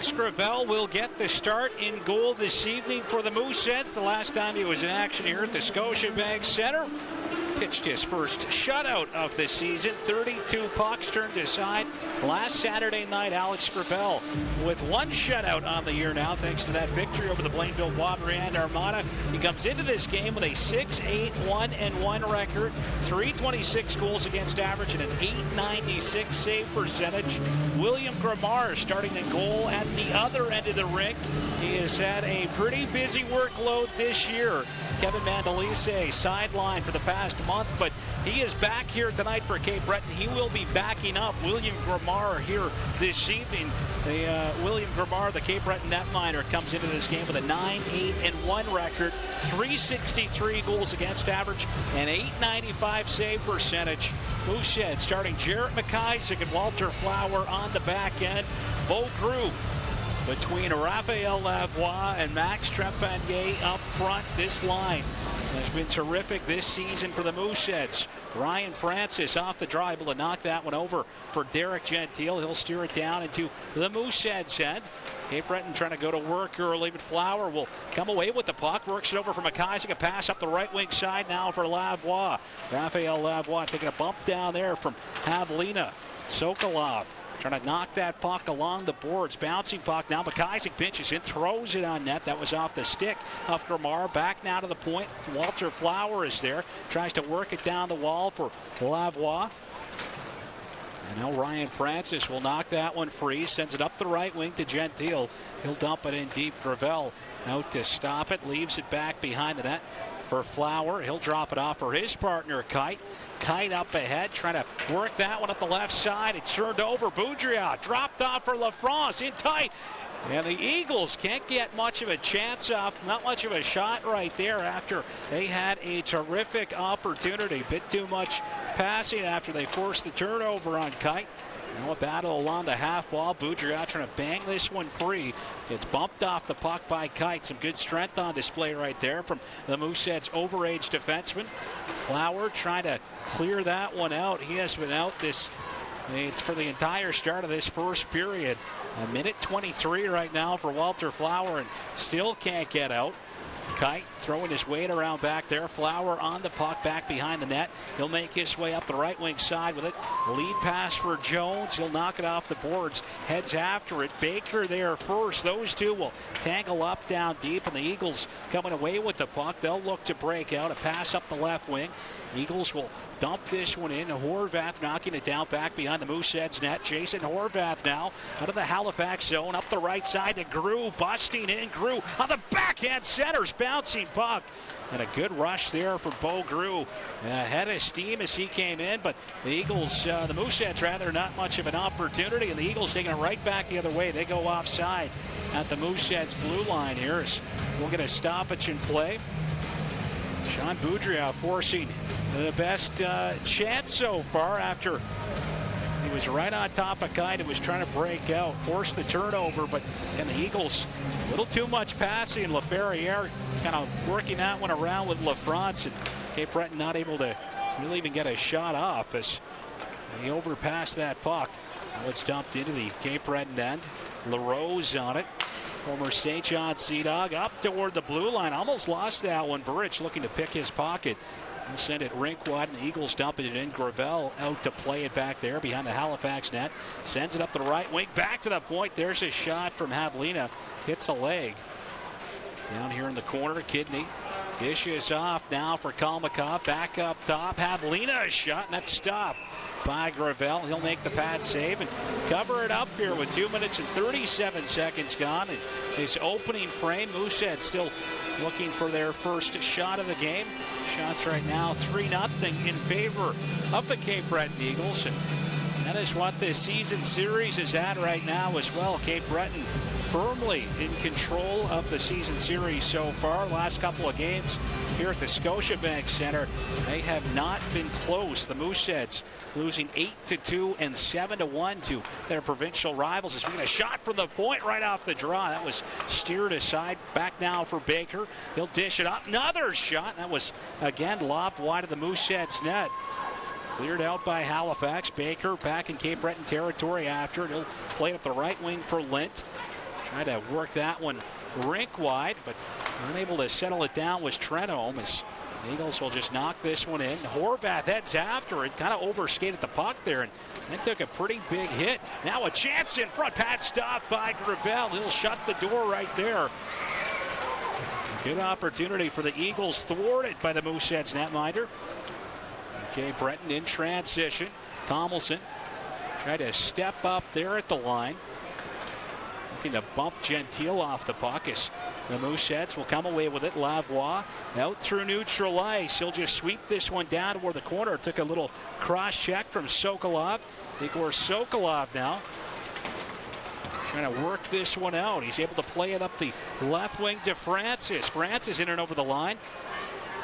Alex Gravel will get the start in goal this evening for the Mooseheads. The last time he was in action here at the Scotiabank Centre. Pitched his first shutout of the season. 32 pucks turned aside last Saturday night. Alex Gravel with one shutout on the year now, thanks to that victory over the Blainville Boisbriand Armada. He comes into this game with a 6-8-1-1 record, 326 goals against average, and an .896 save percentage. William Gramar starting in goal at the other end of the rink. He has had a pretty busy workload this year. Kevin Mandalise sidelined for the past month, but he is back here tonight for Cap-Breton. He will be backing up William Gramar here this evening. William Gramar, the Cap-Breton netminer, comes into this game with a 9-8-1 record, 363 goals against average, and .895 save percentage. Mooseheads starting Jarrett McIsaac and Walter Flower on the back end. Beau Gru between Raphael Lavoie and Max Trepanier up front. This line has been terrific this season for the Mooseheads. Ryan Francis off the draw, able to knock that one over for Derek Gentile. He'll steer it down into the Mooseheads' end. Cap-Breton trying to go to work early, but Flower will come away with the puck. Works it over for McIsaac. A pass up the right wing side now for Lavoie. Raphael Lavoie taking a bump down there from Havlina. Sokolov trying to knock that puck along the boards. Bouncing puck now. McIsaac pinches in, throws it on net. That was off the stick of Gramar. Back now to the point. Walter Flower is there. Tries to work it down the wall for Lavoie. And now Ryan Francis will knock that one free. Sends it up the right wing to Gentile. He'll dump it in deep. Gravel out to stop it. Leaves it back behind the net for Flower. He'll drop it off for his partner, Kite. Kite up ahead, trying to work that one up the left side. It's turned over. Boudria dropped off for LaFrance in tight. And the Eagles can't get much of a chance off, not much of a shot right there after they had a terrific opportunity. Bit too much passing after they forced the turnover on Kite. Now a battle along the half wall. Boudria trying to bang this one free. Gets bumped off the puck by Kite. Some good strength on display right there from the Mooseheads' overage defenseman. Flower trying to clear that one out. He has been out it's for the entire start of this first period. A minute 23 right now for Walter Flower, and still can't get out. Kite throwing his weight around back there. Flower on the puck back behind the net. He'll make his way up the right wing side with it. Lead pass for Jones. He'll knock it off the boards. Heads after it. Baker there first. Those two will tangle up down deep, and the Eagles coming away with the puck. They'll look to break out. A pass up the left wing. Eagles will dump this one in. Horvath knocking it down back behind the Mooseheads net. Jason Horvath now out of the Halifax zone. Up the right side to Gru. Busting in. Gru on the backhand centers. Bouncing puck. And a good rush there for Beau Gru. Had a steam as he came in, but the Eagles, the Mooseheads rather, not much of an opportunity. And the Eagles taking it right back the other way. They go offside at the Mooseheads blue line here. We'll get a stoppage in play. Sean Boudria forcing the best chance so far after he was right on top of Kite and was trying to break out, forced the turnover, but and the Eagles, a little too much passing. LaFerriere kind of working that one around with LaFrance, and Cap-Breton not able to really even get a shot off as he overpassed that puck. Now it's dumped into the Cap-Breton end. LaRose on it. Former St. John Sea Dog up toward the blue line. Almost lost that one. Burich looking to pick his pocket. He'll send it rink wide, and the Eagles dumping it in. Gravel out to play it back there behind the Halifax net. Sends it up the right wing. Back to the point. There's a shot from Havlina. Hits a leg. Down here in the corner, Kidney dishes off now for Kalmakov. Back up top. Havlina a shot, and that's stopped by Gravel. He'll make the pad save and cover it up here with 2 minutes and 37 seconds gone. And this opening frame, Moosehead still looking for their first shot of the game. Shots right now 3-0 in favor of the Cap-Breton Eagles. And that is what this season series is at right now as well. Cap-Breton firmly in control of the season series so far. Last couple of games here at the Scotiabank Centre, they have not been close. The Mooseheads losing 8-2 and 7-1 to their provincial rivals. As we get a shot from the point right off the draw. That was steered aside. Back now for Baker. He'll dish it up. Another shot. That was again lobbed wide of the Mooseheads net. Cleared out by Halifax. Baker back in Cap-Breton territory after it. He'll play up the right wing for Lint. Tried to work that one rink wide, but unable to settle it down was Trenholm, as the Eagles will just knock this one in. Horvath heads after it, kind of overskated the puck there, and then took a pretty big hit. Now a chance in front, pad stopped by Gravel. He'll shut the door right there. Good opportunity for the Eagles, thwarted by the Mooseheads netminder. Cap-Breton in transition. Tomlinson tried to step up there at the line, looking to bump Gentile off the puck as the Mooseheads will come away with it. Lavoie out through neutral ice. He'll just sweep this one down toward the corner. Took a little cross check from Sokolov. Igor Sokolov now trying to work this one out. He's able to play it up the left wing to Francis. Francis in and over the line.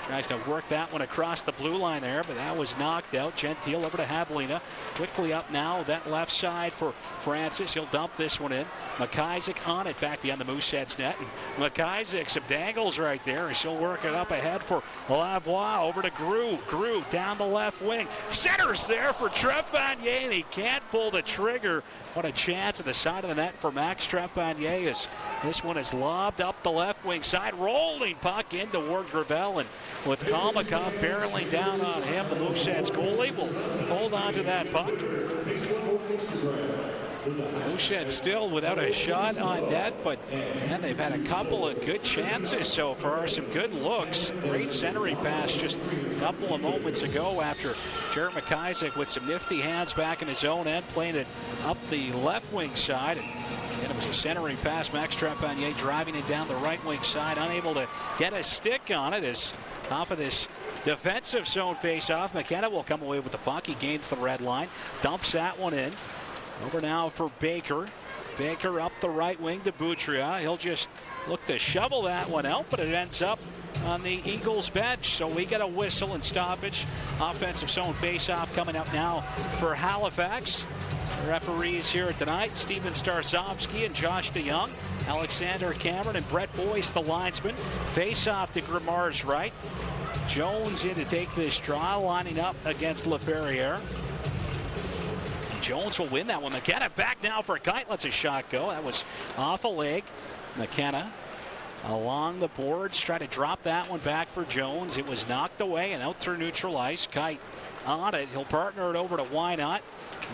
Tries to work that one across the blue line there, but that was knocked out. Gentile over to Havlina. Quickly up now, that left side for Francis. He'll dump this one in. McIsaac on it, back beyond the Mooseheads net. And McIsaac, some dangles right there, and she'll work it up ahead for Lavoie. Over to Grew. Grew down the left wing. Centers there for Trepanier, and he can't pull the trigger. What a chance at the side of the net for Max Trepanier, as this one is lobbed up the left wing side. Rolling puck in toward Gravel, and with Kalmakov barreling down on him, the Mooseheads goalie will hold on to that puck. Mooseheads still without a shot on net, but man, they've had a couple of good chances so far, some good looks. Great centering pass just a couple of moments ago after Jared McIsaac with some nifty hands back in his own end, playing it up the left wing side. And it was a centering pass. Max Trepanier driving it down the right wing side, unable to get a stick on it, as off of this defensive zone face-off. McKenna will come away with the puck. He gains the red line, dumps that one in. Over now for Baker. Baker up the right wing to Boutria. He'll just look to shovel that one out, but it ends up on the Eagles bench. So we get a whistle and stoppage. Offensive zone face-off coming up now for Halifax. Referees here tonight, Steven Starzowski and Josh DeYoung. Alexander Cameron and Brett Boyce, the linesman. Face-off to Grimar's right. Jones in to take this draw, lining up against LaFerriere. Jones will win that one. McKenna back now for Kite. Lets a shot go. That was off a leg. McKenna along the boards. Try to drop that one back for Jones. It was knocked away and out through neutral ice. Kite on it. He'll partner it over to Wynot.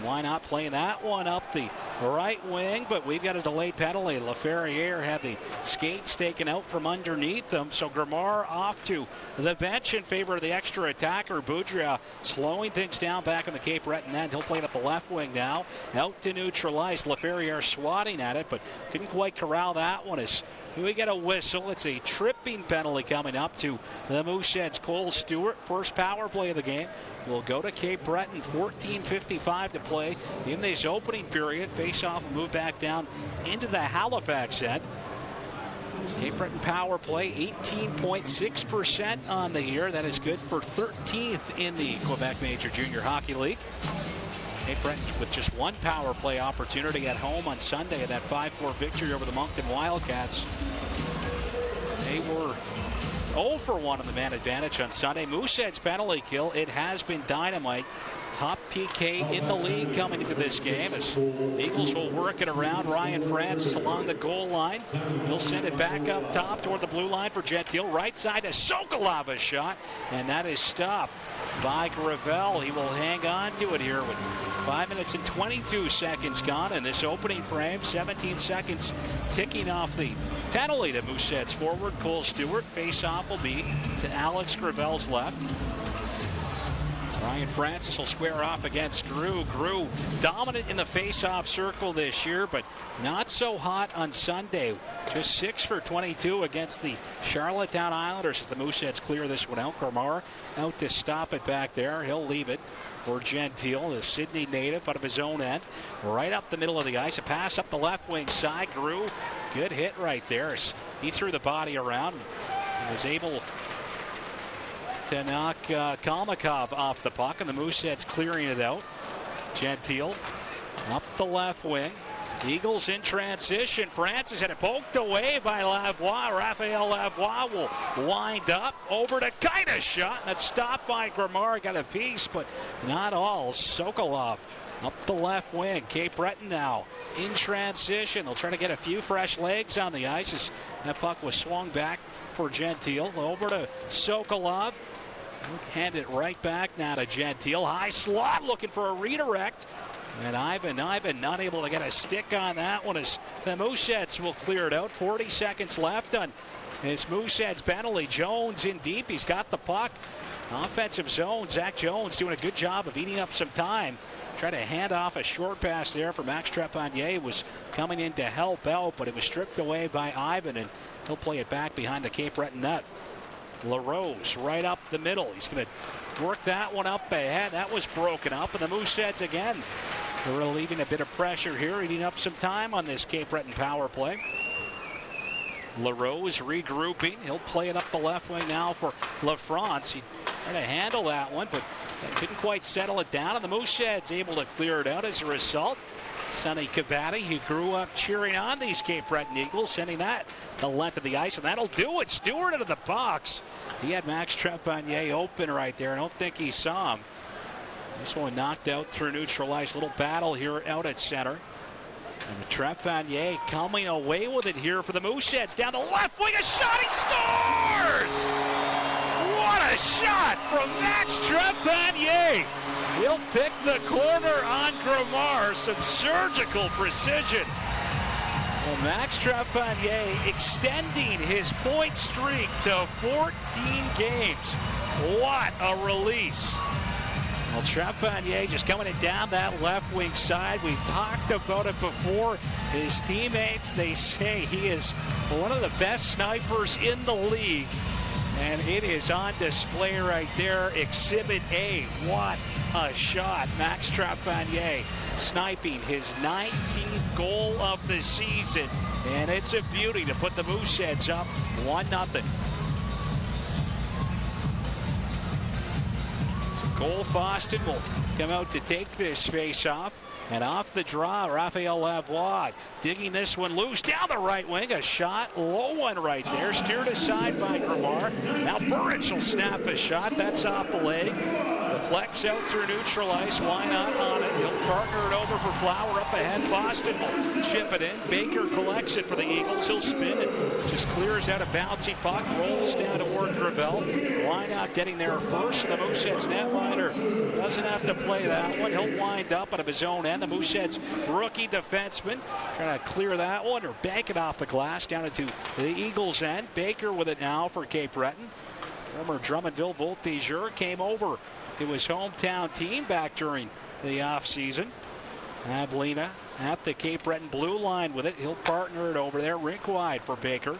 Wynot playing that one up the right wing, but we've got a delayed penalty. LaFerriere had the skates taken out from underneath them, so Grimar off to the bench in favor of the extra attacker. Boudria slowing things down back in the Cap-Breton end. He'll play it up the left wing now, out to neutral ice. LaFerriere swatting at it, but couldn't quite corral that one. As we get a whistle, it's a tripping penalty coming up to the Mooseheads. Cole Stewart, first power play of the game, will go to Cap-Breton. 14:55 to play in this opening period. Face-off move back down into the Halifax end. Cap-Breton power play 18.6% on the year. That is good for 13th in the Quebec Major Junior Hockey League. Cap-Breton with just one power play opportunity at home on Sunday in that 5-4 victory over the Moncton Wildcats. They were 0 for 1 on the man advantage on Sunday. Mooseheads penalty kill. It has been dynamite. Top PK in the league coming into this game, as Eagles will work it around. Ryan Francis along the goal line. He'll send it back up top toward the blue line for Gentile. Right side to Sokolov, a shot, and that is stopped by Gravel. He will hang on to it here with 5 minutes and 22 seconds gone in this opening frame. 17 seconds ticking off the penalty to Mooseheads forward Cole Stewart. Face-off will be to Alex Gravel's left. Ryan Francis will square off against Grew. Grew dominant in the face-off circle this year, but not so hot on Sunday. Just 6 for 22 against the Charlottetown Islanders as the Mooseheads clear this one out. Grimar out to stop it back there. He'll leave it for Gentile, the Sydney native, out of his own end. Right up the middle of the ice. A pass up the left wing side. Grew, good hit right there. He threw the body around and was able to knock Kalmakov off the puck, and the Mooseheads clearing it out. Gentile up the left wing. Eagles in transition. Francis had it poked away by Lavoie. Raphael Lavoie will wind up over to Kaita's shot. That's stopped by Grimard. Got a piece, but not all. Sokolov up the left wing. Cap-Breton now in transition. They'll try to get a few fresh legs on the ice as that puck was swung back for Gentile. Over to Sokolov. Hand it right back now to Gentile. High slot looking for a redirect. And Ivan not able to get a stick on that one as the Mooseheads will clear it out. 40 seconds left on this Mooseheads penalty. Jones in deep. He's got the puck. Offensive zone. Zach Jones doing a good job of eating up some time. Try to hand off a short pass there for Max Trepanier. Was coming in to help out, but it was stripped away by Ivan, and he'll play it back behind the Cap-Breton net. LaRose right up the middle. He's going to work that one up ahead. That was broken up, and the Mooseheads again, they're relieving a bit of pressure here, eating up some time on this Cap-Breton power play. LaRose regrouping. He'll play it up the left wing now for LaFrance. He tried to handle that one, but couldn't quite settle it down, and the Mooseheads able to clear it out as a result. Sonny Kabatti, who grew up cheering on these Cap-Breton Eagles, sending that the length of the ice, and that'll do it. Stewart into the box. He had Max Trepanier open right there. I don't think he saw him. This one knocked out through neutral ice. Little battle here out at center. And Trepanier coming away with it here for the Mooseheads. Down the left wing, a shot, he scores! What a shot from Max Trepanier! He'll pick the corner on Grimard. Some surgical precision. Well, Max Trepanier extending his point streak to 14 games. What a release. Well, Trepanier just coming it down that left wing side. We've talked about it before. His teammates, they say he is one of the best snipers in the league. And it is on display right there. Exhibit A. What a shot. Max Trepanier sniping his 19th goal of the season. And it's a beauty to put the Mooseheads up 1-0. Cole Foston will come out to take this face-off. And off the draw, Raphael Lavoie digging this one loose down the right wing. A shot, low one right there, steered aside by Grimard. Now Burridge will snap a shot. That's off the leg. Deflects out through neutral ice. Why not on it? He'll partner it over for Flower up ahead. Boston will chip it in. Baker collects it for the Eagles. He'll spin it. Just clears out a bouncy puck. Rolls down toward Gravel. Why not getting there first? The Mooseheads netminder doesn't have to play that one. He'll wind up out of his own end. The Mooseheads rookie defenseman trying to clear that one or bank it off the glass down into the Eagles end. Baker with it now for Cap-Breton. Former Drummondville Voltigeur came over to his hometown team back during the offseason. Avlina at the Cap-Breton blue line with it. He'll partner it over there, rink wide for Baker.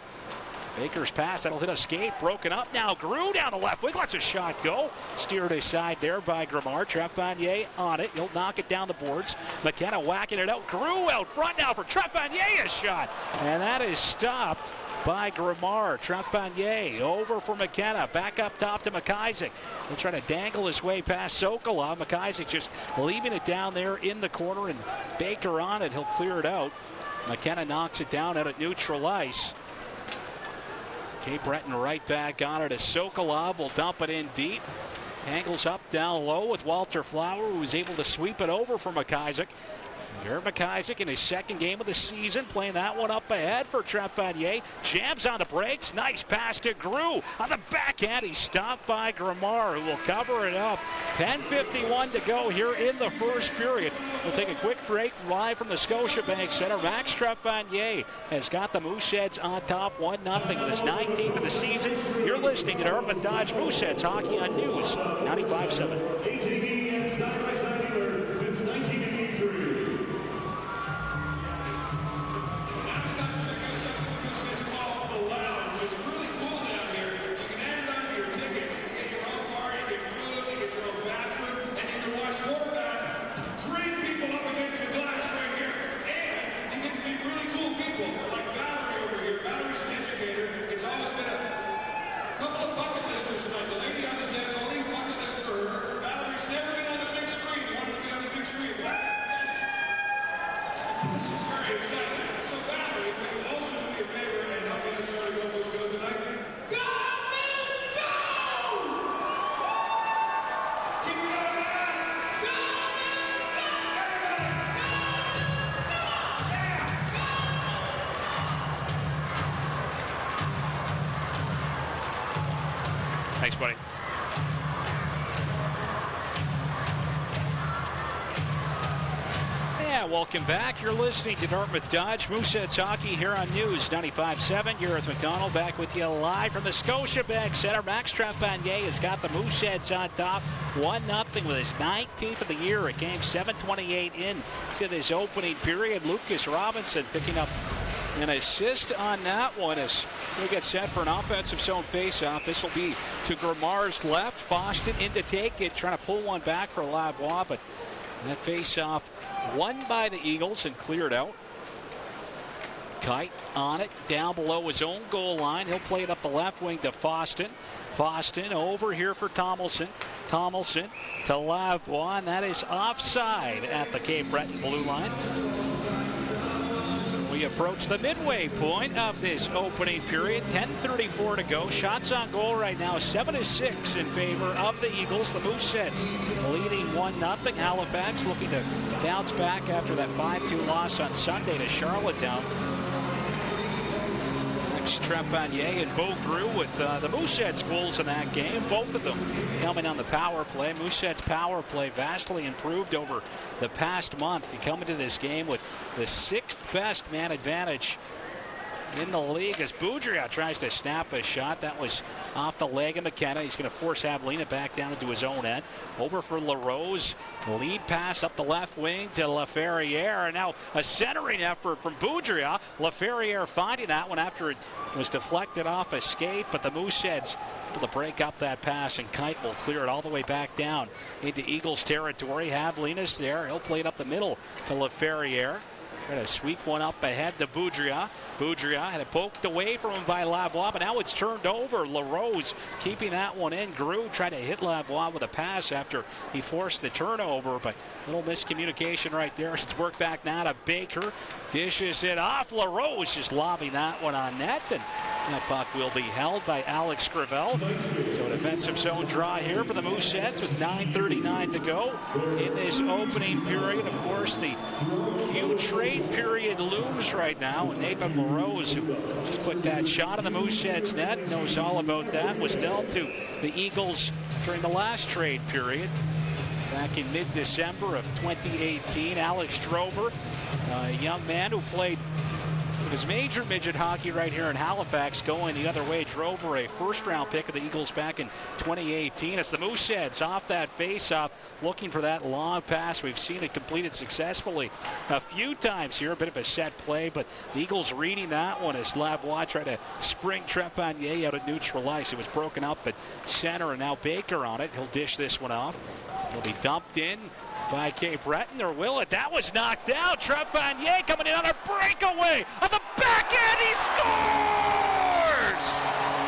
Baker's pass, that'll hit a skate, broken up now. Grew down the left wing, lets a shot go. Steered aside there by Grimard. Trepanier on it. He'll knock it down the boards. McKenna whacking it out. Grew out front now for Trepanier, a shot. And that is stopped by Grimard. Trepanier over for McKenna. Back up top to McIsaac. He'll try to dangle his way past Sokolov. McIsaac just leaving it down there in the corner, and Baker on it. He'll clear it out. McKenna knocks it down out at neutral ice. Cap-Breton right back on it as Sokolov will dump it in deep. Angles up down low with Walter Flower, who was able to sweep it over for McIsaac. Jared McIsaac in his second game of the season, playing that one up ahead for Trepanier. Jams on the brakes. Nice pass to Grew. On the backhand, he's stopped by Grimard, who will cover it up. 10:51 to go here in the first period. We'll take a quick break live from the Scotiabank Center. Max Trepanier has got the Mooseheads on top 1-0 with his 19th of the season. You're listening to Urban Dodge Mooseheads Hockey on News 95.7. Since 1983. Thanks, buddy. Yeah, welcome back. You're listening to Dartmouth Dodge Mooseheads Hockey here on News 95.7. Gareth McDonald back with you live from the Scotiabank Center. Max Trepanier has got the Mooseheads on top, 1-0 with his 19th of the year. It came 7:28 in to this opening period. Lucas Robinson picking up an assist on that one as we get set for an offensive zone faceoff. This will be to Gramar's left. Foston in to take it, trying to pull one back for Lavoie, but that faceoff won by the Eagles and cleared out. Kite on it, down below his own goal line. He'll play it up the left wing to Foston. Foston over here for Tomlinson. Tomlinson to Lavoie, and that is offside at the Cap-Breton blue line. We approach the midway point of this opening period. 10:34 to go. Shots on goal right now, 7-6 in favor of the Eagles. The Mooseheads leading 1-0. Halifax looking to bounce back after that 5-2 loss on Sunday to Charlottetown. Trepanier and Beaugreux with the Mooseheads goals in that game. Both of them coming on the power play. Mooseheads power play vastly improved over the past month. You come into this game with the 6th best man advantage in the league as Boudria tries to snap a shot. That was off the leg of McKenna. He's going to force Havlina back down into his own end. Over for LaRose. Lead pass up the left wing to Laferriere. And now a centering effort from Boudria. Laferriere finding that one after it was deflected off a skate, but the Mooseheads able to break up that pass, and Kite will clear it all the way back down into Eagles territory. Havlina's there. He'll play it up the middle to Laferriere. Try to sweep one up ahead to Boudria. Boudria had it poked away from him by Lavoie, but now it's turned over. LaRose keeping that one in. Grew tried to hit Lavoie with a pass after he forced the turnover, but a little miscommunication right there. It's worked back now to Baker. Dishes it off. LaRose just lobbing that one on net, and that puck will be held by Alex Gravel. So a defensive zone draw here for the Mooseheads with 9:39 to go in this opening period. Of course, the huge trade period looms right now, and Nathan LaRose, who just put that shot in the Mooseheads net, knows all about that, was dealt to the Eagles during the last trade period back in mid-December of 2018. Alex Drover, a young man who played his major midget hockey right here in Halifax, going the other way. Drover, a first-round pick of the Eagles back in 2018. It's the Mooseheads off that face-off, looking for that long pass. We've seen it completed successfully a few times here. A bit of a set play, but the Eagles reading that one as Lavoie tried to spring Trepanier out of neutral ice. It was broken up at center, and now Baker on it. He'll dish this one off. It'll be dumped in by Cap-Breton, or will it? That was knocked out. Trepanier coming in on a breakaway. On the back end, he scores!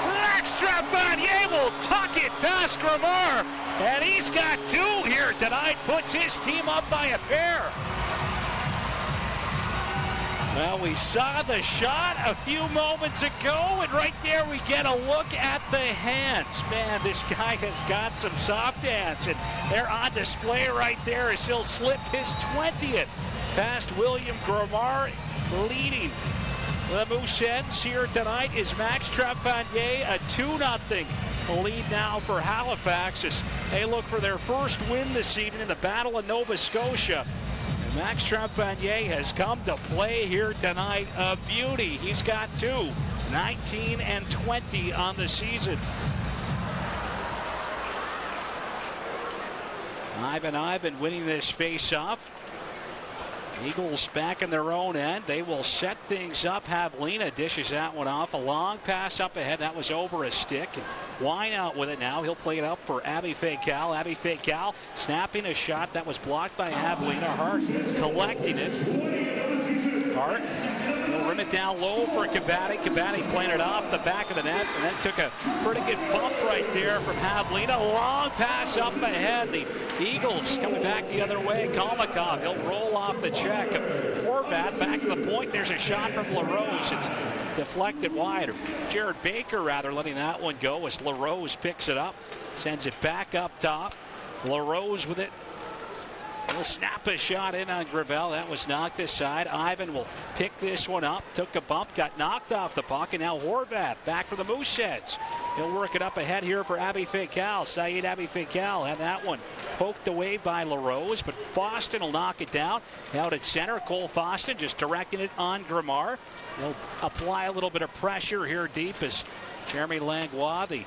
Max Trepanier will tuck it past Gramar, and he's got 2 here tonight. Puts his team up by a pair. Well, we saw the shot a few moments ago, and right there we get a look at the hands. Man, this guy has got some soft hands, and they're on display right there as he'll slip his 20th past William Gramar. Leading the Mooseheads here tonight is Max Trepanier, a 2-0 lead now for Halifax as they look for their first win this season in the Battle of Nova Scotia. Max Trepanier has come to play here tonight. A beauty. He's got 2, 19 and 20 on the season. Ivan winning this face-off. Eagles back in their own end. They will set things up. Havlina dishes that one off. A long pass up ahead. That was over a stick. And Wine out with it now. He'll play it up for Abby Fekal. Abby Fekal snapping a shot that was blocked by Havlina. Hart collecting it. Hart will rim it down low for Cabatti. Cabatti playing it off the back of the net and then took a pretty good bump right there from Havlina. Long pass up ahead. The Eagles coming back the other way. Kalmakov, he'll roll off the check. Horvat back to the point. There's a shot from LaRose. It's deflected wide. Jared Baker, rather, letting that one go as LaRose picks it up. Sends it back up top. LaRose with it. He'll snap a shot in on Gravel. That was knocked aside. Ivan will pick this one up. Took a bump, got knocked off the puck, and now Horvat back for the Mooseheads. He'll work it up ahead here for Abby Facal. Saeed Abby Facal had that one poked away by LaRose, but Boston will knock it down. Out at center, Cole Foston just directing it on Grimard. He'll apply a little bit of pressure here deep as Jeremy Langlois, the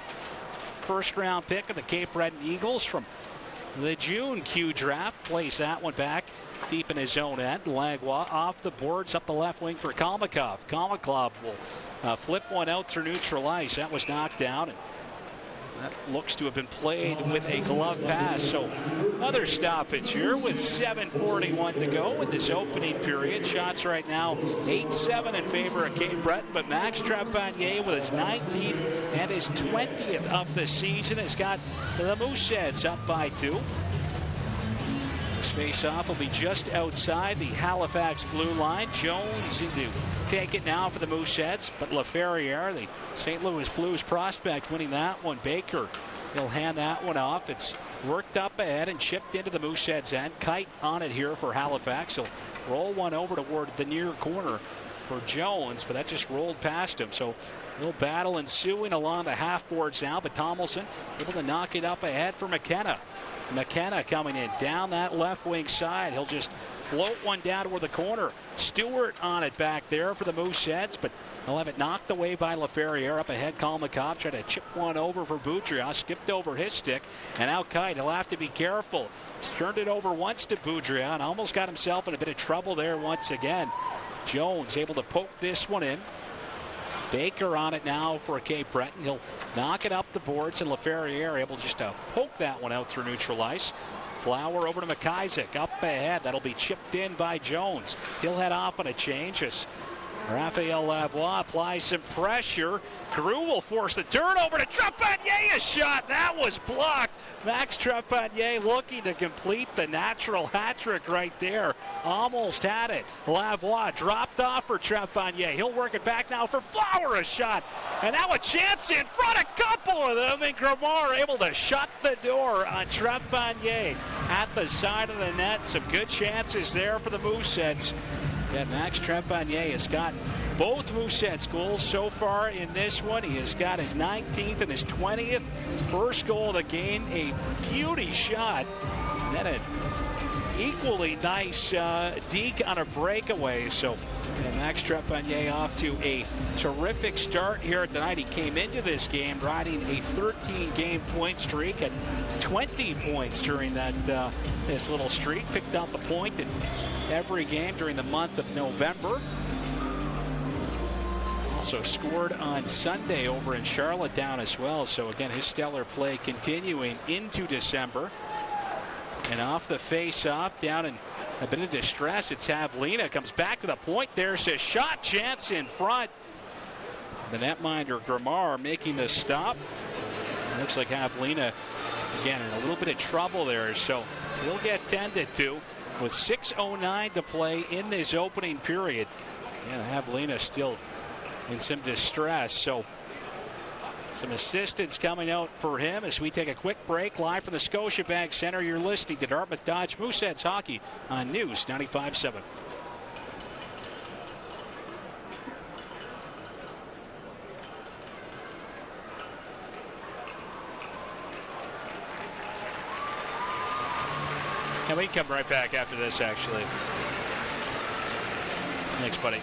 first-round pick of the Cape-Breton Eagles from the June Q draft, plays that one back deep in his own end. Langlois off the boards up the left wing for Kalmakov. Kalmakov will flip one out through neutral ice. That was knocked down, and that looks to have been played with a glove pass. So another stoppage here with 7:41 to go in this opening period. Shots right now 8-7 in favor of Cape Breton, but Max Trepanier with his 19th and his 20th of the season has got the Mooseheads up by 2. This face-off will be just outside the Halifax blue line. Jones into take it now for the Mooseheads, but LaFerriere, the St. Louis Blues prospect, winning that one. Baker, he'll hand that one off. It's worked up ahead and chipped into the Mooseheads end. Kite on it here for Halifax. He'll roll one over toward the near corner for Jones, but that just rolled past him. So a little battle ensuing along the half boards now, but Tomlinson able to knock it up ahead for McKenna. McKenna coming in down that left wing side. He'll just float one down toward the corner. Stewart on it back there for the Mooseheads, but he'll have it knocked away by LaFerriere. Up ahead, Kalmakov tried to chip one over for Boudreau. Skipped over his stick, and out Kite. He'll have to be careful. Turned it over once to Boudreau and almost got himself in a bit of trouble there once again. Jones able to poke this one in. Baker on it now for Cape Breton. He'll knock it up the boards, and LaFerriere able just to poke that one out through neutral ice. Flower over to McIsaac. Up ahead. That'll be chipped in by Jones. He'll head off on a change as Raphael Lavoie applies some pressure. Grew will force the turnover to Trepanier. A shot. That was blocked. Max Trepanier looking to complete the natural hat trick right there. Almost had it. Lavoie dropped off for Trepanier. He'll work it back now for Flower. A shot. And now a chance in front. A couple of them. And Grimard able to shut the door on Trepanier at the side of the net. Some good chances there for the Mooseheads. And Max Trepanier has got both Mooseheads goals so far in this one. He has got his 19th and his 20th. First goal of the game, a beauty shot. And then an equally nice deke on a breakaway. So Max Trepanier off to a terrific start here tonight. He came into this game riding a 13-game point streak at 20 points during that this little streak. Picked up a point in every game during the month of November. Also scored on Sunday over in Charlottetown as well. So again, his stellar play continuing into December. And off the face-off, down in a bit of distress, it's Havlina. Comes back to the point. There's a shot chance in front. The netminder Grimard making the stop. Looks like Havlina, again, in a little bit of trouble there. So he'll get tended to with 6:09 to play in this opening period. Yeah, Havlina still in some distress. So some assistance coming out for him as we take a quick break. Live from the Scotiabank Center, you're listening to Dartmouth Dodge Mooseheads Hockey on News 95.7. And we can come right back after this, actually. Thanks, buddy.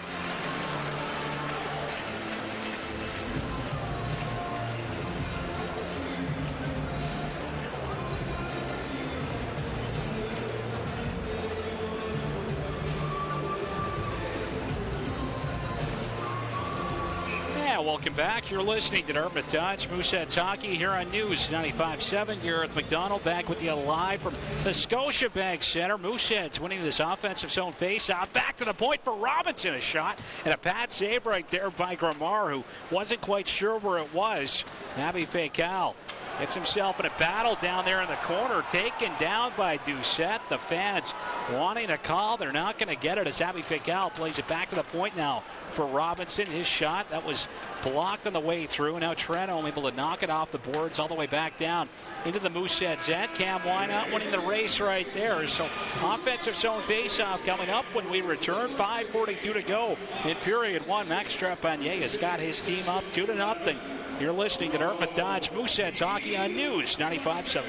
Yeah, welcome back. You're listening to Dartmouth Dodge Mooseheads Hockey here on News 95.7. Gareth McDonald back with you live from the Scotiabank Center. Mooseheads winning this offensive zone face-off. Back to the point for Robinson. A shot and a pad save right there by Gramar, who wasn't quite sure where it was. Abby Facal gets himself in a battle down there in the corner, taken down by Doucette. The fans wanting a call. They're not going to get it as Abby Facal plays it back to the point now for Robinson. His shot that was blocked on the way through. Now Treno able to knock it off the boards all the way back down into the Mooseheads end. Cam Wynot winning the race right there. So offensive zone face-off coming up when we return. 5:42 to go in period one. Max Trepanier has got his team up 2-0. You're listening to Dartmouth Dodge Mooseheads Hockey on News 95.7.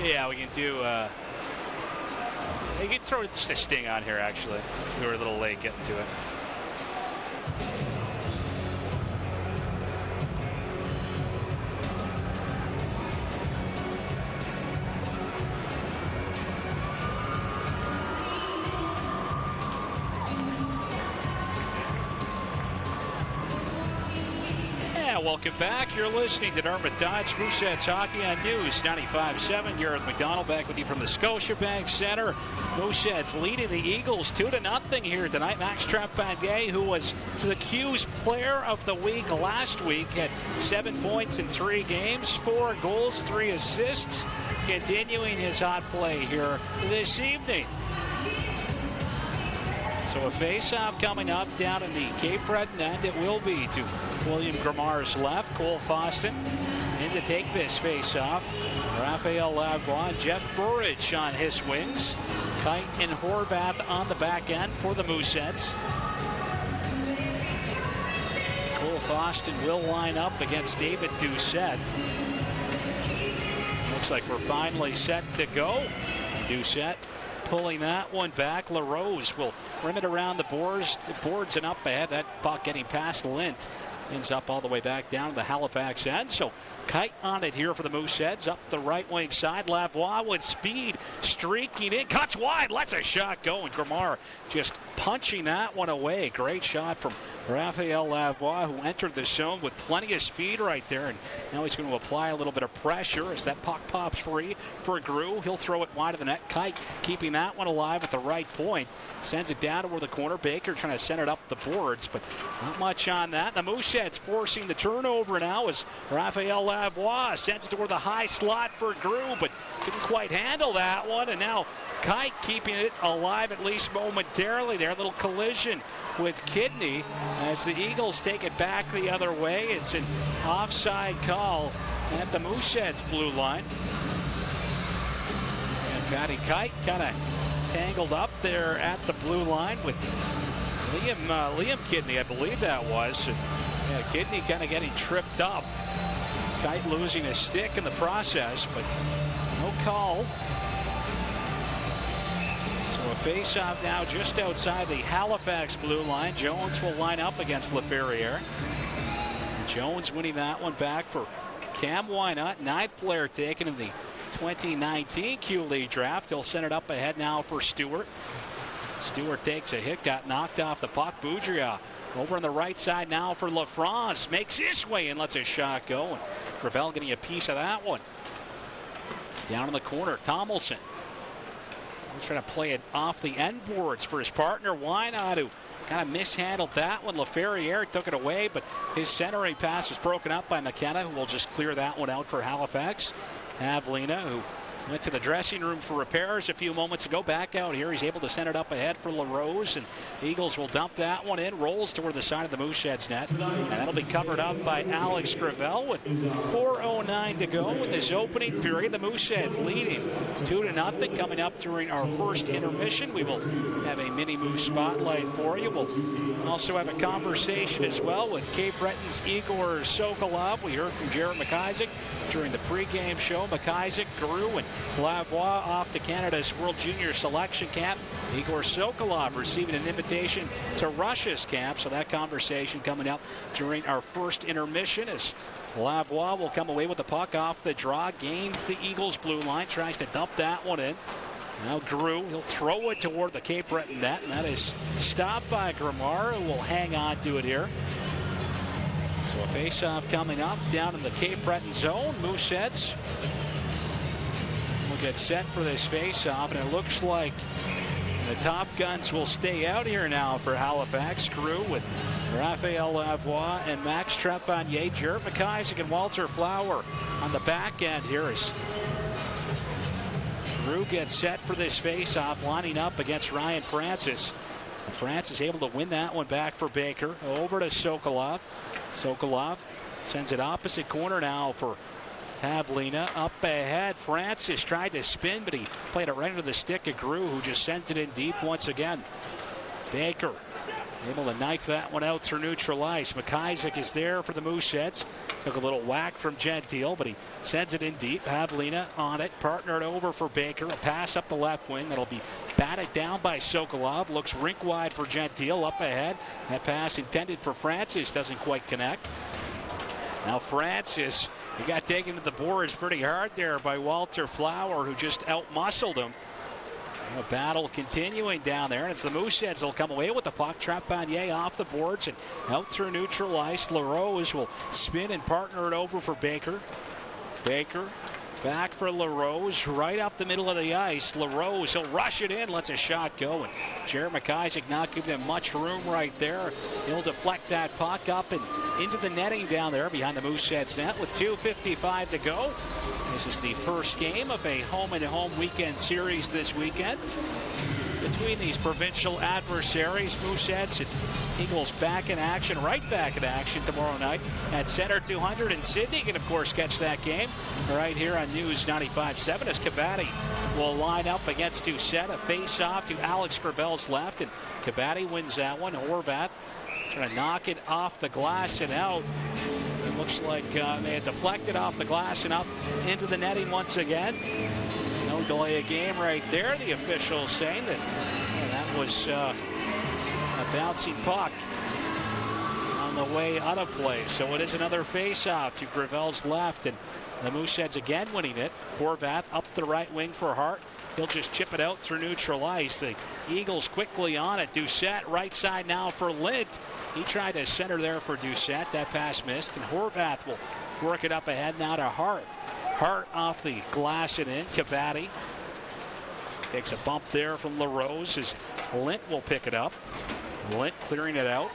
Yeah, we can do, you can throw just a sting on here, actually. We were a little late getting to it. Welcome back. You're listening to Dartmouth Dodge Mooseheads Hockey on News 95.7. Gareth McDonald back with you from the Scotiabank Center. Mooseheads leading the Eagles 2-0 here tonight. Max Trepanier, who was the Q's Player of the Week last week, had 7 points in 3 games, 4 goals, 3 assists, continuing his hot play here this evening. So a face-off coming up down in the Cap-Breton end. It will be to William Gramar's left. Cole Foston in to take this face-off. Raphael Lavoie and Jeff Burridge on his wings. Kite and Horvath on the back end for the Mooseheads. Cole Foston will line up against David Doucette. Looks like we're finally set to go. Doucette pulling that one back. LaRose will rim it around the boards and up ahead. That puck getting past Lint ends up all the way back down to the Halifax end. So Kite on it here for the Mooseheads. Up the right wing side. Lavoie with speed streaking in. Cuts wide. Lets a shot go. And Gramar just punching that one away. Great shot from Raphael Lavoie, who entered the zone with plenty of speed right there. And now he's going to apply a little bit of pressure as that puck pops free for Grew. He'll throw it wide of the net. Kite keeping that one alive at the right point. Sends it down toward the corner. Baker trying to send it up the boards, but not much on that. The Mooseheads forcing the turnover now as Raphael Lavoie sends it toward the high slot for Grew, but couldn't quite handle that one. And now Kite keeping it alive at least momentarily there. A little collision with Kidney as the Eagles take it back the other way. It's an offside call at the Mooseheads blue line. And Patty Kite kind of tangled up there at the blue line with Liam Kidney, I believe that was. And, yeah, Kidney kind of getting tripped up. Kite losing a stick in the process, but no call. So a face-off now just outside the Halifax blue line. Jones will line up against LaFerriere. Jones winning that one back for Cam Wynot, 9th player taken in the 2019 Q-League draft. He'll send it up ahead now for Stewart. Stewart takes a hit, got knocked off the puck. Boudria over on the right side now for LaFrance. Makes his way and lets a shot go. And Gravel getting a piece of that one. Down in the corner, Tomlinson. He's trying to play it off the end boards for his partner, Wynot, who kind of mishandled that one. LaFerriere took it away, but his centering pass was broken up by McKenna, who will just clear that one out for Halifax. Avlina, who went to the dressing room for repairs a few moments ago, back out here. He's able to send it up ahead for LaRose, and the Eagles will dump that one in. Rolls toward the side of the Mooseheads net, and that'll be covered up by Alex Gravel with 4:09 to go in this opening period. The Mooseheads leading 2-0 coming up during our first intermission. We will have a mini Moose spotlight for you. We'll also have a conversation as well with Cap-Breton's Igor Sokolov. We heard from Jared McIsaac during the pregame show. McIsaac, Grew, and Lavoie off to Canada's World Junior Selection Camp. Igor Sokolov receiving an invitation to Russia's camp. So that conversation coming up during our first intermission as Lavoie will come away with the puck off the draw, gains the Eagles' blue line, tries to dump that one in. Now Grew, he'll throw it toward the Cap-Breton net, and that is stopped by Grimard, who will hang on to it here. So a face-off coming up down in the Cap-Breton zone. Mooseheads will get set for this face-off, and it looks like the Top Guns will stay out here now for Halifax. Grew with Raphael Lavoie and Max Trepanier. Jared McIsaac and Walter Flower on the back end here as Grew gets set for this face-off, lining up against Ryan Francis. And Francis able to win that one back for Baker. Over to Sokolov. Sokolov sends it opposite corner now for Havlina. Up ahead, Francis tried to spin, but he played it right into the stick of Grew, who just sends it in deep once again. Baker able to knife that one out through neutral ice. McIsaac is there for the Mooseheads. Took a little whack from Gentile, but he sends it in deep. Havlina on it, partnered over for Baker. A pass up the left wing that'll be batted down by Sokolov. Looks rink wide for Gentile. Up ahead, that pass intended for Francis doesn't quite connect. Now Francis, he got taken to the boards pretty hard there by Walter Flower, who just out-muscled him. A battle continuing down there, and it's the Mooseheads that'll come away with the puck. Trepanier off the boards and out through neutral ice. LaRose will spin and partner it over for Baker. Baker back for LaRose, right up the middle of the ice. LaRose, he'll rush it in, lets a shot go, and Jared McIsaac not giving him much room right there. He'll deflect that puck up and into the netting down there behind the Mooseheads net with 2:55 to go. This is the first game of a home-and-home weekend series this weekend between these provincial adversaries. Mooseheads and Eagles back in action, right back in action tomorrow night at Center 200 in Sydney. You can, of course, catch that game right here on News 95.7 as Cabatti will line up against Doucette. A face-off to Alex Gravel's left, and Cabatti wins that one. Horvat trying to knock it off the glass and out. It looks like they had deflected off the glass and up into the netting once again. No delay of game right there. The officials saying that that was a bouncing puck on the way out of play. So it is another face-off to Gravel's left, and the Mooseheads again winning it. Horvat up the right wing for Hart. He'll just chip it out through neutral ice. The Eagles quickly on it. Doucette right side now for Lint. He tried to center there for Doucette. That pass missed, and Horvat will work it up ahead now to Hart. Hart off the glass and in. Cabatti takes a bump there from LaRose as Lint will pick it up. Lint clearing it out.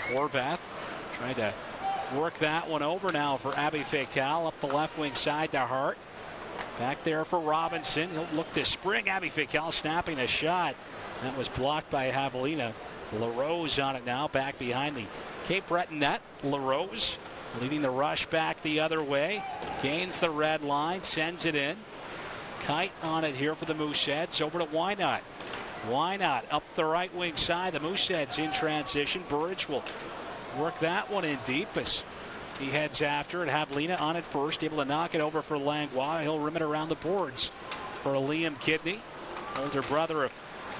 Horvat trying to work that one over now for Abby Fekal up the left wing side to Hart. Back there for Robinson. He'll look to spring. Abby Fekal snapping a shot. That was blocked by Havlina. LaRose on it now, back behind the Cap-Breton net. LaRose leading the rush back the other way. Gains the red line, sends it in. Kite on it here for the Mooseheads. Over to Wynot. Wynot up the right wing side. The Mooseheads in transition. Burridge will work that one in deep as he heads after it. Havlina on it first, able to knock it over for Langlois. He'll rim it around the boards for Liam Kidney, older brother of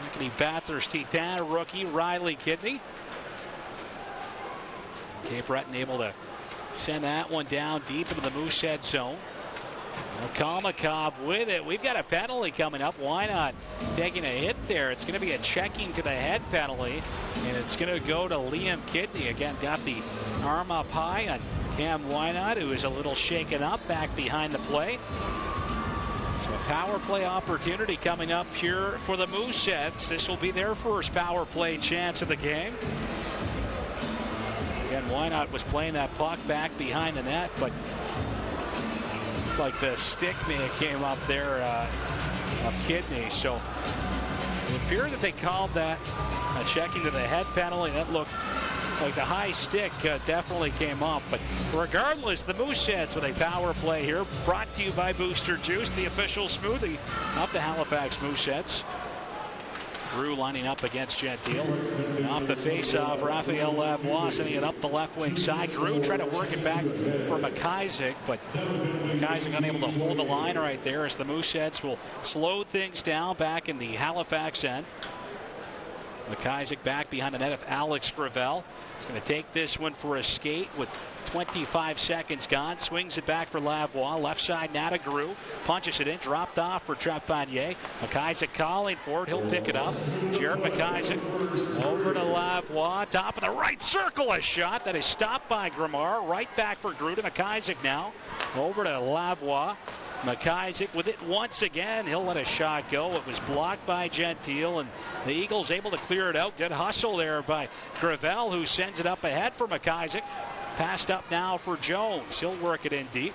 Anthony Bathurst Titan rookie Riley Kidney. Cap-Breton able to send that one down deep into the Moosehead zone. Kalmakov with it. We've got a penalty coming up. Why not taking a hit there? It's going to be a checking to the head penalty, and it's going to go to Liam Kidney. Again, got the arm up high on Cam Wynot, who is a little shaken up back behind the play. So a power play opportunity coming up here for the Mooseheads. This will be their first power play chance of the game. Again, Wynot was playing that puck back behind the net, but like the stick may have came up there of Kidney. So it appeared that they called that a checking to the head penalty. That looked like the high stick definitely came up. But regardless, the Mooseheads with a power play here, brought to you by Booster Juice, the official smoothie of the Halifax Mooseheads. Grew lining up against Gentile. And off the face-off, Raphael Lavoie sending it up the left wing side. Grew trying to work it back for McIsaac, but McIsaac unable to hold the line right there as the Mooseheads will slow things down back in the Halifax end. McIsaac back behind the net of Alex Gravel. He's going to take this one for a skate with 25 seconds gone. Swings it back for Lavoie. Left side, Nata Grew. Punches it in. Dropped off for Trepanier. McIsaac calling for it. He'll pick it up. Jared McIsaac over to Lavoie. Top of the right circle. A shot that is stopped by Gramar. Right back for Grew to McIsaac now. Over to Lavoie. McIsaac with it once again. He'll let a shot go. It was blocked by Gentile, and the Eagles able to clear it out. Good hustle there by Gravel, who sends it up ahead for McIsaac. Passed up now for Jones. He'll work it in deep.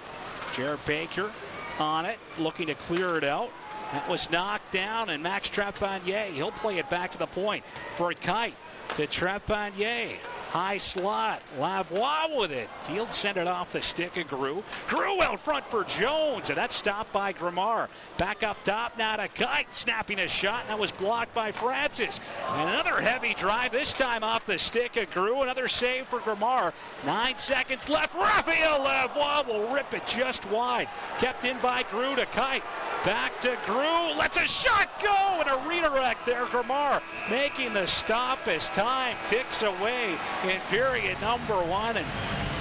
Jared Baker on it, looking to clear it out. That was knocked down, and Max Trepanier, he'll play it back to the point for a kite to Trepanier. High slot. Lavoie with it. He'll send it off the stick of Grew. Grew out front for Jones, and that's stopped by Gramar. Back up top now to Kite, snapping a shot, and that was blocked by Francis. And another heavy drive, this time off the stick of Grew. Another save for Gramar. 9 seconds left. Raphael Lavoie will rip it just wide. Kept in by Grew to Kite. Back to Grew. Lets a shot go, and a redirect there. Gramar making the stop as time ticks away in period number 1, and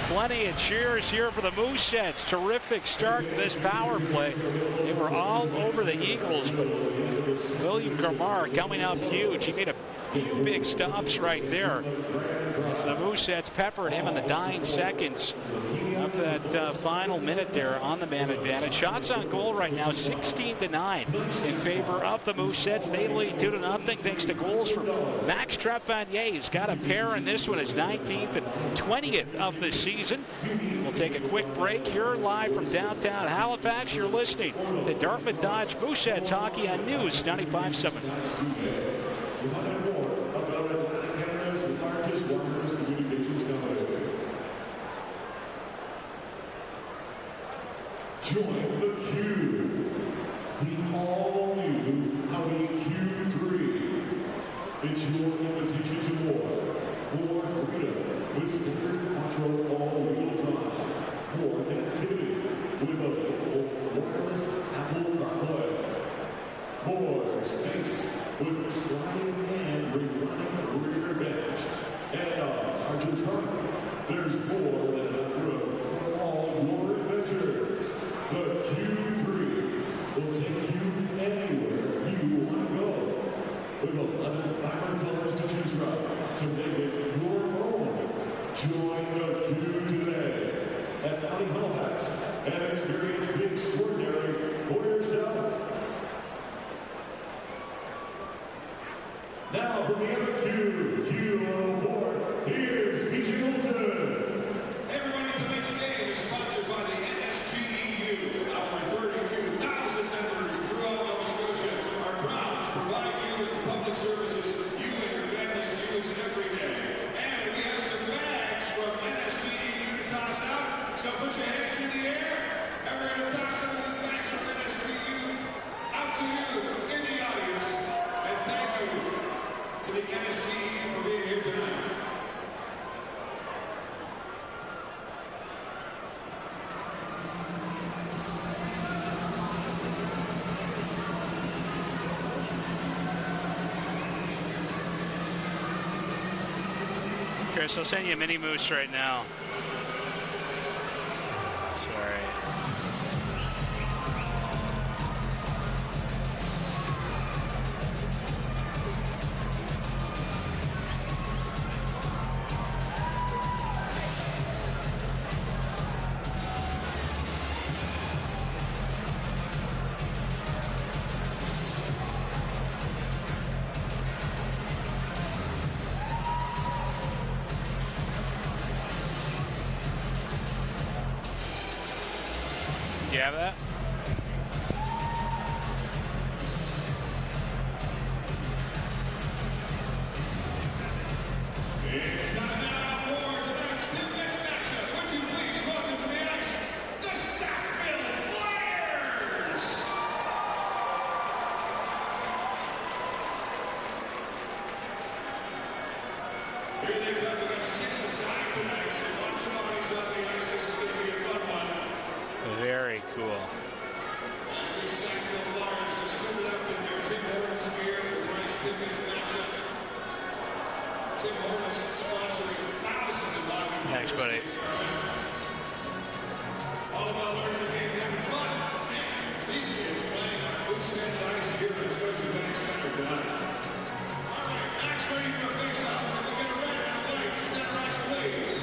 plenty of cheers here for the Mooseheads. Terrific start to this power play. They were all over the Eagles, but William Gramar coming up huge. He made a few big stops right there as the Mooseheads peppered him in the dying seconds of that final minute there on the man advantage. Shots on goal right now 16-9 in favor of the Mooseheads. They lead 2-0 thanks to goals from Max Trepanier. He's got a pair, and this one is 19th and 20th of the season. We'll take a quick break here live from downtown Halifax. You're listening to Dartmouth Dodge Mooseheads Hockey on News 95.7. Join the Q, the all-new Audi Q3. It's your invitation to more freedom with standard quattro all-wheel drive, more connectivity with a wireless Apple CarPlay, more space with sliding and reclining rear bench, and a larger trunk. There's more than enough room for all your adventures. The Q3 will take you anywhere you want to go, with 11 vibrant colors to choose from to make it your own. Join the Q today at Audi Halifax and experience the extraordinary for yourself. Now from the other Q104, here's BJ Wilson. Everybody, tonight's game is sponsored by the NSGEU. Our 32,000 members throughout Nova Scotia are proud to provide you with the public services you and your families use every day. And we have some bags from NSGEU to toss out, so put your hands in the air, and we're going to toss some of these bags from NSGEU out to you in the audience. And thank you to the NSGEU for being here tonight. Chris, I'll send you a mini moose right now. Sorry. Do you have that? It's time now for tonight's next matchup. Would you please welcome to the ice the Sackville Flyers? cool. As the Sackville Flyers have suited up in their Tim Hortons gear for tonight's Timmins matchup. Tim Hortons sponsoring thousands of hockey players. Thanks, buddy. All about learning the game, having fun. And these kids playing on Mooseheads ice here at Scotiabank Center tonight. All right, Max ready for a face-off. Can we get a red and a white to center ice, please?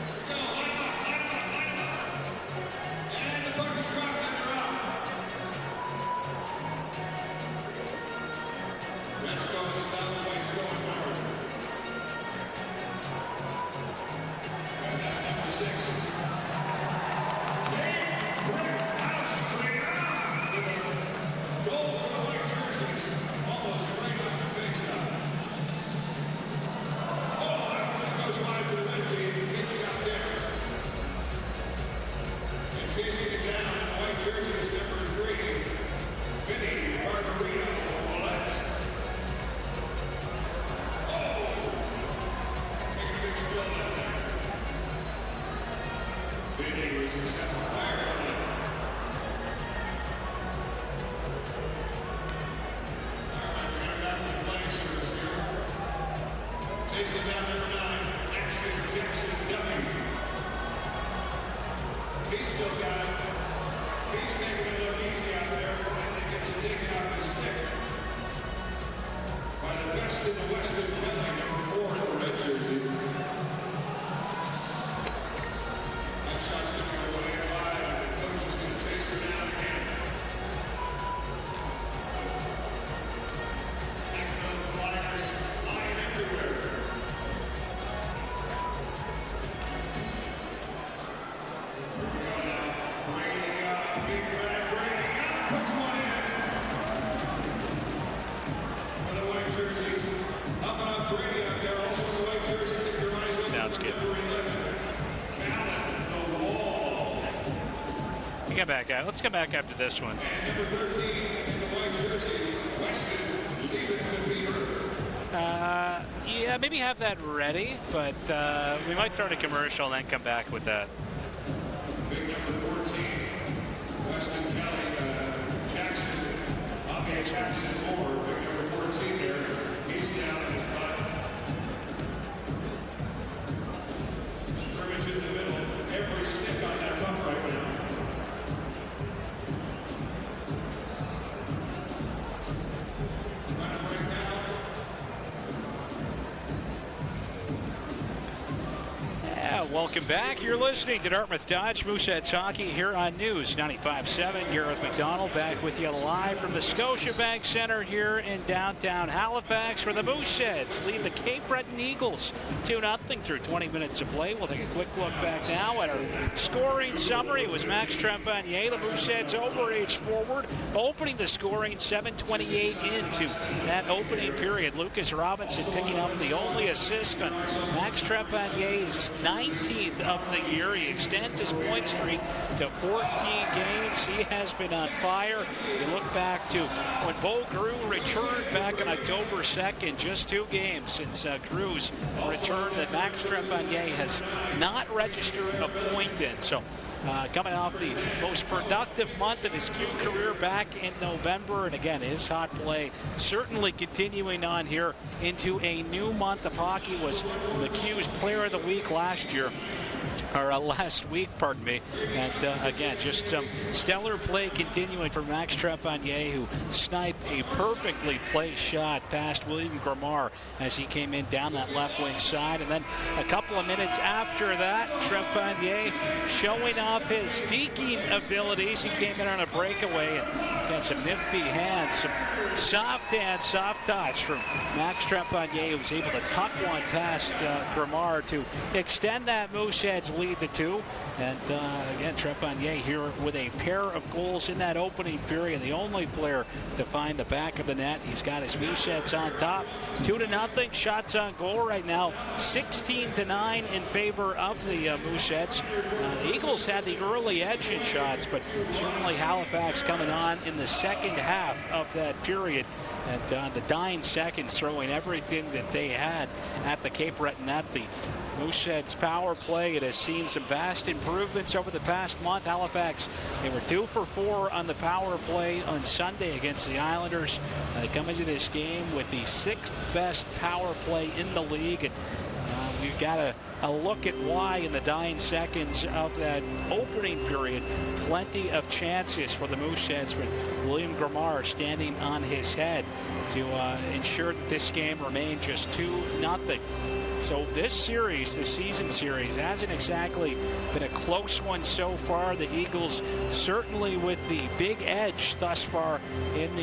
Let's go. Line up, line up, line up. And the puck is dropped and they're out. Red's going south, white's going north. And that's number 6. Chasing it down in the white jersey is number 3, Vinny Margarito-Ouellet. Oh! Taking a big spill down there. Vinny was your second player tonight. All right, we're going to back to the playing service here. Chasing it down number 9, Action Jackson W. He's still got it. He's making it look easy out there. Finally gets it taken off his stick. By the best in the Western Valley, number 4 in the red jersey. That shot's going to go way wide, and the coach is going to chase her down again. Sackville Flyers lying everywhere. Sounds good. We get back out. Let's come back after this one. And number 13 in the white jersey, Weston, leave it to Beaver. Yeah, maybe have that ready, but we might throw in a commercial and then come back with that. Big number 14, Weston Kelly, Jackson, Abe Jackson Moore, big number 14 there. He's down in his butt. Scrimmage in the middle, every stick on that puck right now. Trying to break down. Yeah, welcome back. You're listening to Dartmouth Dodge Mooseheads Hockey here on News 95.7. Gareth McDonald back with you live from the Scotiabank Center here in downtown Halifax, where the Mooseheads lead the Cap-Breton Eagles 2-0 through 20 minutes of play. We'll take a quick look back now at our scoring summary. It was Max Trepanier, the Mooseheads overage forward, opening the scoring 7:28 into that opening period. Lucas Robinson picking up the only assist on Max Trepanier's 19th of the year. He extends his point streak to 14 games. He has been on fire. You look back to when Bo Grew returned back on October 2nd, just 2 games since Grew's return, that Max Trepanier has not registered a point in. So coming off the most productive month of his Q career back in November, and again, his hot play certainly continuing on here into a new month of hockey. Was the Q's Player of the Week last year. Or last week, pardon me. And again, just some stellar play continuing for Max Trepanier, who sniped a perfectly placed shot past William Gramar as he came in down that left wing side. And then a couple of minutes after that, Trepanier showing off his deking abilities. He came in on a breakaway and got some nifty hands, some soft hands, soft touch from Max Trepanier, who was able to tuck one past Gramar to extend that Mooseheads lead to 2. And again, Trepanier here with a pair of goals in that opening period. The only player to find the back of the net. He's got his Mooseheads on top. 2-0 shots on goal right now. 16-9 in favor of the Mooseheads. The Eagles had the early edge in shots, but certainly Halifax coming on in the second half of that period. And the dying seconds throwing everything that they had at the Cap-Breton net. The Mooseheads power play, it has seen some vast improvements over the past month. Halifax, they were 2 for 4 on the power play on Sunday against the Islanders. They come into this game with the 6th best power play in the league. And we've got a look at why in the dying seconds of that opening period. Plenty of chances for the Mooseheads, with William Gramar standing on his head to ensure that this game remained just 2-0. So this series, the season series, hasn't exactly been a close one so far. The Eagles certainly with the big edge thus far in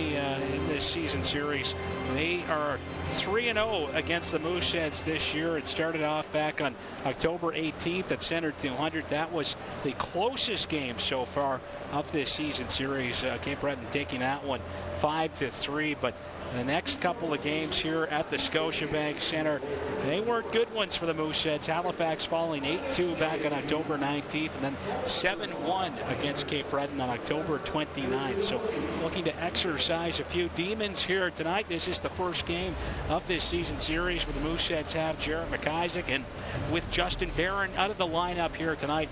this season series. They are 3-0 against the Mooseheads this year. It started off back on October 18th at Center 200. That was the closest game so far of this season series. Cap-Breton taking that one 5-3, but the next couple of games here at the Scotiabank Center, they weren't good ones for the Mooseheads. Halifax falling 8-2 back on October 19th, and then 7-1 against Cap-Breton on October 29th. So looking to exercise a few demons here tonight. This is the first game of this season series where the Mooseheads have Jared McIsaac, and with Justin Barron out of the lineup here tonight,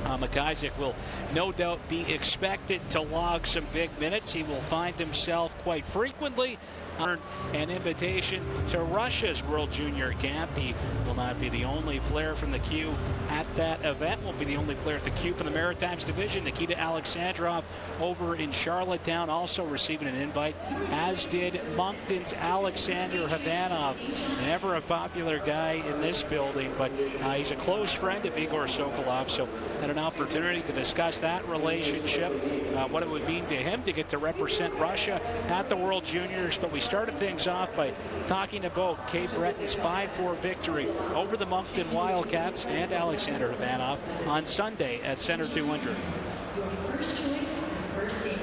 McIsaac will no doubt be expected to log some big minutes. He will find himself quite frequently earned an invitation to Russia's World Junior Camp. He will not be the only player from the Q at that event. Won't be the only player at the Q from the Maritimes division. Nikita Alexandrov over in Charlottetown also receiving an invite, as did Moncton's Alexander Havanov. Never a popular guy in this building, but he's a close friend of Igor Sokolov, so had an opportunity to discuss that relationship, what it would mean to him to get to represent Russia at the World Juniors. But we started things off by talking about Cap-Breton's 5-4 victory over the Moncton Wildcats and Alexander Havanov on Sunday at Center 200. Your first choice, first aid.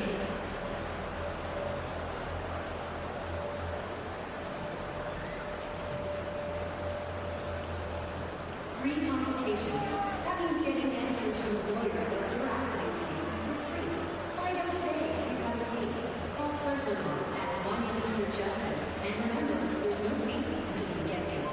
Free consultations. That means getting answers from a lawyer about your accident claim for free. Find out today if you have a case. Call President at 1-800-JUSTICE. And remember, there's no fee until you get paid.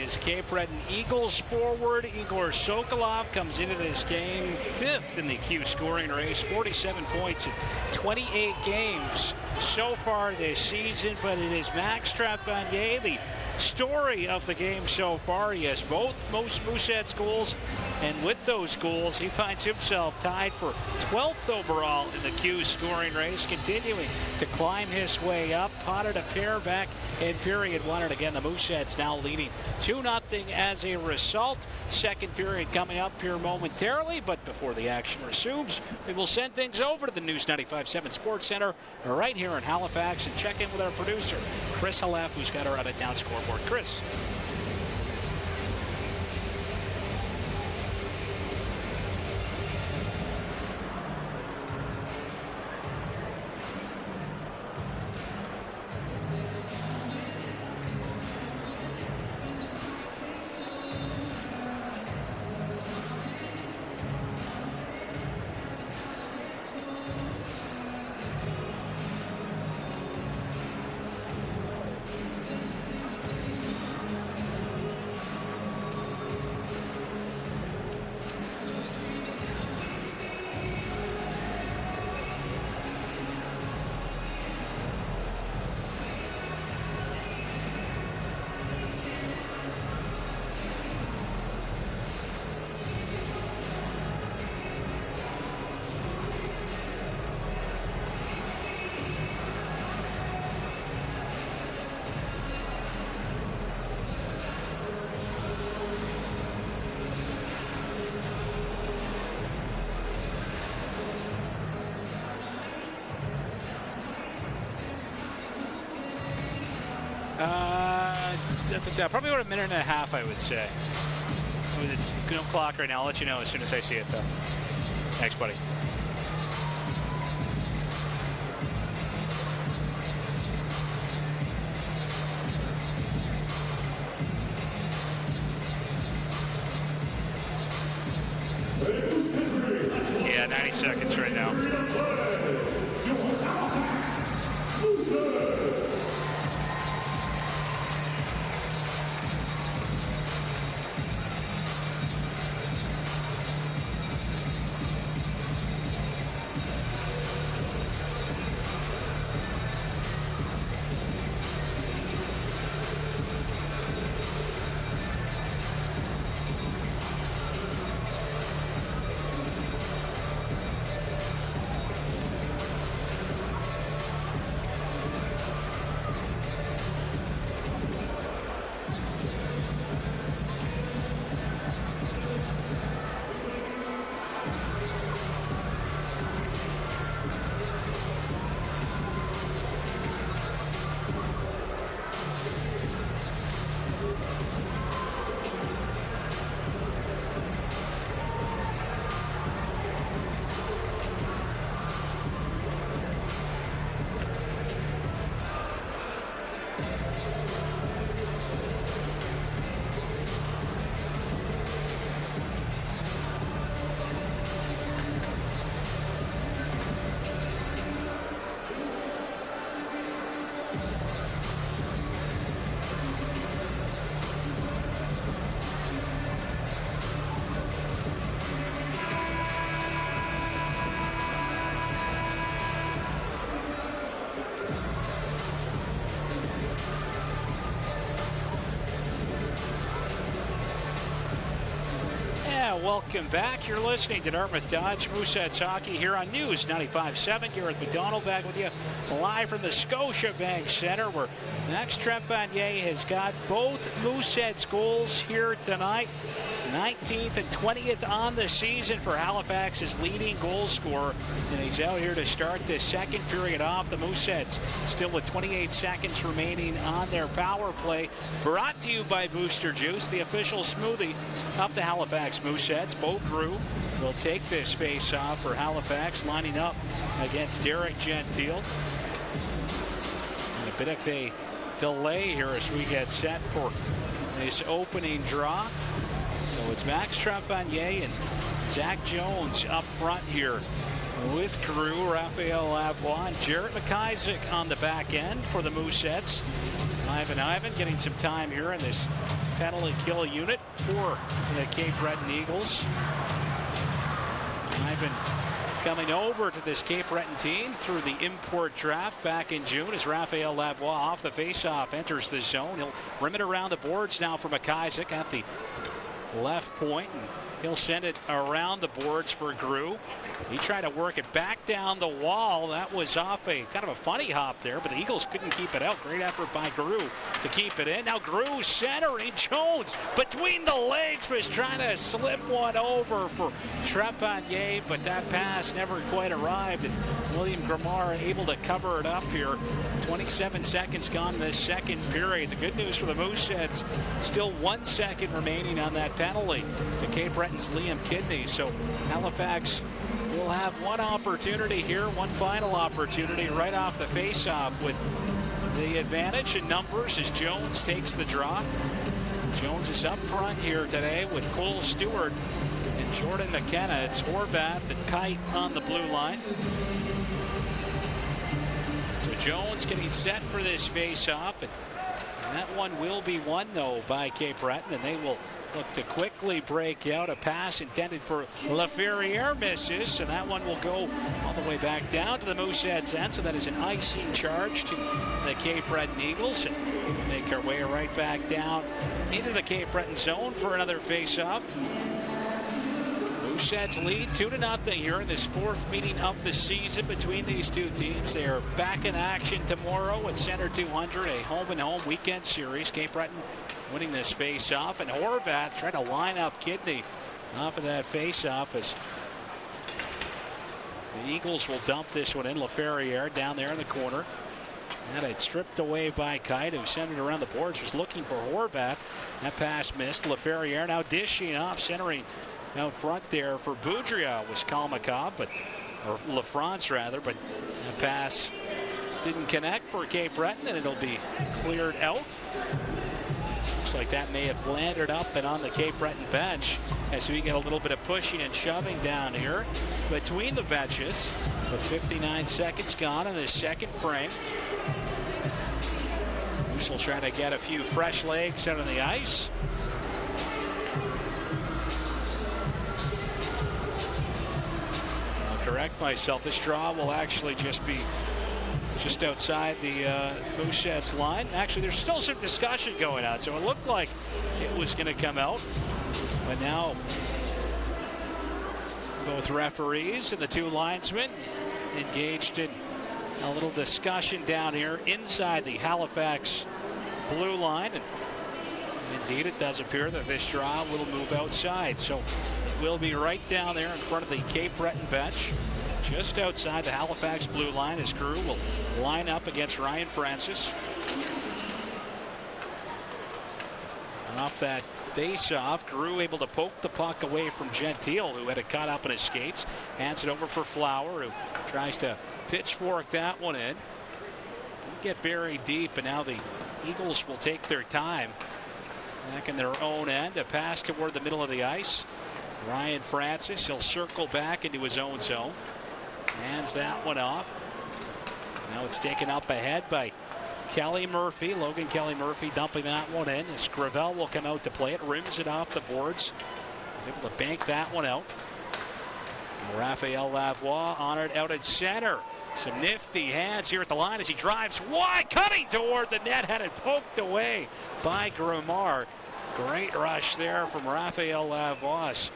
is Cap-Breton Eagles forward. Igor Sokolov comes into this game 5th in the Q scoring race, 47 points in 28 games so far this season. But it is Max Trapanier, the story of the game so far. He has both Mooseheads goals, and with those goals, he finds himself tied for 12th overall in the Q scoring race, continuing to climb his way up. Potted a pair back in period 1, and again, the Mooseheads now leading 2-0 as a result. Second period coming up here momentarily, but before the action resumes, we will send things over to the News 95.7 Sports Center right here in Halifax and check in with our producer, Chris Halef, who's got our out-of-town scoreboard. Chris. Probably about a minute and a half, I would say. It's no clock right now. I'll let you know as soon as I see it, though. Thanks, buddy. Yeah, 90 seconds right now. Welcome back. You're listening to Dartmouth Dodge Mooseheads Hockey here on News 95.7. Gareth McDonald back with you live from the Scotiabank Center, where Max Trapanier has got both Mooseheads goals here tonight. 19th and 20th on the season for Halifax's leading goal scorer, and he's out here to start this second period off. The Mooseheads still with 28 seconds remaining on their power play. Brought to you by Booster Juice, the official smoothie of the Halifax Mooseheads. Bo Crew will take this face-off for Halifax, lining up against Derek Gentile. And a bit of a delay here as we get set for this opening draw. So it's Max Trapanier and Zach Jones up front here with Carew, Raphael Lavoie, and Jarrett McIsaac on the back end for the Mooseheads. Ivan getting some time here in this penalty kill unit for the Cap-Breton Eagles. I've been coming over to this Cap-Breton team through the import draft back in June as Raphael Lavoie off the faceoff enters the zone. He'll rim it around the boards now for McIsaac at the left point, and he'll send it around the boards for Grew. He tried to work it back down the wall. That was off a kind of a funny hop there, but the Eagles couldn't keep it out. Great effort by Grew to keep it in. Now Grew centering. Jones between the legs was trying to slip one over for Trepanier, but that pass never quite arrived, and William Gramar able to cover it up here. 27 seconds gone in this second period. The good news for the Mooseheads, still 1 second remaining on that penalty to Cap-Breton's Liam Kidney. So Halifax will have one opportunity here, one final opportunity right off the face-off with the advantage in numbers as Jones takes the draw. Jones is up front here today with Cole Stewart and Jordan McKenna. It's Horvath and Kite on the blue line. So Jones getting set for this face-off, and that one will be won though by Cap-Breton, and they will look to quickly break out. A pass intended for Laferriere misses, and that one will go all the way back down to the Mooseheads end. So that is an icing charge to the Cap-Breton Eagles, and make our way right back down into the Cap-Breton zone for another face-off. Mooseheads lead 2-0 here in this fourth meeting of the season between these two teams. They are back in action tomorrow at Center 200, a home-and-home weekend series. Cap-Breton winning this face-off, and Horvath trying to line up Kidney off of that face-off as the Eagles will dump this one in. Laferriere down there in the corner. And it stripped away by Kite, who sent it around the boards, was looking for Horvath. That pass missed. Laferriere now dishing off, centering out front there for Boudria was Kalmakov, or LaFrance rather, but that pass didn't connect for Cap-Breton, and it'll be cleared out. Looks like that may have landed up and on the Cap-Breton bench as we get a little bit of pushing and shoving down here between the benches. With 59 seconds gone in this second frame. Moose will try to get a few fresh legs out on the ice. I'll correct myself. This draw will actually just be just outside the Mooseheads line. Actually, there's still some discussion going on, so it looked like it was going to come out. But now both referees and the two linesmen engaged in a little discussion down here inside the Halifax blue line. And indeed, it does appear that this draw will move outside. So it will be right down there in front of the Cap-Breton bench, just outside the Halifax blue line, as Grew will line up against Ryan Francis. And off that face-off, Grew able to poke the puck away from Gentile, who had it caught up in his skates. Hands it over for Flower, who tries to pitchfork that one in. Didn't get very deep, and now the Eagles will take their time back in their own end. A pass toward the middle of the ice. Ryan Francis, he'll circle back into his own zone. Hands that one off. Now it's taken up ahead by Kelly Murphy. Logan Kelly Murphy dumping that one in. As Gravel will come out to play it. Rims it off the boards. He's able to bank that one out. And Raphael Lavoie honored out at center. Some nifty hands here at the line as he drives wide, cutting toward the net. Had it poked away by Gramar. Great rush there from Raphael Lavoie.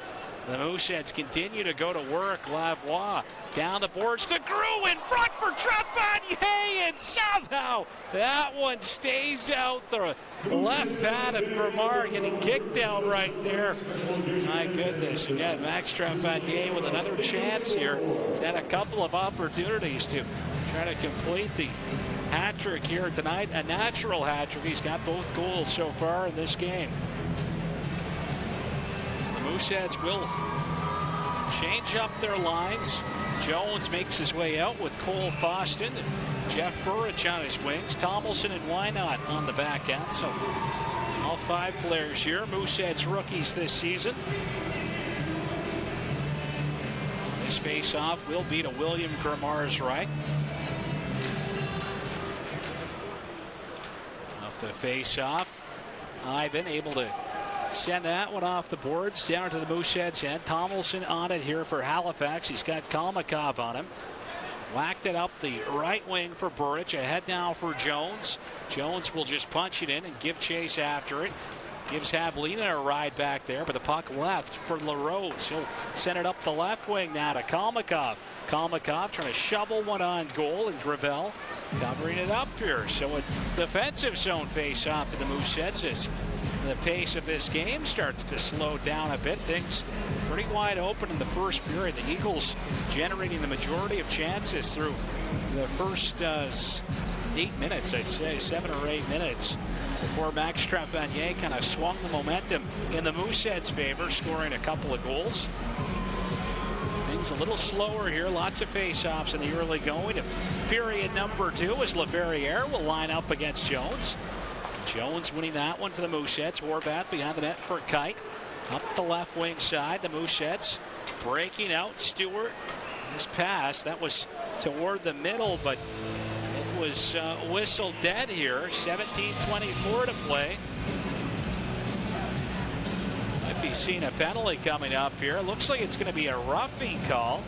The Mooseheads continue to go to work. Lavoie down the boards to Grew in front for Trepanier, and somehow that one stays out. The left pad of Gramar getting kicked out right there. My goodness, again, Max Trepanier with another chance here. He's had a couple of opportunities to try to complete the hat trick here tonight. A natural hat trick. He's got both goals so far in this game. Mooseheads will change up their lines. Jones makes his way out with Cole Foston and Jeff Burridge on his wings. Tomlinson and Wynot on the back end. So all five players here, Mooseheads rookies this season. This face-off will be to William Gramar's right. Off the face-off, Ivan able to send that one off the boards down to the Mooseheads end. Tomlinson on it here for Halifax. He's got Kalmakov on him. Whacked it up the right wing for Burridge. Ahead now for Jones. Jones will just punch it in and give chase after it. Gives Havlina a ride back there, but the puck left for LaRose. He'll send it up the left wing now to Kalmakov. Kalmakov trying to shovel one on goal, and Gravel covering it up here. So a defensive zone face-off to the Mooseheads as the pace of this game starts to slow down a bit. Things pretty wide open in the first period. The Eagles generating the majority of chances through the first 8 minutes, I'd say, 7 or 8 minutes, before Max Trepanier kind of swung the momentum in the Mooseheads' favor, scoring a couple of goals. Things a little slower here. Lots of face-offs in the early going of period number 2 as Laverriere will line up against Jones. Jones winning that one for the Mooseheads. Horvat behind the net for Kite. Up the left wing side, the Mooseheads breaking out. Stewart, his pass, that was toward the middle, but it was whistled dead here. 17:24 to play. Might be seeing a penalty coming up here. Looks like it's going to be a roughing call.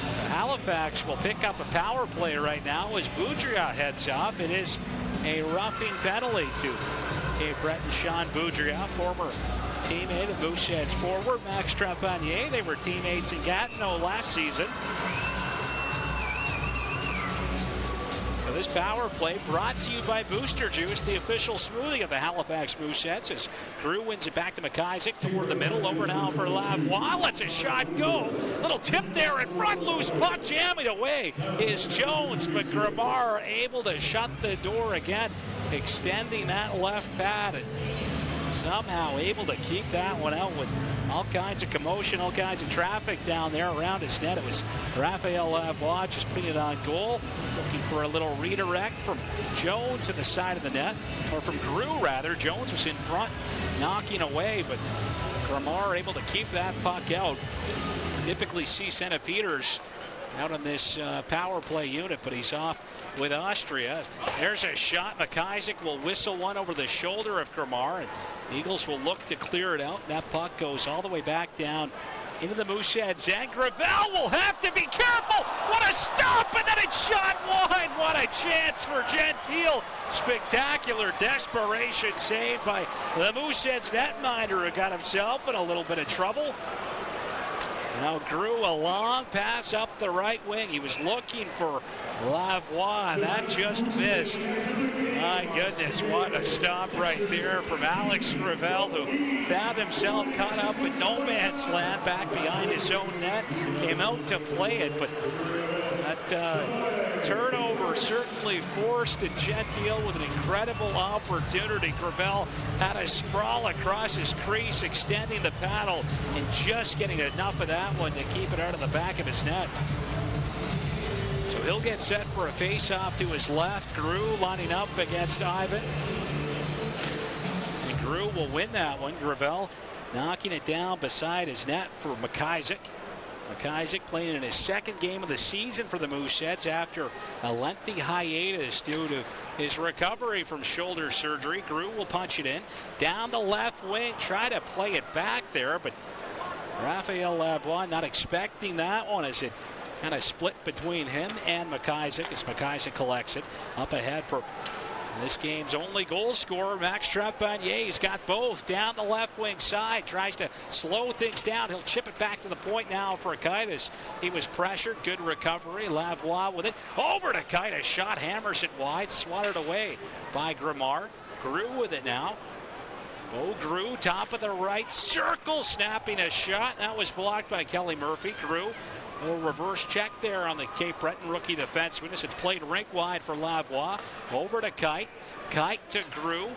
So Halifax will pick up a power play right now as Boudria heads off. It is a roughing penalty to Cap-Breton Sean Boudria, former teammate of Mooseheads forward Max Trepanier. They were teammates in Gatineau last season. So this power play brought to you by Booster Juice, the official smoothie of the Halifax Mooseheads, as Drew wins it back to McIsaac toward the middle. Over now for Lavoie. Lets a shot go. Little tip there in front. Loose puck jamming away is Jones, but Gramar able to shut the door again, extending that left pad, and somehow able to keep that one out with all kinds of commotion, all kinds of traffic down there around his net. It was Raphael Lavoie just putting it on goal, looking for a little redirect from Jones at the side of the net, or from Drew rather. Jones was in front, knocking away, but Gramar able to keep that puck out. Typically see Sena Peters out on this power play unit, but he's off with Austria. There's a shot. McIsaac will whistle one over the shoulder of Gramar, and the Eagles will look to clear it out. That puck goes all the way back down into the Mooseheads end. Gravel will have to be careful. What a stop, and then it's shot wide. What a chance for Gentile. Spectacular desperation saved by the Mooseheads netminder, who got himself in a little bit of trouble. Now Grew, a long pass up the right wing. He was looking for Lavoie, and that just missed. My goodness, what a stop right there from Alex Gravel, who found himself caught up in no man's land back behind his own net. Came out to play it, but that turnover certainly forced Gentile with an incredible opportunity. Gravel had a sprawl across his crease, extending the paddle and just getting enough of that one to keep it out of the back of his net. So he'll get set for a face-off to his left. Grew lining up against Ivan. And Grew will win that one. Gravel knocking it down beside his net for McIsaac. McIsaac playing in his second game of the season for the Mooseheads after a lengthy hiatus due to his recovery from shoulder surgery. Grew will punch it in. Down the left wing, try to play it back there, but Raphael Lavoie not expecting that one as it kind of split between him and McIsaac as McIsaac collects it. Up ahead for this game's only goal scorer, Max Trepanier. He's got both down the left wing side. Tries to slow things down. He'll chip it back to the point now for Kaitis. He was pressured. Good recovery. Lavoie with it. Over to Kaitis. Shot hammers it wide. Swatted away by Gramar. Grew with it now. Bo Grew, top of the right circle, snapping a shot. That was blocked by Kelly Murphy. Grew, a little reverse check there on the Cap-Breton rookie defenseman. It's played rink wide for Lavoie. Over to Kite. Kite to Grew.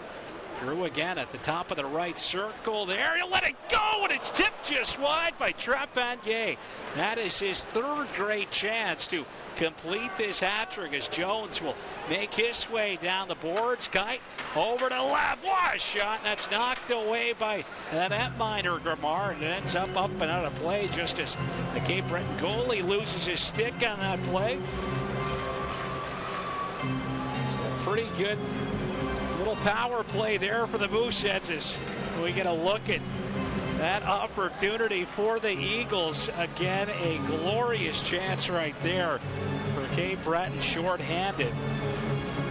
Grew again at the top of the right circle there. He'll let it go, and it's tipped just wide by Trepanier. That is his third great chance to complete this hat-trick as Jones will make his way down the boards. Kite over to Lavoie, shot, and that's knocked away by the netminder Gramar, and it ends up and out of play just as the Cap-Breton goalie loses his stick on that play. So a pretty good little power play there for the Mooseheads as we get a look at that opportunity for the Eagles. Again, a glorious chance right there for Cap-Breton, short-handed.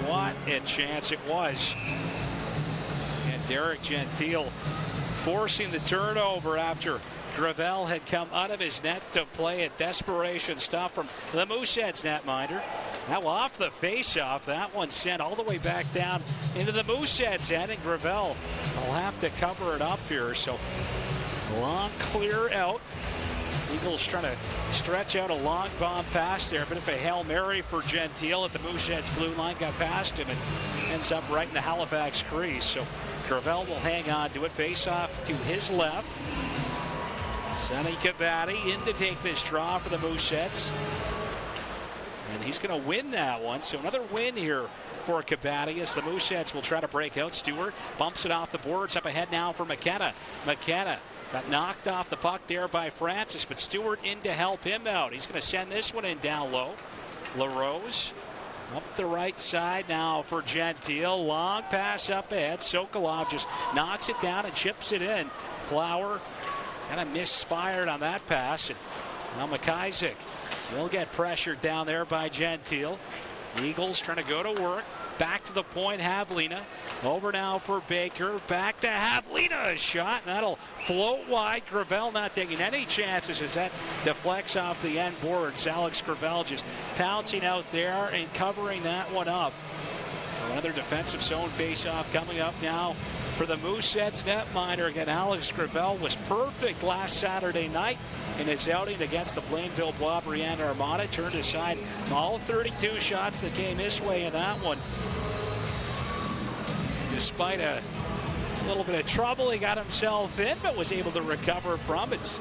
What a chance it was. And Derek Gentile forcing the turnover after Gravel had come out of his net to play a desperation stop from the Mooseheads netminder. Now off the face-off, that one sent all the way back down into the Mooseheads end, and Gravel will have to cover it up here. So long clear out. Eagles trying to stretch out a long bomb pass there. A bit of a Hail Mary for Gentile at the Mooseheads blue line. Got past him and ends up right in the Halifax crease. So Gravel will hang on to it. Face off to his left. Sonny Kabaddi in to take this draw for the Mooseheads. And he's going to win that one. So another win here for Kabaddi as the Mooseheads will try to break out. Stewart bumps it off the boards. Up ahead now for McKenna. McKenna got knocked off the puck there by Francis, but Stewart in to help him out. He's going to send this one in down low. LaRose up the right side now for Gentile. Long pass up ahead. Sokolov just knocks it down and chips it in. Flower kind of misfired on that pass. And now McIsaac will get pressured down there by Gentile. Eagles trying to go to work. Back to the point, Havlina. Over now for Baker. Back to Havlina. A shot, and that'll float wide. Gravel not taking any chances as that deflects off the end boards. Alex Gravel just pouncing out there and covering that one up. So another defensive zone face-off coming up now for the Mooseheads netminder. Again, Alex Gravel was perfect last Saturday night in his outing against the Plainville Boisbriand Armada. Turned aside all 32 shots that came his way in that one. Despite a little bit of trouble he got himself in, but was able to recover from. It's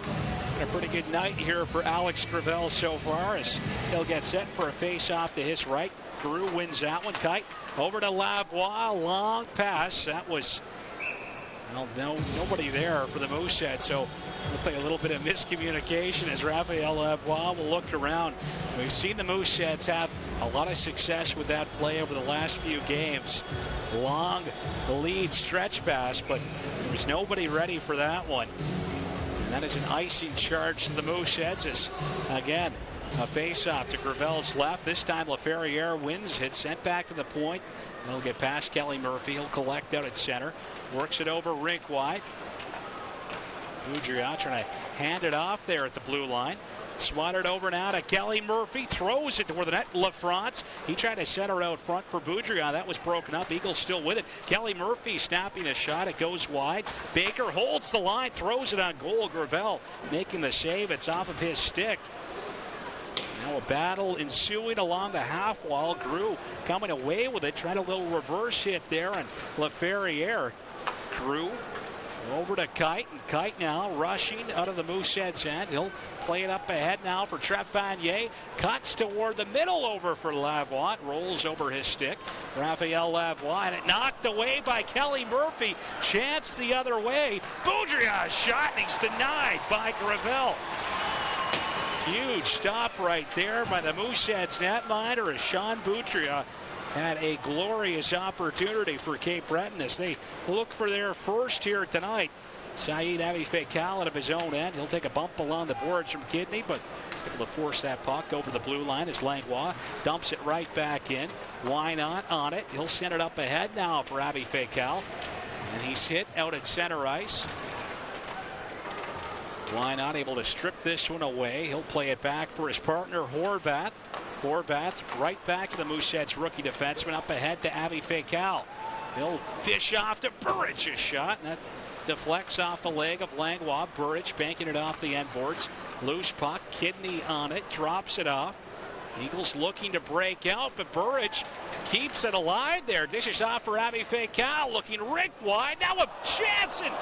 been a pretty good night here for Alex Gravel so far as he'll get set for a face-off to his right. Carew wins that one. Kite over to Lavoie. Long pass. That was, well, nobody there for the Mooseheads. So looked like a little bit of miscommunication as Raphael Lavoie will look around. We've seen the Mooseheads have a lot of success with that play over the last few games. Long lead stretch pass, but there was nobody ready for that one. And that is an icing charge to the Mooseheads as, again, a face-off to Gravel's left. This time LaFerriere wins it, sent back to the point. He'll get past Kelly Murphy. He'll collect out at center. Works it over rink wide. Boudria trying to hand it off there at the blue line. Swatted over now to Kelly Murphy. Throws it toward the net. LaFrance. He tried to center out front for Boudria. That was broken up. Eagles still with it. Kelly Murphy snapping a shot. It goes wide. Baker holds the line. Throws it on goal. Gravel making the save. It's off of his stick. Now a battle ensuing along the half wall. Grew coming away with it. Tried a little reverse hit there, and LaFerriere. Grew over to Kite, and Kite now rushing out of the Mooseheads end. He'll play it up ahead now for Trepanier. Cuts toward the middle over for Lavoie. Rolls over his stick. Raphael Lavoie, and it knocked away by Kelly Murphy. Chance the other way. Boudria shot, and he's denied by Gravel. Huge stop right there by the Mooseheads netminder as Sean Boudria had a glorious opportunity for Cap-Breton as they look for their first here tonight. Saeed Avi-Fekal out of his own end. He'll take a bump along the boards from Kidney, but able to force that puck over the blue line as Langlois dumps it right back in. Why not on it? He'll send it up ahead now for Avi-Fekal. And he's hit out at center ice. Why not able to strip this one away? He'll play it back for his partner Horvat. Horvat right back to the Mooseheads rookie defenseman. Up ahead to Avi-Fekal. He'll dish off to Burridge. A shot, and that deflects off the leg of Langlois. Burridge banking it off the end boards. Loose puck. Kidney on it. Drops it off. Eagles looking to break out, but Burridge keeps it alive there. Dishes off for Avi-Fekal, looking rink wide. Now a chance, and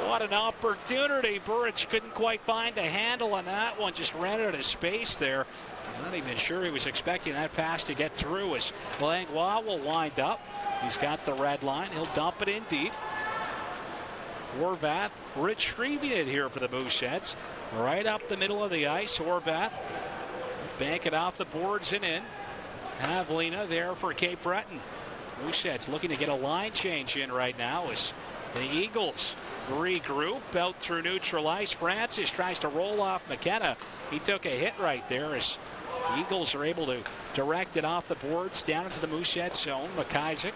what an opportunity. Burridge couldn't quite find a handle on that one. Just ran out of space there. I'm not even sure he was expecting that pass to get through as Langlois will wind up. He's got the red line. He'll dump it in deep. Horvat retrieving it here for the Mooseheads. Right up the middle of the ice. Horvat bank it off the boards and in. Havlina there for Cap-Breton. Mooseheads looking to get a line change in right now as the Eagles regroup out through neutral ice. Francis tries to roll off McKenna. He took a hit right there as the Eagles are able to direct it off the boards down into the Moosehead zone. McIsaac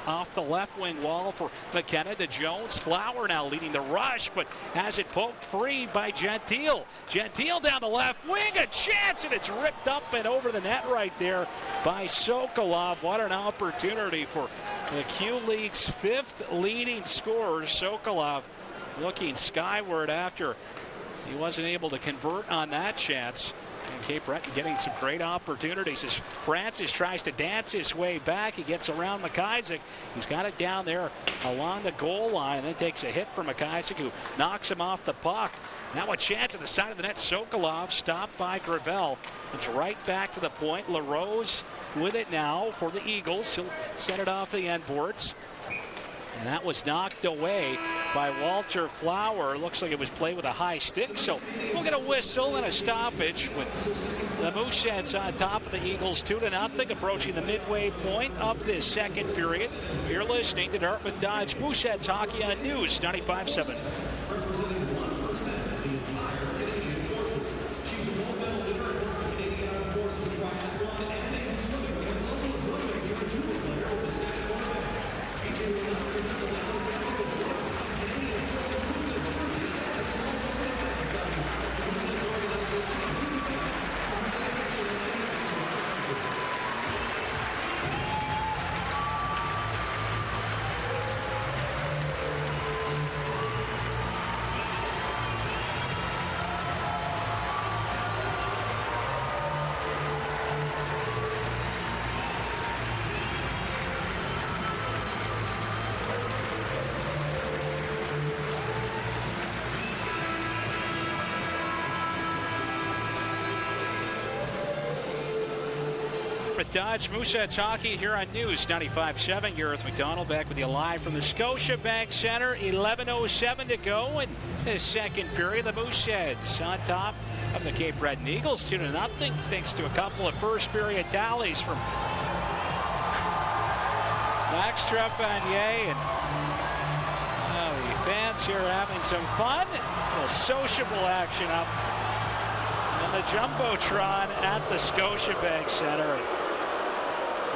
off the left wing wall for McKenna to Jones. Flower now leading the rush, but has it poked free by Gentile. Gentile down the left wing, a chance, and it's ripped up and over the net right there by Sokolov. What an opportunity for the Q League's 5th leading scorer. Sokolov looking skyward after he wasn't able to convert on that chance. And Cap-Breton getting some great opportunities as Francis tries to dance his way back. He gets around McIsaac. He's got it down there along the goal line, and then takes a hit from McIsaac, who knocks him off the puck. Now a chance at the side of the net. Sokolov stopped by Gravel. It's right back to the point. LaRose with it now for the Eagles. He'll send it off the end boards. And that was knocked away by Walter Flower. Looks like it was played with a high stick. So we'll get a whistle and a stoppage with the Mooseheads on top of the Eagles 2-0, approaching the midway point of this second period. You're listening to Dartmouth Dodge Mooseheads Hockey on News 95.7. Dodge Mooseheads Hockey here on News 95.7. Gareth McDonald back with you live from the Scotiabank Center. 11:07 to go in the second period. The Mooseheads on top of the Cap-Breton Eagles 2-0, thanks to a couple of first period tallies from Max Trepanier. And the fans here having some fun. A little sociable action up on the Jumbotron at the Scotiabank Center.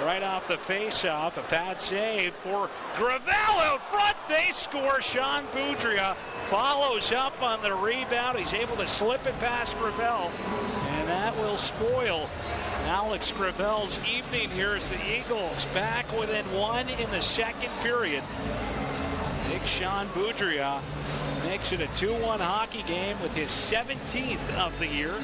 Right off the face-off, a pad save for Gravel out front. They score. Sean Boudria follows up on the rebound. He's able to slip it past Gravel, and that will spoil Alex Gravel's evening here as the Eagles back within one in the second period. Big Sean Boudria makes it a 2-1 hockey game with his 17th of the year.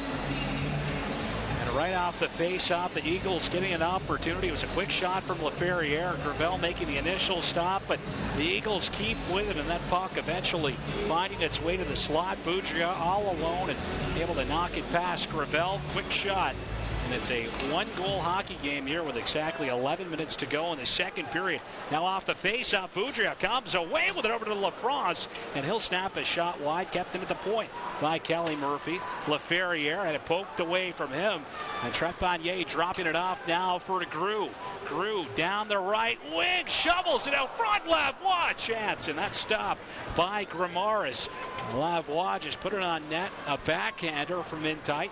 Right off the face-off, the Eagles getting an opportunity. It was a quick shot from LaFerriere. Gravel making the initial stop, but the Eagles keep with it, and that puck eventually finding its way to the slot. Boudria all alone and able to knock it past Gravel. Quick shot. And it's a one-goal hockey game here with exactly 11 minutes to go in the second period. Now off the face-off, Boudria comes away with it over to Lafrance, and he'll snap a shot wide, kept in at the point by Kelly Murphy. LaFerriere had it poked away from him, and Trepanier dropping it off now for Grew. Grew down the right wing, shovels it out front. Lavoie chance, and that's stopped by Gramaris. Lavoie just put it on net, a backhander from in tight.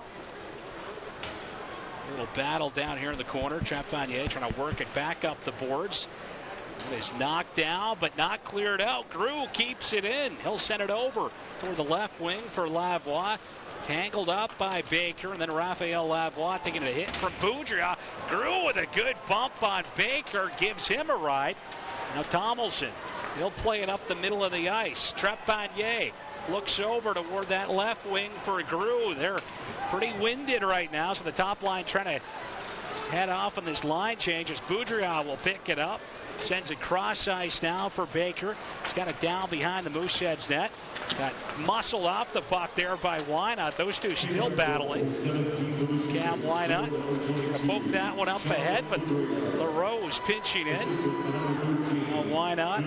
A little battle down here in the corner. Trepanier trying to work it back up the boards. It is knocked down, but not cleared out. Grew keeps it in. He'll send it over toward the left wing for Lavoie. Tangled up by Baker, and then Raphael Lavoie taking a hit from Boudria. Grew with a good bump on Baker, gives him a ride. Now Tomlinson, he'll play it up the middle of the ice. Trepanier looks over toward that left wing for Grew. They're pretty winded right now, so the top line trying to head off on this line change as Boudria will pick it up. Sends it cross ice now for Baker. He's got it down behind the Mooseheads net. Got muscled off the puck there by Wynot. Those two still battling. Cam Wynot poke that one up ahead, but LaRose pinching in. Now why not?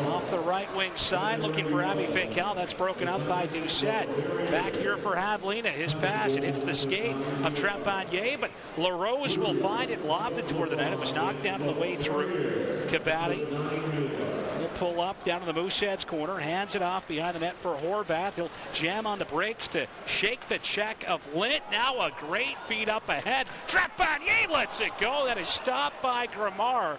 Off the right wing side, looking for Abby Finkel. That's broken up by Doucette. Back here for Havlina. His pass, it hits the skate of Trepanier, but LaRose will find it, lobbed it toward the net. It was knocked down on the way through. Cabatti will pull up down to the Mooseheads corner, hands it off behind the net for Horvath. He'll jam on the brakes to shake the check of Lint. Now a great feed up ahead. Trepanier lets it go. That is stopped by Gramar.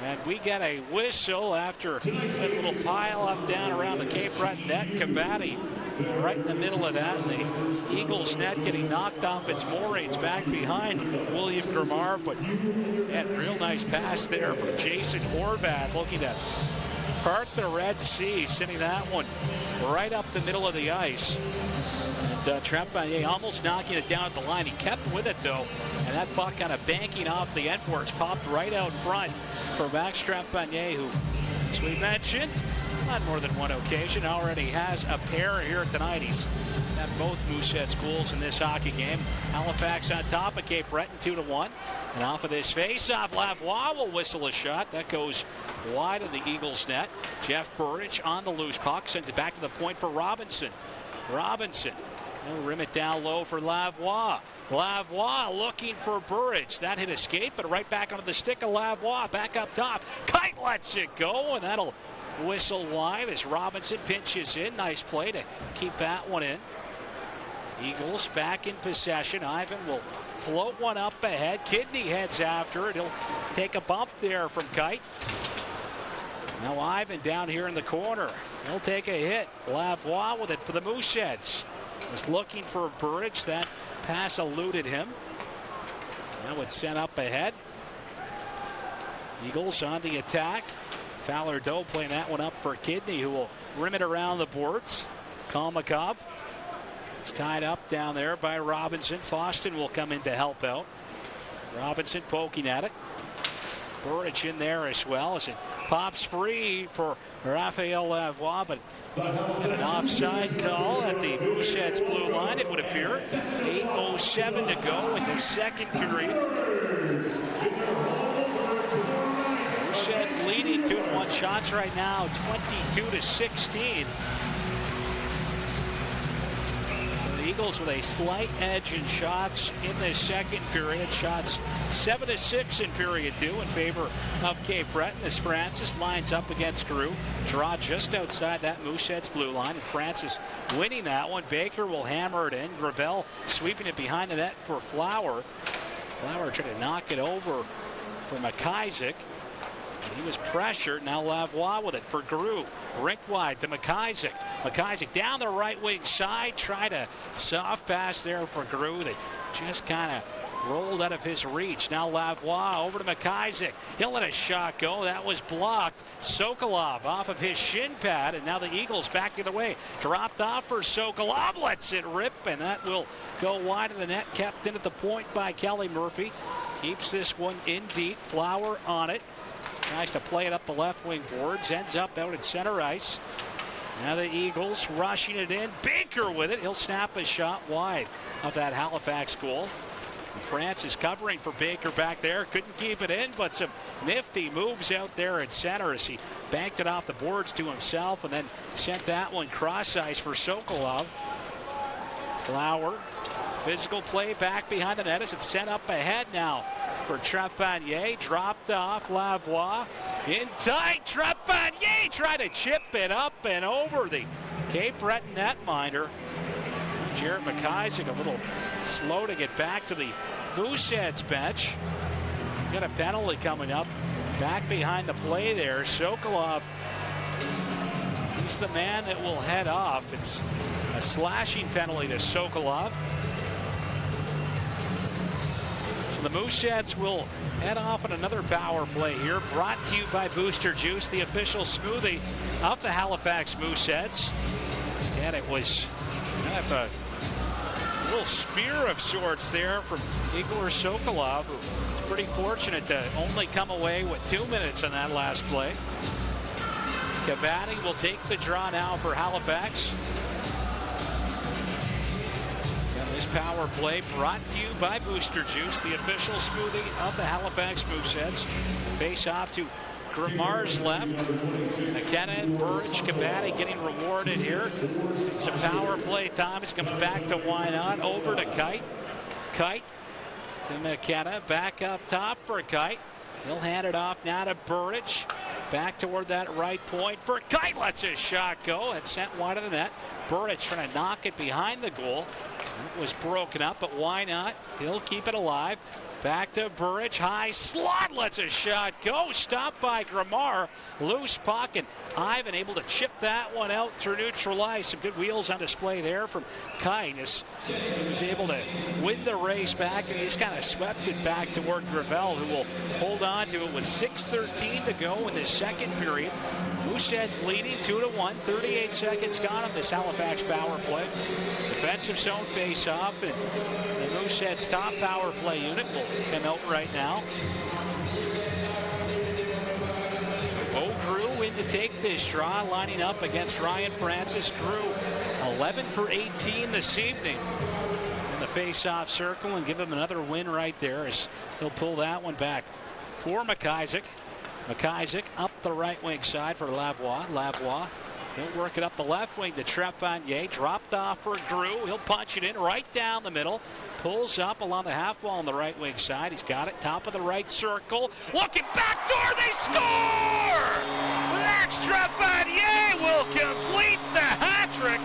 And we get a whistle after a little pile up down around the Cap-Breton net. Cabatti right in the middle of that. The Eagles net getting knocked off its moorings back behind William Gramar. But real nice pass there from Jason Horvath, looking to part the Red Sea, sending that one right up the middle of the ice. And Trepanier almost knocking it down at the line. He kept with it though, and that puck kind of banking off the end works, popped right out front for Max Trepanier, who, as we mentioned, on more than one occasion already has a pair here tonight. He's had both Mooseheads goals in this hockey game. Halifax on top of Cap-Breton 2-1. And off of this face-off, Lavoie will whistle a shot. That goes wide of the Eagles net. Jeff Burridge on the loose puck, sends it back to the point for Robinson. Robinson will rim it down low for Lavoie. Lavoie looking for Burridge. That hit escape, but right back onto the stick of Lavoie. Back up top. Kite lets it go, and that'll whistle wide as Robinson pinches in. Nice play to keep that one in. Eagles back in possession. Ivan will float one up ahead. Kidney heads after it. He'll take a bump there from Kite. Now Ivan down here in the corner. He'll take a hit. Lavoie with it for the Mooseheads. Was looking for Burridge. That pass eluded him. Now it's sent up ahead. Eagles on the attack. Fowler-Doe playing that one up for Kidney, who will rim it around the boards. Kalmakov. It's tied up down there by Robinson. Foston will come in to help out. Robinson poking at it. Burridge in there as well as it pops free for Raphael Lavoie, but an offside call at the Mooseheads blue line, it would appear. 8:07 to go in the second period. Mooseheads leading 2-1 shots right now, 22-16. Eagles with a slight edge in shots in the second period. Shots 7-6 in period 2 in favor of Cap-Breton as Francis lines up against Grew. Draw just outside that Mooseheads blue line. And Francis winning that one. Baker will hammer it in. Gravel sweeping it behind the net for Flower. Flower trying to knock it over for McIsaac. He was pressured. Now Lavoie with it for Grew. Rink wide to McIsaac. McIsaac down the right wing side. Tried a soft pass there for Grew. They just kind of rolled out of his reach. Now Lavoie over to McIsaac. He'll let a shot go. That was blocked. Sokolov off of his shin pad. And now the Eagles back the other way. Dropped off for Sokolov. Lets it rip. And that will go wide of the net. Kept in at the point by Kelly Murphy. Keeps this one in deep. Flower on it. Tries to play it up the left wing boards. Ends up out at center ice. Now the Eagles rushing it in. Baker with it. He'll snap a shot wide of that Halifax goal. And France is covering for Baker back there. Couldn't keep it in, but some nifty moves out there at center as he banked it off the boards to himself and then sent that one cross ice for Sokolov. Flower. Physical play back behind the net as it's sent up ahead now for Trepanier. Dropped off. Lavoie in tight. Trepanier tried to chip it up and over the Cap-Breton netminder. Jarrett McIsaac a little slow to get back to the Mooseheads bench. Got a penalty coming up. Back behind the play there. Sokolov. He's the man that will head off. It's a slashing penalty to Sokolov. The Mooseheads will head off on another power play here, brought to you by Booster Juice, the official smoothie of the Halifax Mooseheads. And it was kind of a little spear of sorts there from Igor Sokolov, who was pretty fortunate to only come away with 2 minutes on that last play. Cabatti will take the draw now for Halifax. This power play brought to you by Booster Juice, the official smoothie of the Halifax Mooseheads. Face off to Gramar's left. McKenna and Burridge, Cabatti getting rewarded here. It's a power play. Thomas comes back to Why Not. Over to Kite. Kite to McKenna. Back up top for Kite. He'll hand it off now to Burridge. Back toward that right point for Kite. Lets his shot go. It's sent wide of the net. Burridge trying to knock it behind the goal. It was broken up, but Why Not? He'll keep it alive. Back to Burridge, high slot, lets a shot go. Stopped by Gramar, loose puck, and Ivan able to chip that one out through neutral ice. Some good wheels on display there from Kindness. He was able to win the race back, and he just kind of swept it back toward Gravel, who will hold on to it with 6:13 to go in the second period. Mooseheads leading 2-1, 38 seconds gone on this Halifax power play. Defensive zone face-off, and the Mooseheads top power play unit will come out right now. So Bo Drew in to take this draw, lining up against Ryan Francis. Drew 11 for 18 this evening in the face-off circle, and give him another win right there as he'll pull that one back for McIsaac. McIsaac up the right wing side for Lavoie. Lavoie, he'll work it up the left wing to Trepanier. Dropped off for Drew. He'll punch it in right down the middle. Pulls up along the half wall on the right wing side. He's got it top of the right circle. Looking back door, they score! Max Trepanier will complete the hat trick.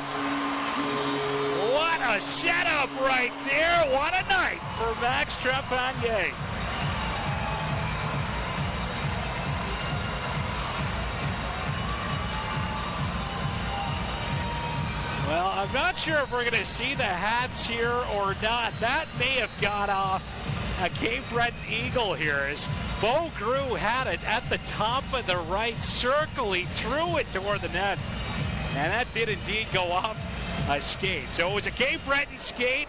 What a setup right there. What a night for Max Trepanier. Well, I'm not sure if we're going to see the hats here or not. That may have got off a Cap-Breton Eagle here as Bo Drew had it at the top of the right circle. He threw it toward the net, and that did indeed go off a skate. So it was a Cap-Breton skate.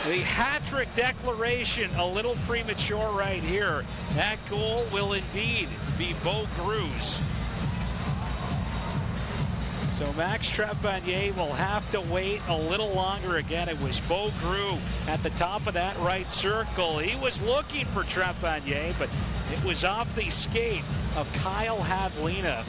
The hat-trick declaration a little premature right here. That goal will indeed be Bo Drew's. So Max Trepanier will have to wait a little longer. Again, it was Bo Drew at the top of that right circle. He was looking for Trepanier, but it was off the skate of Kyle Havlina.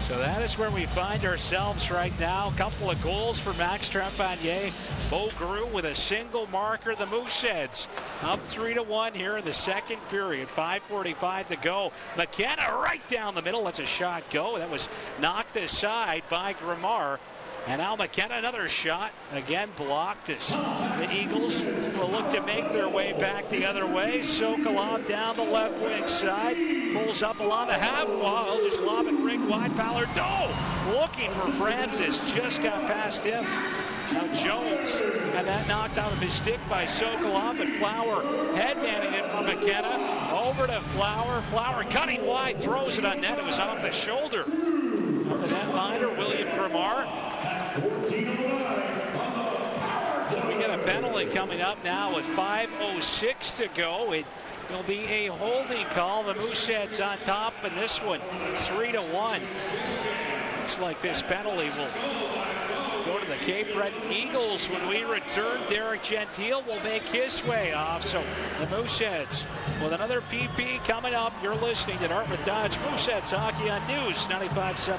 So that is where we find ourselves right now. A couple of goals for Max Trepanier. Bo Drew with a single marker. The Mooseheads up 3-1 here in the second period. 5:45 to go. McKenna right down the middle. Lets a shot go. That was knocked aside by Gramar. And now McKenna, another shot, again blocked as the Eagles will look to make their way back the other way. Sokolov down the left wing side, pulls up along the half wall, he'll just lob it ring wide. Pallardeau looking for Francis, just got past him. Now Jones had that knocked out of his stick by Sokolov, but Flower headmanning it for McKenna. Over to Flower, Flower cutting wide, throws it on net, it was off the shoulder of the netminder, William Gramar. So we get a penalty coming up now with 5:06 to go. It will be a holding call. The Mooseheads on top in this one, 3-1. Looks like this penalty will go to the Cap-Breton Eagles when we return. Derek Gentile will make his way off. So the Mooseheads with another PP coming up. You're listening to Dartmouth Dodge Mooseheads Hockey on News 95.7.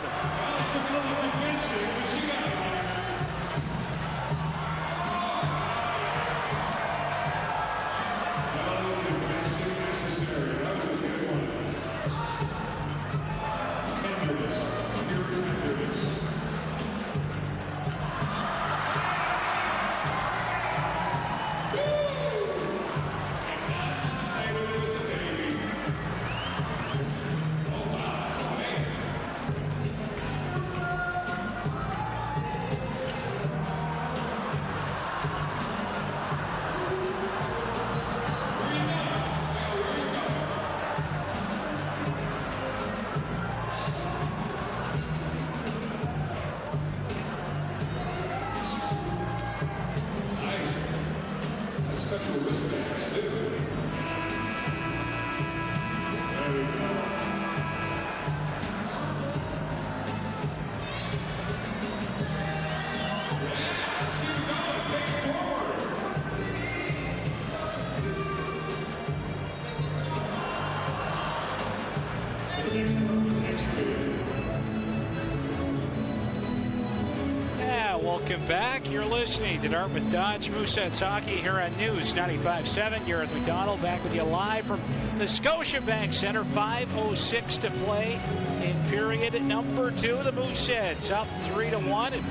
welcome back. You're listening to Dartmouth Dodge Mooseheads Hockey here on News 95.7. Gareth McDonald back with you live from the Scotiabank Centre. 5:06 to play in period number 2. The Mooseheads up 3-1 and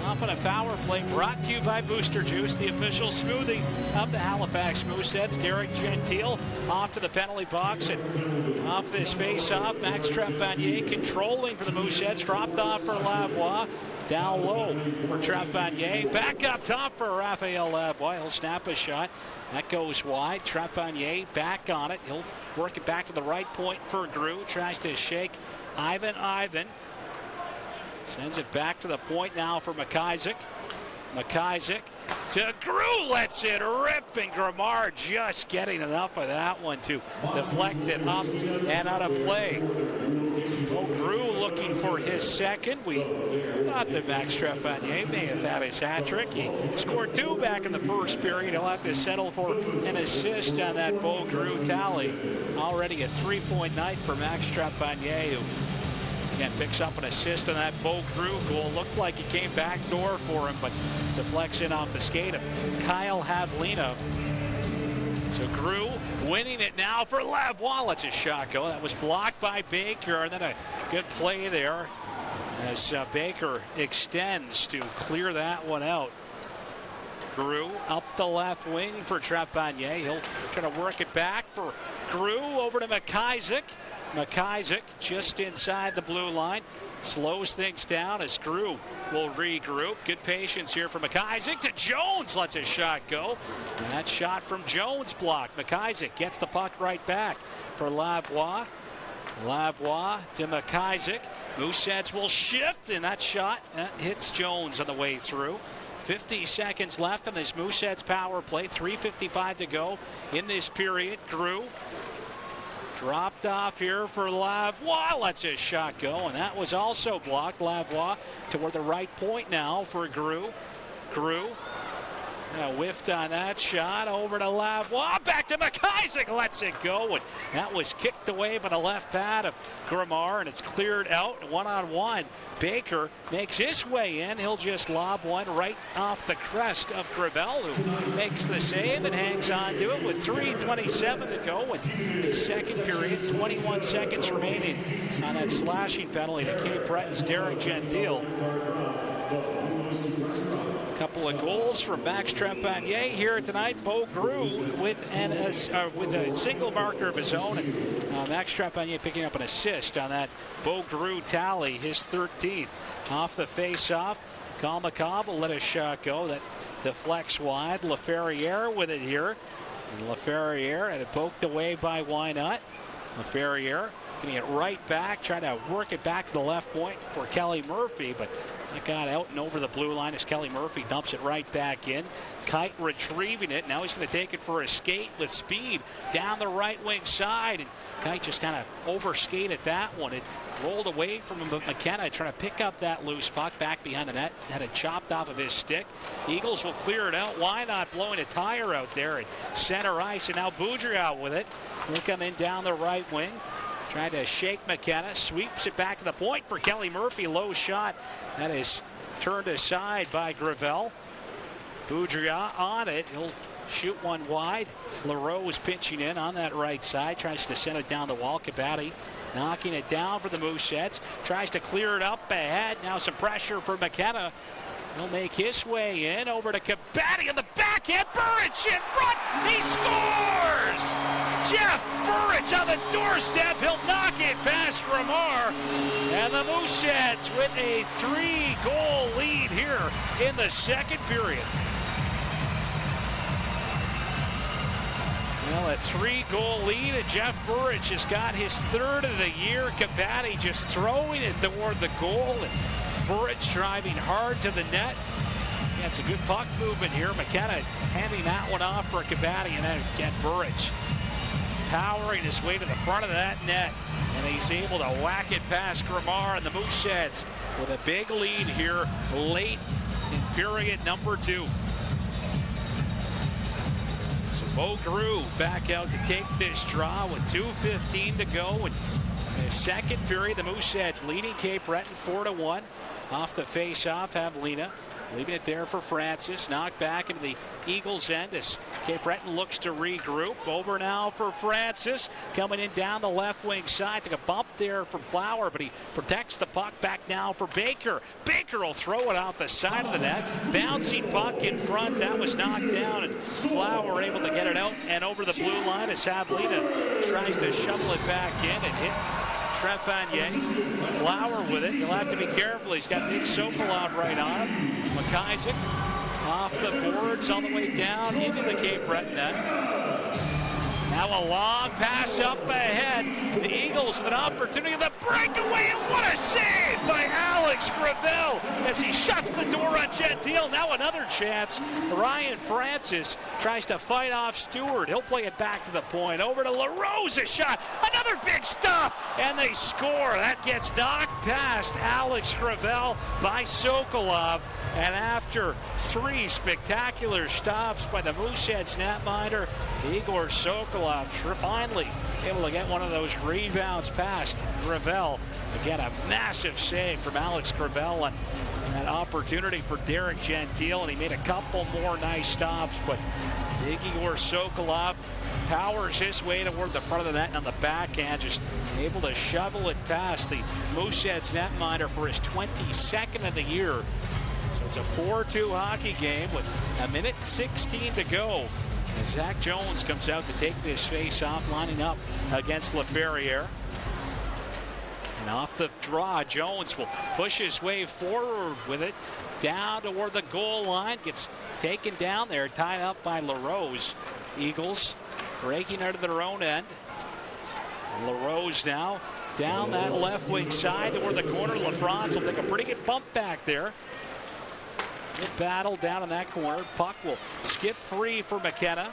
off on a power play brought to you by Booster Juice, the official smoothie of the Halifax Mooseheads. Derek Gentile off to the penalty box, and off this face-off, Max Trepanier controlling for the Mooseheads, dropped off for Lavoie. Down low for Trepanier. Back up top for Raphael Lavoie. He'll snap a shot. That goes wide. Trepanier back on it. He'll work it back to the right point for Grew. Tries to shake Ivan. Sends it back to the point now for McIsaac. McIsaac to Grew, lets it rip, and Gramar just getting enough of that one to deflect it up and out of play. Grew looking for his second. We thought that Max Trepanier may have had his hat trick. He scored 2 back in the first period. He'll have to settle for an assist on that Bo Grew tally. Already a 3-point night for Max Trepanier, who again picks up an assist on that Bo Grew goal. Looked like he came back door for him, but deflects in off the skate of Kyle Havlina. So Grew winning it now for Lavoie. Lets his shot go. That was blocked by Baker, and then a good play there as Baker extends to clear that one out. Grew up the left wing for Trepanier. He'll try to work it back for Grew over to McIsaac. McIsaac just inside the blue line. Slows things down as Grew will regroup. Good patience here for McIsaac to Jones. Lets his shot go. And that shot from Jones blocked. McIsaac gets the puck right back for Lavoie. Lavoie to McIsaac. Mooseheads will shift, and that shot hits Jones on the way through. 50 seconds left on this Mooseheads power play. 3:55 to go in this period. Grew dropped off here for Lavoie. Lets his shot go, and that was also blocked. Lavoie toward the right point now for Grew. Grew whiffed on that shot over to Lavoie. Back to McIsaac. Lets it go, and that was kicked away by the left pad of Gramar, and it's cleared out. 1-on-1. Baker makes his way in. He'll just lob one right off the crest of Gravel, who makes the save and hangs on to it with 3:27 to go in the second period. 21 seconds remaining on that slashing penalty to Cap-Breton's Derek Gentile. Couple of goals from Max Trepanier here tonight. Bo Grew with a single marker of his own, and Max Trepanier picking up an assist on that Bo Grew tally, his 13th. Off the face-off, Kalmakov will let a shot go. That deflects wide. Laferriere with it here. And Laferriere had it poked away by Wynot. Laferriere getting it right back, trying to work it back to the left point for Kelly Murphy, but it got out and over the blue line as Kelly Murphy dumps it right back in. Kite retrieving it. Now he's going to take it for a skate with speed down the right wing side, and Kite just kind of overskated that one. It rolled away from him, but McKenna trying to pick up that loose puck back behind the net. Had it chopped off of his stick. Eagles will clear it out. Why not blowing a tire out there at center ice, and now Boudreau with it. He'll come in down the right wing. Trying to shake McKenna, sweeps it back to the point for Kelly Murphy. Low shot. That is turned aside by Gravel. Boudreau on it. He'll shoot one wide. LaRoe is pinching in on that right side. Tries to send it down the wall. Cabatti knocking it down for the Mooseheads. Tries to clear it up ahead. Now some pressure for McKenna. He'll make his way in over to Cabatti on the backhand. Burridge in front. He scores! Jeff Burridge on the doorstep. He'll knock it past Gramar. And the Mooseheads with a 3-goal lead here in the second period. Well, a 3-goal lead, and Jeff Burridge has got his 3rd of the year. Cabatti just throwing it toward the goal, and Burridge driving hard to the net. Yeah, it's a good puck movement here. McKenna handing that one off for Cabatti, and then again Burridge powering his way to the front of that net, and he's able to whack it past Gramar, and the Mooseheads with a big lead here late in period number 2. So Bo Grew back out to take this draw with 2:15 to go. And in the second period, the Mooseheads leading Cap-Breton 4-1. Off the face-off, Havlina Leaving it there for Francis. Knocked back into the Eagles' end as Cap-Breton looks to regroup. Over now for Francis. Coming in down the left wing side. Took a bump there from Flower, but he protects the puck. Back now for Baker. Baker will throw it out the side of the net. Bouncing puck in front. That was knocked down, and Flower able to get it out and over the blue line as Havlina tries to shovel it back in and hit Trepanier. Flower with it. He'll have to be careful. He's got Nick Sokolov right on him. McIsaac off the boards all the way down into the Cap-Breton net. Now a long pass up ahead. The Eagles with an opportunity. The breakaway, and what a save by Alex Gravel as he shuts the door on Gentile. Now another chance. Ryan Francis tries to fight off Stewart. He'll play it back to the point. Over to LaRose, a shot. Another big stop, and they score. That gets knocked past Alex Gravel by Sokolov. And after 3 spectacular stops by the Mooseheads netminder, Igor Sokolov finally able to get one of those rebounds past Gravel. Again, a massive save from Alex Gravel and that opportunity for Derek Gentile, and he made a couple more nice stops, but Igor Sokolov powers his way toward the front of the net and on the backhand, just able to shovel it past the Mooseheads netminder for his 22nd of the year. So it's a 4-2 hockey game with a minute 16 to go. As Zach Jones comes out to take this face-off, lining up against LaFerriere. And off the draw, Jones will push his way forward with it. Down toward the goal line. Gets taken down there, tied up by LaRose. Eagles breaking out of their own end. LaRose now down that left wing side toward the corner. LaFrance will take a pretty good bump back there. Good battle down in that corner. Puck will skip free for McKenna.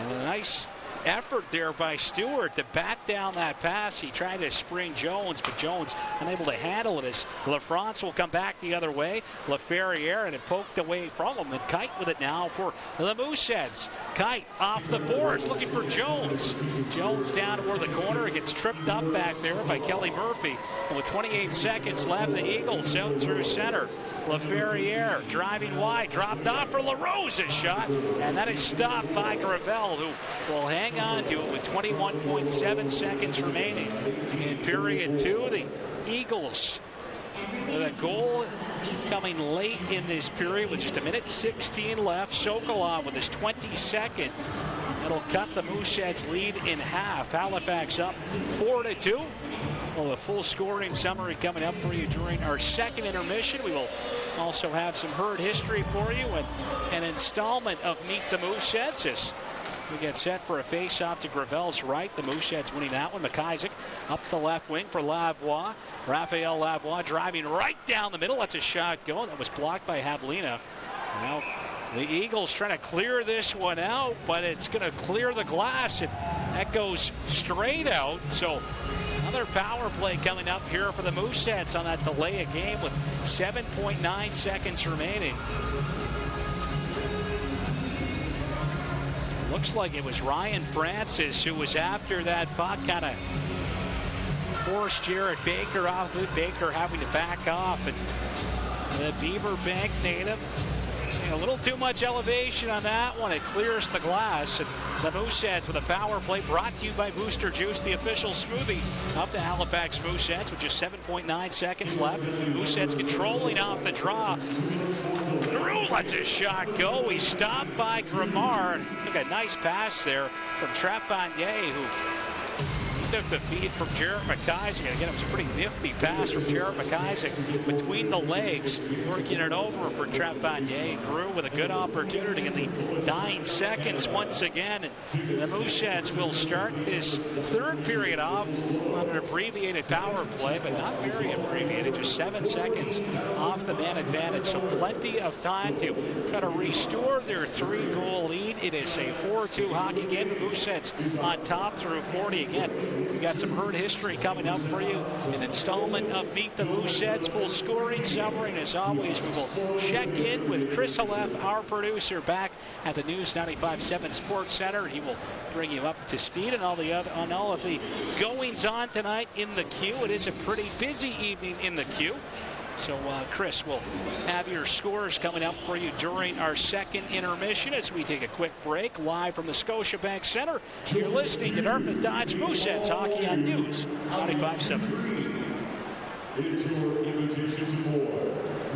And a nice effort there by Stewart to bat down that pass. He tried to spring Jones, but Jones unable to handle it as LaFrance will come back the other way. LaFerriere, and it poked away from him. And Kite with it now for the Mooseheads. Kite off the boards looking for Jones. Jones down toward the corner. It gets tripped up back there by Kelly Murphy. And with 28 seconds left, the Eagles out through center. LaFerriere driving wide, dropped off for LaRose's shot, and that is stopped by Gravel, who will hang on to it with 21.7 seconds remaining in period 2. The Eagles with a goal coming late in this period with just a minute 16 left. Sokolov with his 22nd. It'll cut the Mooseheads lead in half. Halifax up 4-2. Well, a full scoring summary coming up for you during our second intermission. We will also have some herd history for you and an installment of Meet the Mooseheads as we get set for a face-off to Gravel's right. The Mooseheads winning that one. McIsaac up the left wing for Lavoie. Raphael Lavoie driving right down the middle. That's a shot going. That was blocked by Havlina. Now the Eagles trying to clear this one out, but it's going to clear the glass, and that goes straight out. So another power play coming up here for the Mooseheads on that delay of game with 7.9 seconds remaining. Looks like it was Ryan Francis who was after that puck, kind of forced Jared Baker off of it. Baker having to back off, and the Beaver Bank native, a little too much elevation on that one. It clears the glass, and the Mooseheads with a power play brought to you by Booster Juice, the official smoothie of the Halifax Mooseheads, with just 7.9 seconds left. Mooseheads controlling off the draw. Drew lets his shot go. He's stopped by Gramard. Took a nice pass there from Trepanier, who took the feed from Jared McIsaac. Again, it was a pretty nifty pass from Jared McIsaac between the legs, working it over for Trepanier. Grew with a good opportunity in the 9 seconds once again. And the Mooseheads will start this third period off on an abbreviated power play, but not very abbreviated, just 7 seconds off the man advantage. So plenty of time to try to restore their 3-goal lead. It is a 4-2 hockey game. The Mooseheads on top through 40 again. We've got some herd history coming up for you. An installment of Meet the Mooseheads, full scoring summary. And as always, we will check in with Chris Halef, our producer, back at the News 95.7 Sports Center. He will bring you up to speed on all of the goings on tonight in the queue. It is a pretty busy evening in the queue. So, Chris, we'll have your scores coming up for you during our second intermission as we take a quick break live from the Scotiabank Centre. You're listening to Dartmouth Dodge Mooseheads Hockey on News 95.7. It's your invitation to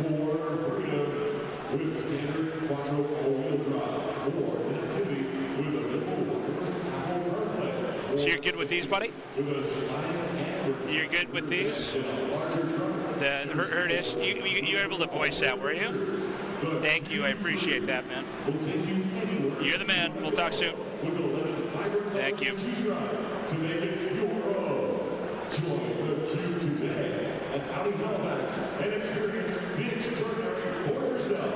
more freedom with standard quattro all-wheel drive, more connectivity with a available wireless Apple CarPlay. So you're good with these, buddy? With a sliding hammer. You're good with these? In a larger truck. Curtis, you were able to voice that, were you? Thank you. I appreciate that, man. We'll take you anywhere. You're the man. We'll talk soon. With 11 vibrant Thank you. colors to choose from to make it your own. Join the queue today at Audi Halifax and experience the extraordinary for yourself.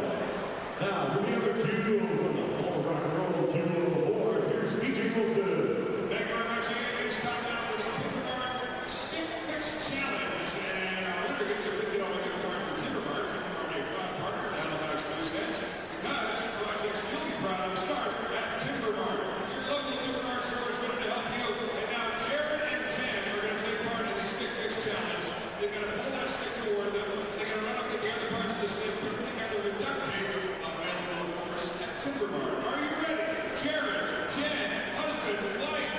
Now, for the other queue from the Hall of Rock and Roll Q4, here's BJ Wilson. Thank you very much, Ian. It's time now for the Timbermart Stick Fix Challenge. And our winner gets a $50 gift card for Timbermart. Timbermart, a proud partner to Halifax Mooseheads, because projects you'll be proud of start at Timbermart. Your local Timbermart store is ready to help you. And now Jared and Jen are going to take part in the Stick Fix Challenge. They've got to pull that stick toward them, and they're going to run up to the other parts of the stick, put them together with duct tape, available, of course, at Timbermart. Are you ready? Jared, Jen, husband, wife,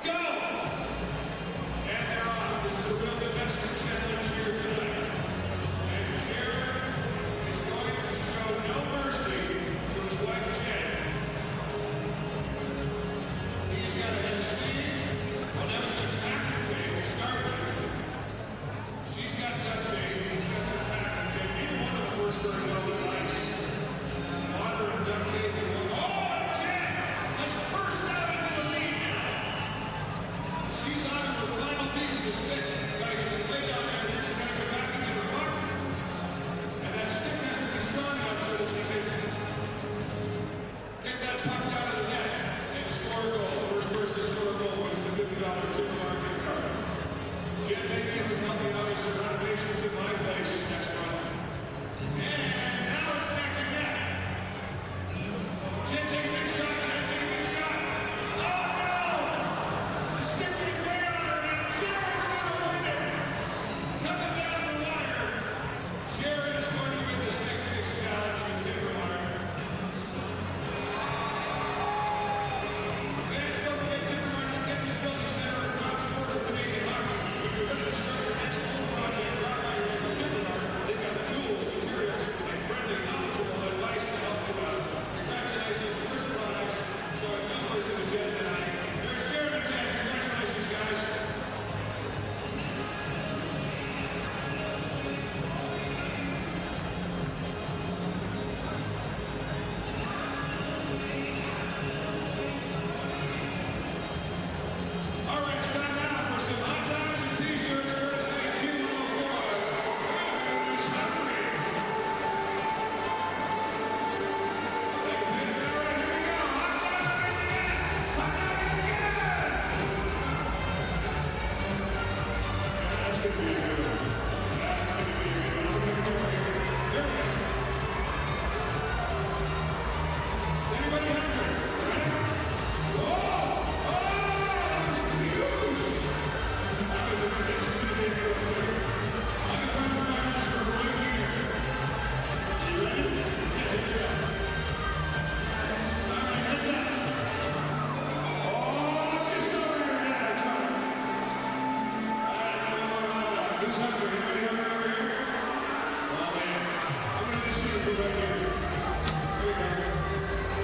go! And they're on. This is a real domestic challenge here tonight. And Jared is going to show no mercy to his wife, Jen. He's got a head of steam. Well, now he's got packing tape to start with. She's got duct tape. He's got some packing tape. Neither one of them works very well with ice. Water and duct tape and one. Oh, Jen has burst out into the lead now. She's on to her final piece of the stick. Got to get the plate down there, then she's got to go back and get her puck. And that stick has to be strong enough so that she can get that puck out of the net and score a goal. First person to score a goal wins the $50 Timbermart gift card. Jen, maybe you can help me out with some renovations in my place next month. And now it's neck and neck. Jen, take a big shot. Jen, take a big shot. Oh, no! The stick came way on her, and Jared's going to win it. Coming down to the wire. Jared is going to win the Stick Fix Challenge in Timbermart. Fans, don't forget Timbermart's Kennedy's Building Center and God's Border Canadian Hockey. If you're ready to start your next home project, drop by your local Timbermart. They've got the tools, materials, and friendly, knowledgeable advice to help you out. Congratulations, first prize, showing no mercy to Jen tonight. There's Jared and Jen. Congratulations, guys. All right, it's time now for some hot dogs and t-shirts courtesy of Q104. Who's hungry? Thank you, Peter. All right, here we go. Hot dog in the net. Hot dog in the net. Yeah, that's going to be a good one. That's going to be a good one. I'm going to go over here. There we go. Is anybody hungry? Ready? Whoa! Oh, that was huge! That was a good, this is going to be a good one, too. I'm going to put my hands for right here. You ready? Yeah, here we go. All right, heads up. Oh, just over your head, I tried. All right, now one more hot dog. Who's hungry? Anybody hungry over here? Oh, man. I'm going to just shoot for right here. Here we go.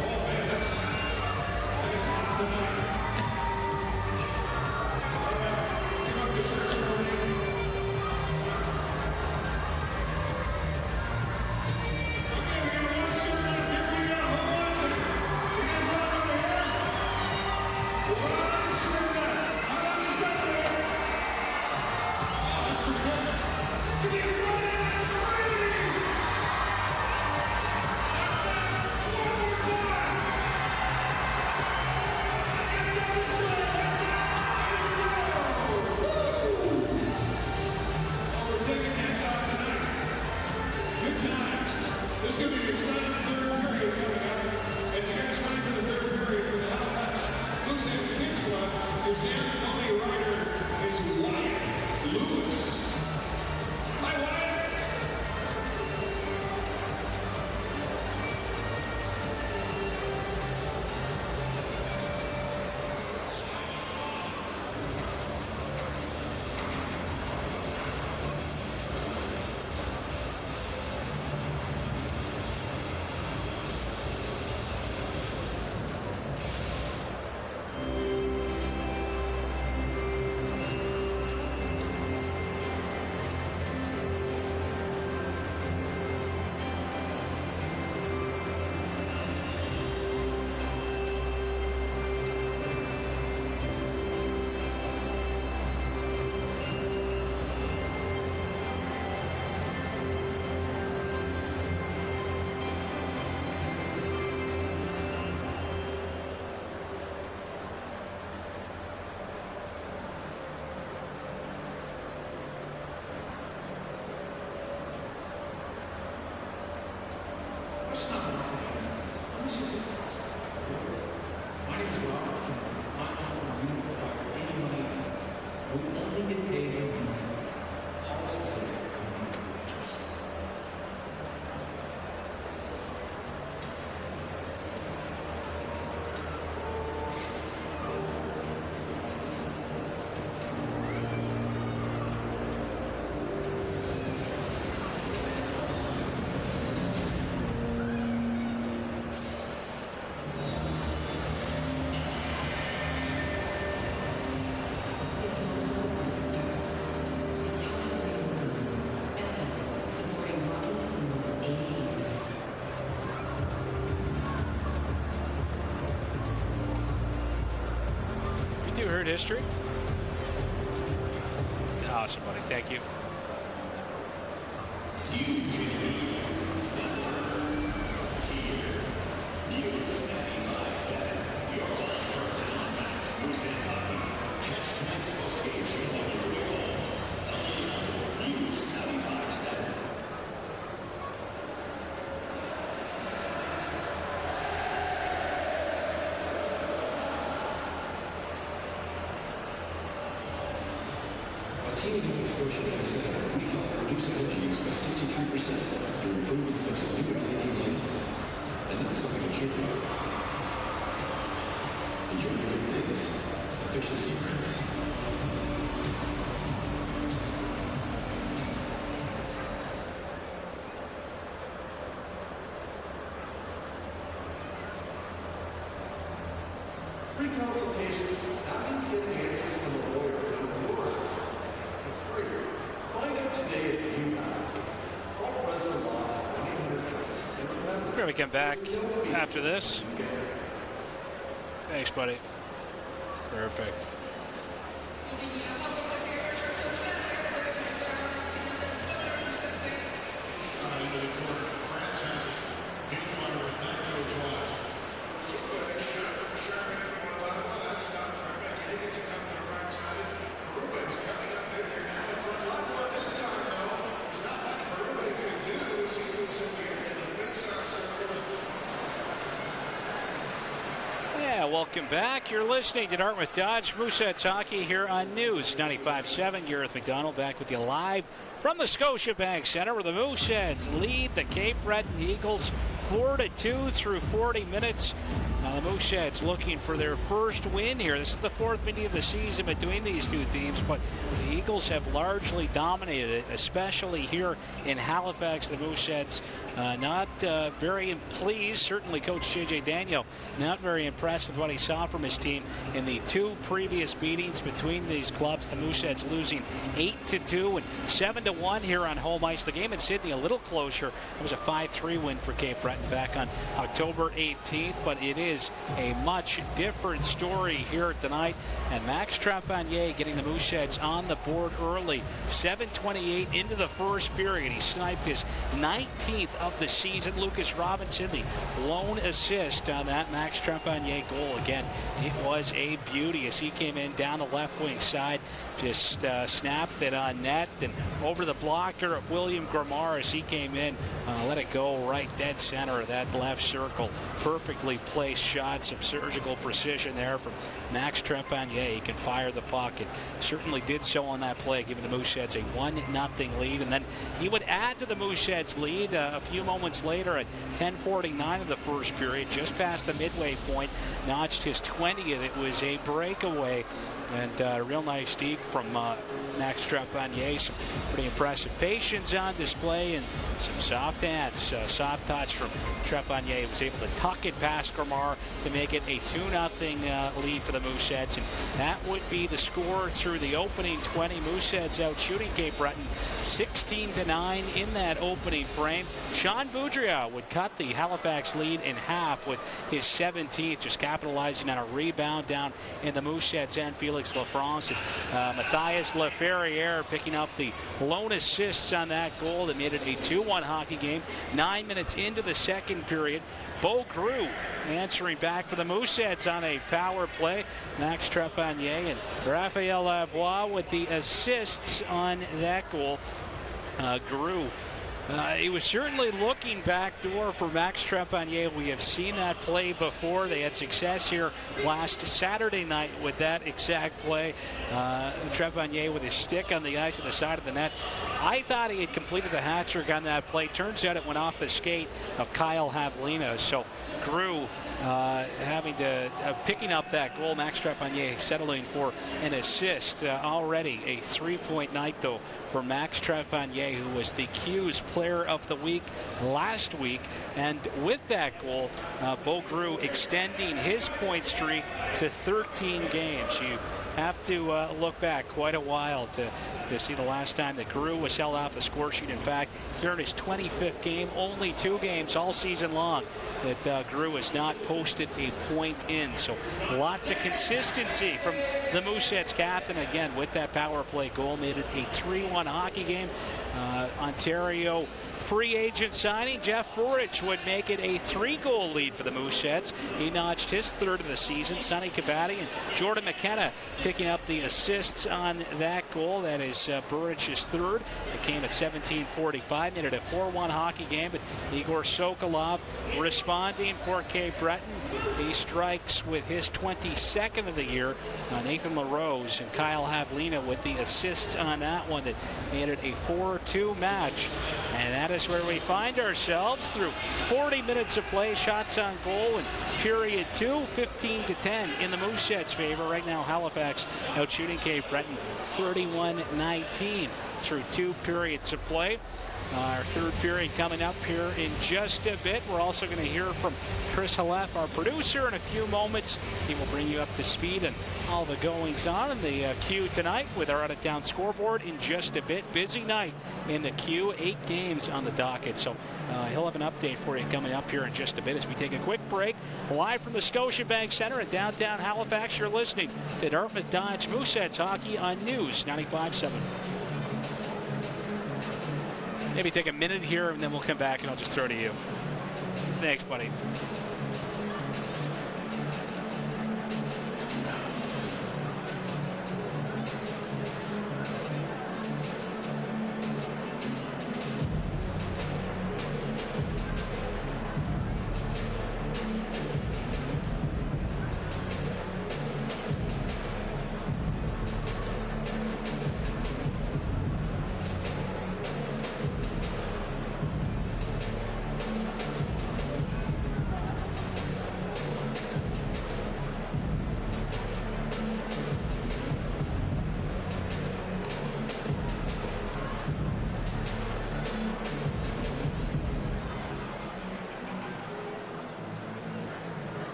Oh, man, that is hot tonight. All right, give up the shirts for me. Okay, we got one shirt left. Here we go. Who wants it? You guys want it over here? One shirt left. How about this up there? Oh, that's pretty good. Give me a running at three. Knock back one more time. I gotta go this way. Heads up. There you go. Woo! Oh, we're taking heads off tonight. Good times. There's going to be an exciting third period coming up. And you guys ready for the third period for the Halifax Mooseheads Kids Club? Your only rider is Wyatt Lewis. Hi, Wyatt. not one for the business. How much does it cost? My name is Robert Kim. I'm not from you to acquire any money. We only get paid when we call us today. It's not a low start. It's halfway good. SM, supporting hockey for more than 80 years. You do hurt history? Awesome, buddy. Thank you. You can hear the word here. News 95.7. Your home for Halifax Mooseheads hockey. Catch tonight's post-game show on your way home. Only on News 95.7. Our team at Nova Scotia said we thought reducing energy use by 63% through improvements such as liquid lighting, and that's something to cheer about. Enjoy the good things. Efficiency brings. Free consultations, that means getting answers from a lawyer on your accident for free. Find out today if you have a case. Call President Law at 1-800-JUSTICE. And remember, We're going to come back after this. Thanks, buddy. Perfect. Shot into the corner. France has it. Viewfinder with that goes wide. Shot from Sherman on the level. That's not tripping. He gets a couple of right sided. Ruben's coming up there now for a lot more this time, though. There's not much Rube can do as he moves in the edge of the big side circle. Yeah, welcome back. You're listening to Dartmouth Dodge Mooseheads Hockey here on News 95.7. Gareth McDonald back with you live from the Scotiabank Centre, where the Mooseheads lead the Cap-Breton Eagles 4-2 through 40 minutes. Now the Mooseheads looking for their first win here. This is the fourth meeting of the season between these two teams, but the Eagles have largely dominated it, especially here in Halifax. The Mooseheads not very pleased. Certainly Coach J.J. Daniel not very impressed with what he saw from his team in the two previous meetings between these clubs. The Mooseheads losing 8-2 and 7-1 here on home ice. The game in Sydney a little closer. It was a 5-3 win for Cap-Breton back on October 18th, but it is a much different story here tonight. And Max Trepanier getting the Mooseheads on the board early. 7:28 into the first period. He sniped his 19th of the season. Lucas Robinson, the lone assist on that Max Trepanier goal. Again, it was a beauty as he came in down the left wing side, just snapped it on net and over the blocker of William Gramar as he came in, let it go right dead center of that left circle. Perfectly placed shot, some surgical precision there from Max Trepanier. He can fire the puck and certainly did so on that play, giving the Mooseheads a 1-0 lead. And then he would add to the Mooseheads lead a few moments later at 10:49 of the first period, just past the midway point, notched his 20th. It was a breakaway and a real nice deke from Max Trepanier. Some pretty impressive patience on display and some soft hands. Soft touch from Trepanier. Was able to tuck it past Gramar to make it a 2-0 lead for the Mooseheads. And that would be the score through the opening 20. Mooseheads out shooting Cap-Breton 16-9 in that opening frame. Sean Boudria would cut the Halifax lead in half with his 17th, just capitalizing on a rebound down in the Mooseheads end. Felix Lafrance and Matthias Laferriere picking up the lone assists on that goal that made it a 2-1 hockey game. 9 minutes into the second period, Bo Grew answering back for the Mooseheads on a power play. Max Trepanier and Raphael Lavoie with the assists on that goal. Grew He was certainly looking backdoor for Max Trepanier. We have seen that play before. They had success here last Saturday night with that exact play. Trepanier with his stick on the ice at the side of the net. I thought he had completed the hat trick on that play. Turns out it went off the skate of Kyle Havlina. So Grew picking up that goal. Max Trepanier settling for an assist. Already a 3-point night though for Max Trepanier, who was the Q's player of the week last week. And with that goal, Bo Grew extending his point streak to 13 games. You have to look back quite a while to see the last time that Grew was held off the score sheet. In fact, here in his 25th game, only 2 games all season long that Grew has not posted a point in. So lots of consistency from the Mooseheads captain. Again, with that power play goal, made it a 3-1 hockey game. Ontario free agent signing Jeff Burridge would make it a 3-goal lead for the Mooseheads. He notched his 3rd of the season. Sonny Kabaddi and Jordan McKenna picking up the assists on that goal. That is Burridge's 3rd. It came at 17:45. Made it a 4-1 hockey game, but Igor Sokolov responding for Cap-Breton. He strikes with his 22nd of the year. Nathan LaRose and Kyle Havlina with the assists on that one that made it a 4-2 match. And that is where we find ourselves through 40 minutes of play. Shots on goal in period 2, 15-10 in the Mooseheads' favor. Right now, Halifax out shooting Cap-Breton 31-19 through 2 periods of play. Our 3rd period coming up here in just a bit. We're also going to hear from Chris Halef, our producer, in a few moments. He will bring you up to speed and all the goings on in the Q tonight with our out-of-town scoreboard in just a bit. Busy night in the Q, 8 games on the docket. So he'll have an update for you coming up here in just a bit as we take a quick break. Live from the Scotiabank Center in downtown Halifax, you're listening to Dartmouth Dodge Mooseheads Hockey on News 95.7. Maybe take a minute here and then we'll come back and I'll just throw it to you. Thanks, buddy.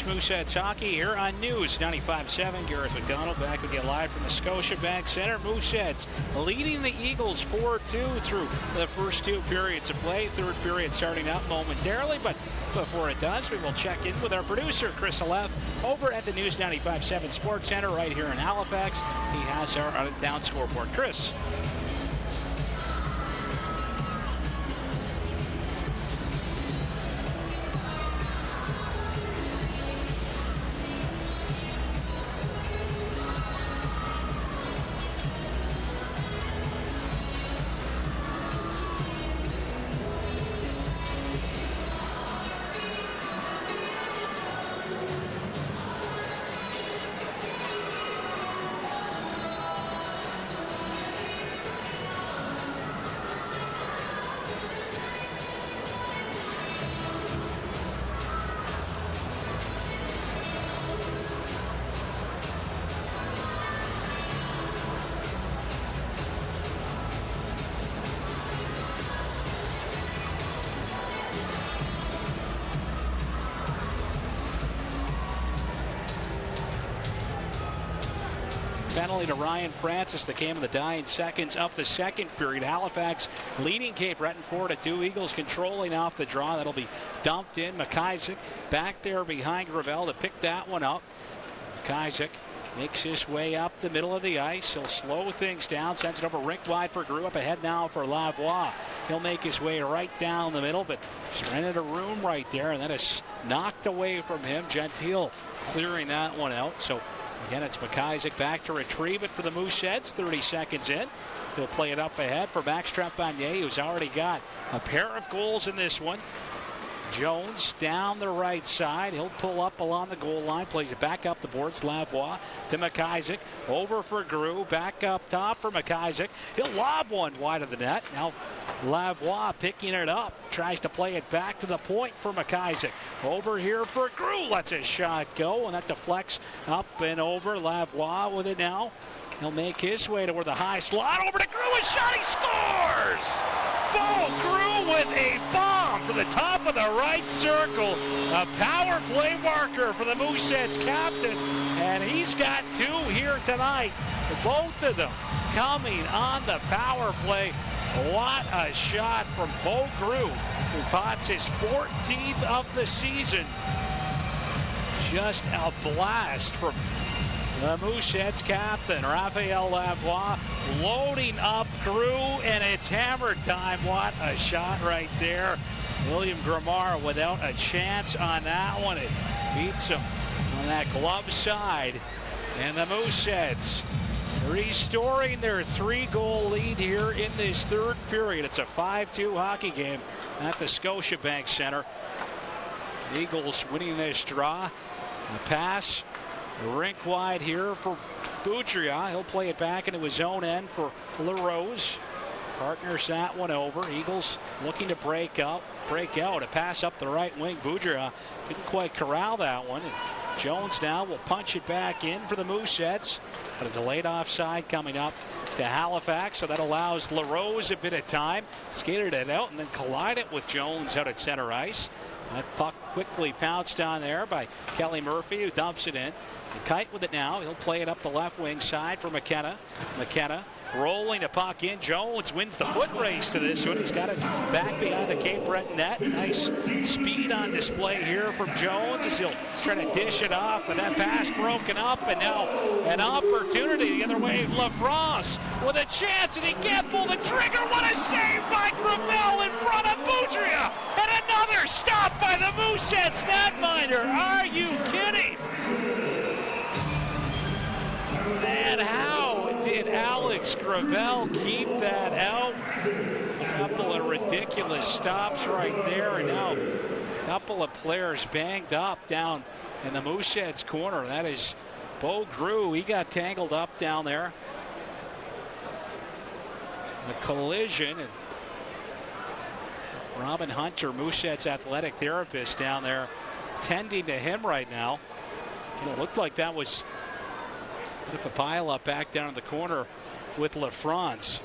Mooseheads Hockey here on News 95.7. Garrett McDonald back with you live from the Scotiabank Center. Mooseheads leading the Eagles 4-2 through the first 2 periods of play. 3rd period starting up momentarily, but before it does, we will check in with our producer, Chris Halef, over at the News 95.7 Sports Center right here in Halifax. He has our out-of-town scoreboard. Chris. Penalty to Ryan Francis that came in the dying seconds of the 2nd period. Halifax leading Cap-Breton 4-2. Eagles controlling off the draw. That'll be dumped in. McIsaac back there behind Gravel to pick that one up. McIsaac makes his way up the middle of the ice. He'll slow things down. Sends it over rink wide for Grew. Up ahead now for Lavoie. He'll make his way right down the middle, but just ran out of room right there, and that is knocked away from him. Gentile clearing that one out. So Again, it's McIsaac back to retrieve it for the Mooseheads. 30 seconds in. He'll play it up ahead for Max Trepanier, who's already got a pair of goals in this one. Jones down the right side. He'll pull up along the goal line. Plays it back up the boards. Lavoie to McIsaac. Over for Grew. Back up top for McIsaac. He'll lob one wide of the net. Now Lavoie picking it up. Tries to play it back to the point for McIsaac. Over here for Grew. Lets his shot go. And that deflects up and over. Lavoie with it now. He'll make his way to where the high slot. Over to Grew. A shot. He scores! Bo Grew with a bomb from the top of the right circle. A power play marker for the Mooseheads captain. And he's got 2 here tonight. Both of them coming on the power play. What a shot from Bo Grew, who pots his 14th of the season. Just a blast from the Mooseheads captain, Raphael Lavoie, loading up Grew, and it's hammer time. What a shot right there. William Gramar without a chance on that one. It beats him on that glove side. And the Mooseheads restoring their 3-goal lead here in this third period. It's a 5-2 hockey game at the Scotiabank Center. The Eagles winning this draw. A pass rink wide here for Boudria. He'll play it back into his own end for LaRose. Partners that one over. Eagles looking to break out. A pass up the right wing. Boudria didn't quite corral that one. And Jones now will punch it back in for the Mooseheads. But a delayed offside coming up to Halifax, so that allows LaRose a bit of time. Skated it out and then collided with Jones out at center ice. That puck quickly pounced on there by Kelly Murphy, who dumps it in. And Kite with it now. He'll play it up the left wing side for McKenna. McKenna rolling a puck in. Jones wins the foot race to this one. He's got it back behind the Cap-Breton net. Nice speed on display here from Jones as he'll try to dish it off. But that pass broken up, and now an opportunity the other way. LaFrance with a chance, and he can't pull the trigger. What a save by Gravel in front of Boudria. And another stop by the Mooseheads netminder. Are you kidding? And how did Alex Gravel keep that out? A couple of ridiculous stops right there, and now a couple of players banged up down in the Mooseheads corner. That is Bo Grew. He got tangled up down there. A collision, and Robin Hunter, Mooseheads athletic therapist, down there tending to him right now. It looked like that was a bit of a pile-up back down in the corner with LaFrance.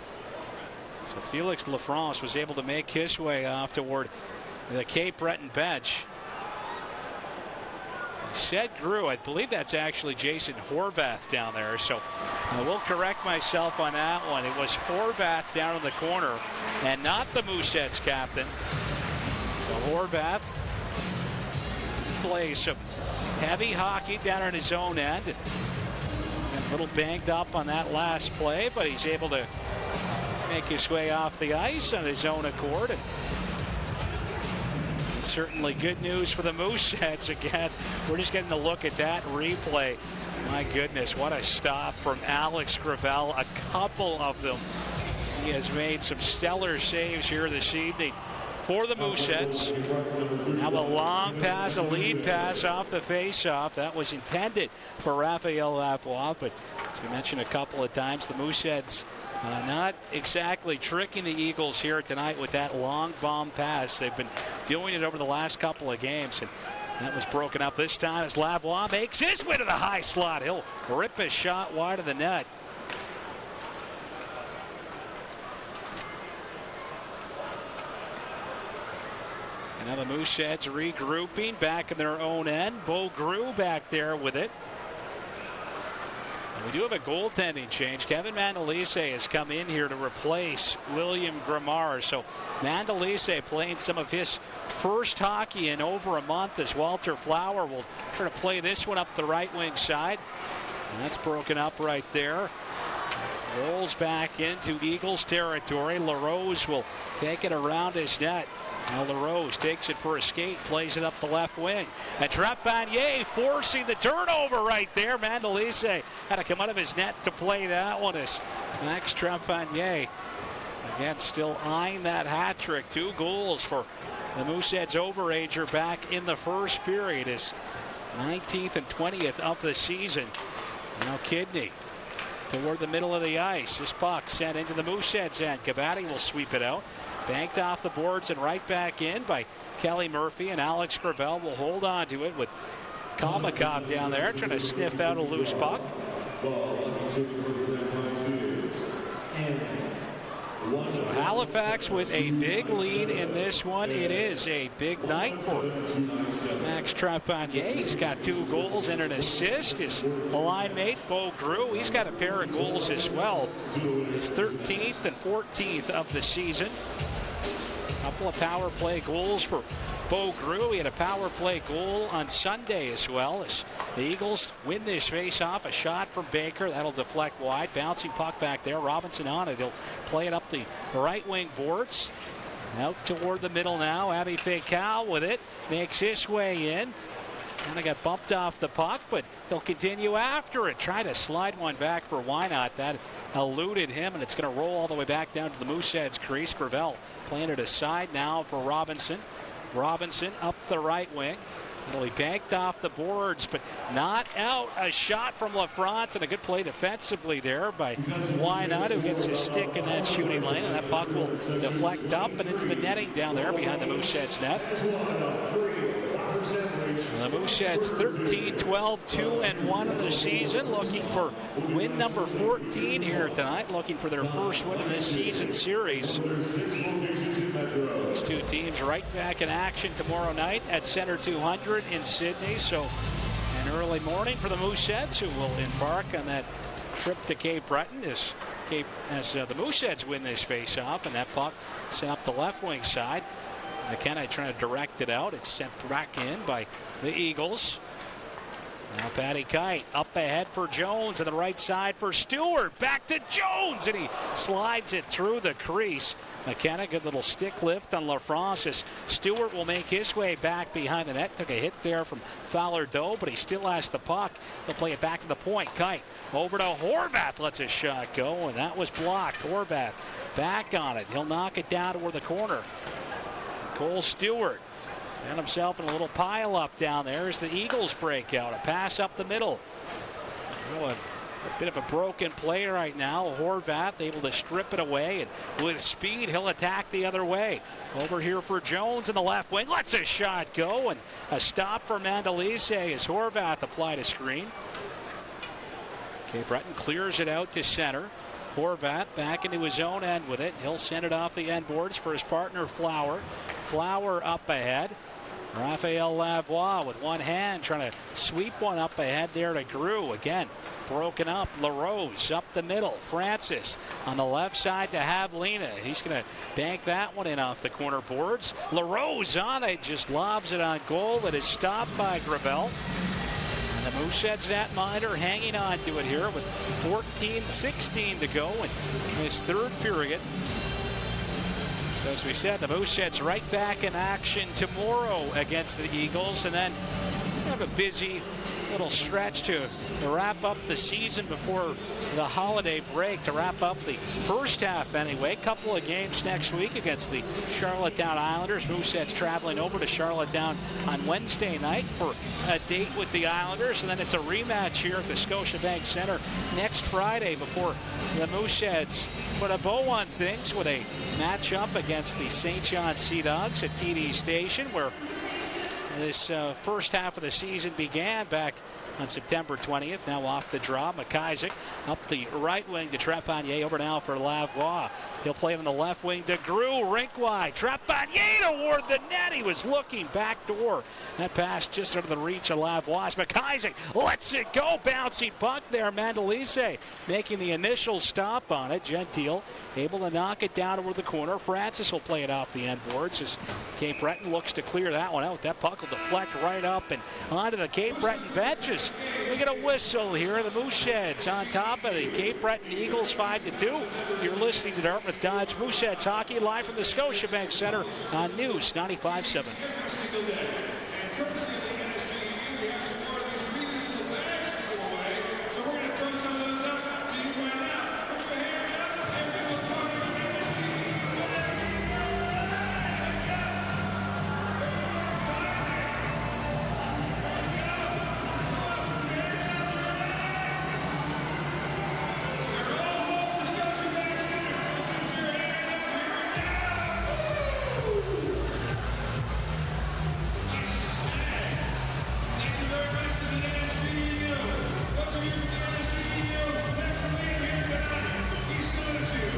So Felix LaFrance was able to make his way off toward the Cap-Breton bench. Said Grew. I believe that's actually Jason Horvath down there. So I will correct myself on that one. It was Horvath down in the corner and not the Mooseheads captain. So Horvath plays some heavy hockey down on his own end. A little banged up on that last play, but he's able to make his way off the ice on his own accord. And certainly good news for the Mooseheads. Again, we're just getting a look at that replay. My goodness, what a stop from Alex Gravel. A couple of them. He has made some stellar saves here this evening for the Mooseheads. Now a long pass, a lead pass off the face-off. That was intended for Raphael Lavoie, but as we mentioned a couple of times, the Mooseheads not exactly tricking the Eagles here tonight with that long bomb pass. They've been doing it over the last couple of games, and that was broken up this time as Lavoie makes his way to the high slot. He'll rip his shot wide of the net. Now the Mooseheads regrouping back in their own end. Bo Grew back there with it. And we do have a goaltending change. Kevin Mandalise has come in here to replace William Gramar. So Mandalise playing some of his first hockey in over a month as Walter Flower will try to play this one up the right wing side. And that's broken up right there. Rolls back into Eagles territory. LaRose will take it around his net. Now LaRose takes it for a skate, plays it up the left wing. And Trepanier forcing the turnover right there. Mandalise had to come out of his net to play that one as Max Trepanier, again, still eyeing that hat trick. 2 goals for the Mooseheads overager back in the first period. His 19th and 20th of the season. Now Kidney toward the middle of the ice. This puck sent into the Mooseheads end. Cavati will sweep it out. Banked off the boards and right back in by Kelly Murphy, and Alex Gravel will hold on to it with Kalmakov down there trying to sniff out a loose puck. So Halifax with a big lead in this one. It is a big night for Max Trepanier. He's got 2 goals and an assist. His line mate, Bo Grew, he's got a pair of goals as well. His 13th and 14th of the season. Couple of power play goals for Bo Grew. He had a power play goal on Sunday as well. As the Eagles win this face-off, a shot from Baker. That'll deflect wide. Bouncing puck back there. Robinson on it. He'll play it up the right wing boards. Out toward the middle now. Abby Fekal with it. Makes his way in. Kind of got bumped off the puck, but he'll continue after it. Try to slide one back for Wynot. That eluded him, and it's going to roll all the way back down to the Mooseheads crease. Gravel playing it aside now for Robinson. Robinson up the right wing. Well, he banked off the boards, but not out. A shot from LaFrance, and a good play defensively there by Wynot, who gets his stick in that shooting lane, and that puck will deflect up and into the netting down there behind the Mooseheads net. The Mooseheads 13-12-2-1 in the season, looking for win number 14 here tonight, looking for their first win in this season series. These 2 teams right back in action tomorrow night at Center 200 in Sydney. So an early morning for the Mooseheads, who will embark on that trip to Cap-Breton as the Mooseheads win this face-off, and that puck sent up the left wing side. McKenna trying to direct it out. It's sent back in by the Eagles. Now Patty Kite up ahead for Jones, and the right side for Stewart. Back to Jones, and he slides it through the crease. McKenna, good little stick lift on LaFrance as Stewart will make his way back behind the net. Took a hit there from Fowler Doe, but he still has the puck. They'll play it back to the point. Kite over to Horvath, lets his shot go, and that was blocked. Horvath back on it. He'll knock it down toward the corner. Cole Stewart found himself in a little pile up down there as the Eagles break out. A pass up the middle. Oh, a bit of a broken play right now. Horvath able to strip it away, and with speed he'll attack the other way. Over here for Jones in the left wing. Lets a shot go, and a stop for Mandalise as Horvath applied a screen. Cap-Breton clears it out to center. Horvath back into his own end with it. He'll send it off the end boards for his partner Flower. Flower up ahead. Raphael Lavoie with one hand trying to sweep one up ahead there to Grew. Again, broken up. LaRose up the middle. Francis on the left side to Havlina. He's going to bank that one in off the corner boards. LaRose on it, just lobs it on goal. It is stopped by Gravel. The Mooseheads netminder hanging on to it here with 14-16 to go in this third period. So as we said, the Mooseheads right back in action tomorrow against the Eagles, and then have a busy little stretch to wrap up the season before the holiday break, to wrap up the first half anyway. Couple of games next week against the Charlottetown Islanders. Mooseheads traveling over to Charlottetown on Wednesday night for a date with the Islanders, and then it's a rematch here at the Scotiabank Center next Friday before the Mooseheads put a bow on things with a matchup against the St. John Sea Dogs at TD Station, where this first half of the season began back on September 20th. Now off the draw. McIsaac up the right wing to Trepanier. Over now for Lavoie. He'll play it on the left wing to Grew. Rink wide. Trepanier toward the net. He was looking back door. That pass just under the reach of Lavoie. McIsaac lets it go. Bouncing puck there. Mandalise making the initial stop on it. Gentile able to knock it down toward the corner. Francis will play it off the end boards as Cap-Breton looks to clear that one out. That puck will deflect right up and onto the Cap-Breton benches. We get a whistle here. The Mooseheads on top of the Cap-Breton Eagles 5-2. You're listening to Dartmouth Dodge Mooseheads hockey live from the Scotiabank Center on News 95.7. Every single day. And courtesy of the NSGU, we have some more of these reusable bags to give away. So we're going to throw some of those up to you right now. Put your hands up, and we will talk to the NSGU. Thank you very much to the NSGU. Those of you from the NSGU, thanks for being here tonight. We salute you.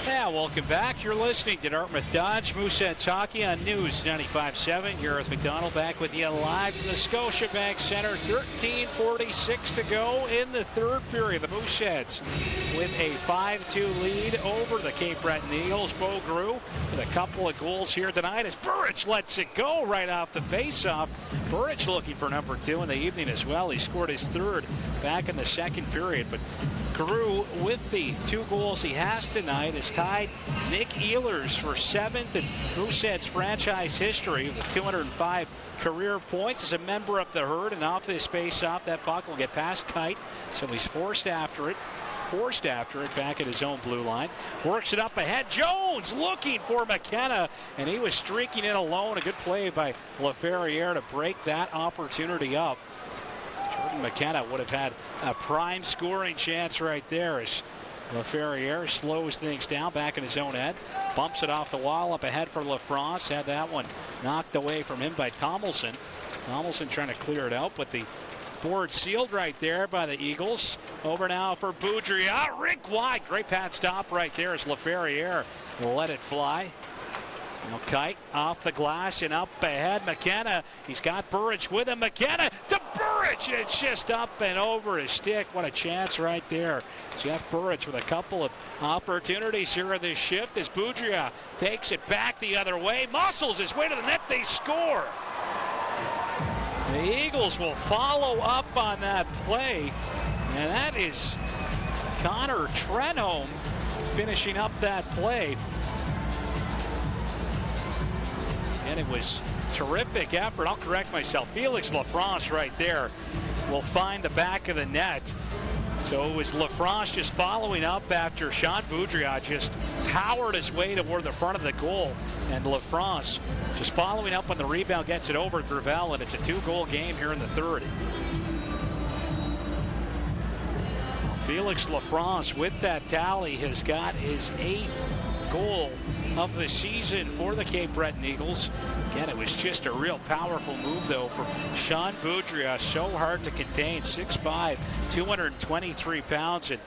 Yeah, welcome back. You're listening to Dartmouth Dodge Mooseheads hockey on News 95.7. Gareth McDonald back with you live from the Scotiabank Center. 13:46 to go in the third period. The Mooseheads with a 5-2 lead over the Cap-Breton Eagles. Bo Grew with a couple of goals here tonight as Burridge lets it go right off the faceoff. Burridge looking for number 2 in the evening as well. He scored his third back in the second period, but Grew, with the 2 goals he has tonight, has tied Nick Ehlers for 7th in Mooseheads franchise history with 205 career points as a member of the Herd. And off this face-off, that puck will get past Kite, so he's forced after it back at his own blue line. Works it up ahead. Jones looking for McKenna, and he was streaking in alone. A good play by LaFerriere to break that opportunity up. Jordan McKenna would have had a prime scoring chance right there as LaFerriere slows things down back in his own end. Bumps it off the wall up ahead for LaFrance. Had that one knocked away from him by Tomlinson. Tomlinson trying to clear it out, but the board sealed right there by the Eagles. Over now for Boudria. Rink wide. Great pad stop right there as LaFerriere let it fly. Now Kite off the glass and up ahead. McKenna, he's got Burridge with him. McKenna to Burridge, and it's just up and over his stick. What a chance right there. Jeff Burridge with a couple of opportunities here in this shift as Boudria takes it back the other way. Muscles his way to the net. They score. The Eagles will follow up on that play, and that is Connor Trenholm finishing up that play. And it was terrific effort. I'll correct myself. Felix Lafrance right there will find the back of the net. So it was Lafrance just following up after Sean Boudria just powered his way toward the front of the goal. And Lafrance just following up on the rebound, gets it over Gravel, and it's a 2-goal game here in the third. Felix Lafrance with that tally has got his 8th goal of the season for the Cap-Breton Eagles. Again, it was just a real powerful move, though, for Sean Boudria. So hard to contain. 6'5", 223 pounds, and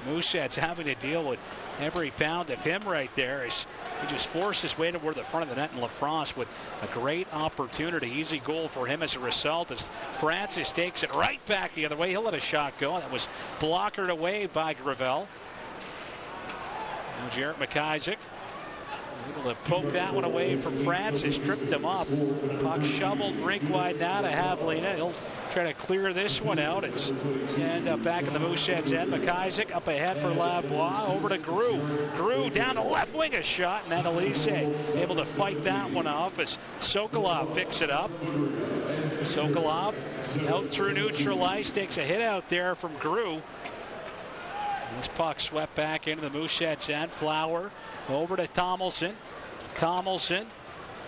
Mooseheads having to deal with every pound of him right there as he just forced his way toward the front of the net, and LaFrance with a great opportunity. Easy goal for him as a result as Francis takes it right back the other way. He'll let a shot go. That was blockered away by Gravel. Now Jarrett McIsaac able to poke that one away from Francis, tripped him up. Puck shoveled rink wide now to Havlina. He'll try to clear this one out. It's end up back in the Mooseheads end. McIsaac up ahead for Lavoie. Over to Grew. Grew down the left wing, a shot, and then Elise able to fight that one off as Sokolov picks it up. Sokolov out through neutral ice, takes a hit out there from Grew. This puck swept back into the Mooseheads end. Flower over to Tomlinson. Tomlinson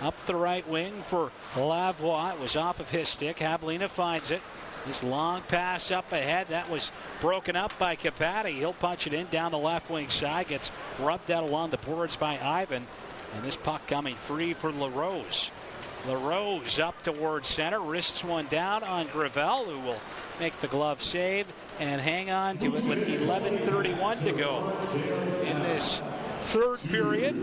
up the right wing for Lavoie. It was off of his stick. Havlina finds it. This long pass up ahead. That was broken up by Capatti. He'll punch it in down the left wing side. Gets rubbed out along the boards by Ivan. And this puck coming free for LaRose. LaRose up towards center, wrists one down on Gravel, who will make the glove save and hang on to it with 11:31 to go in this third period.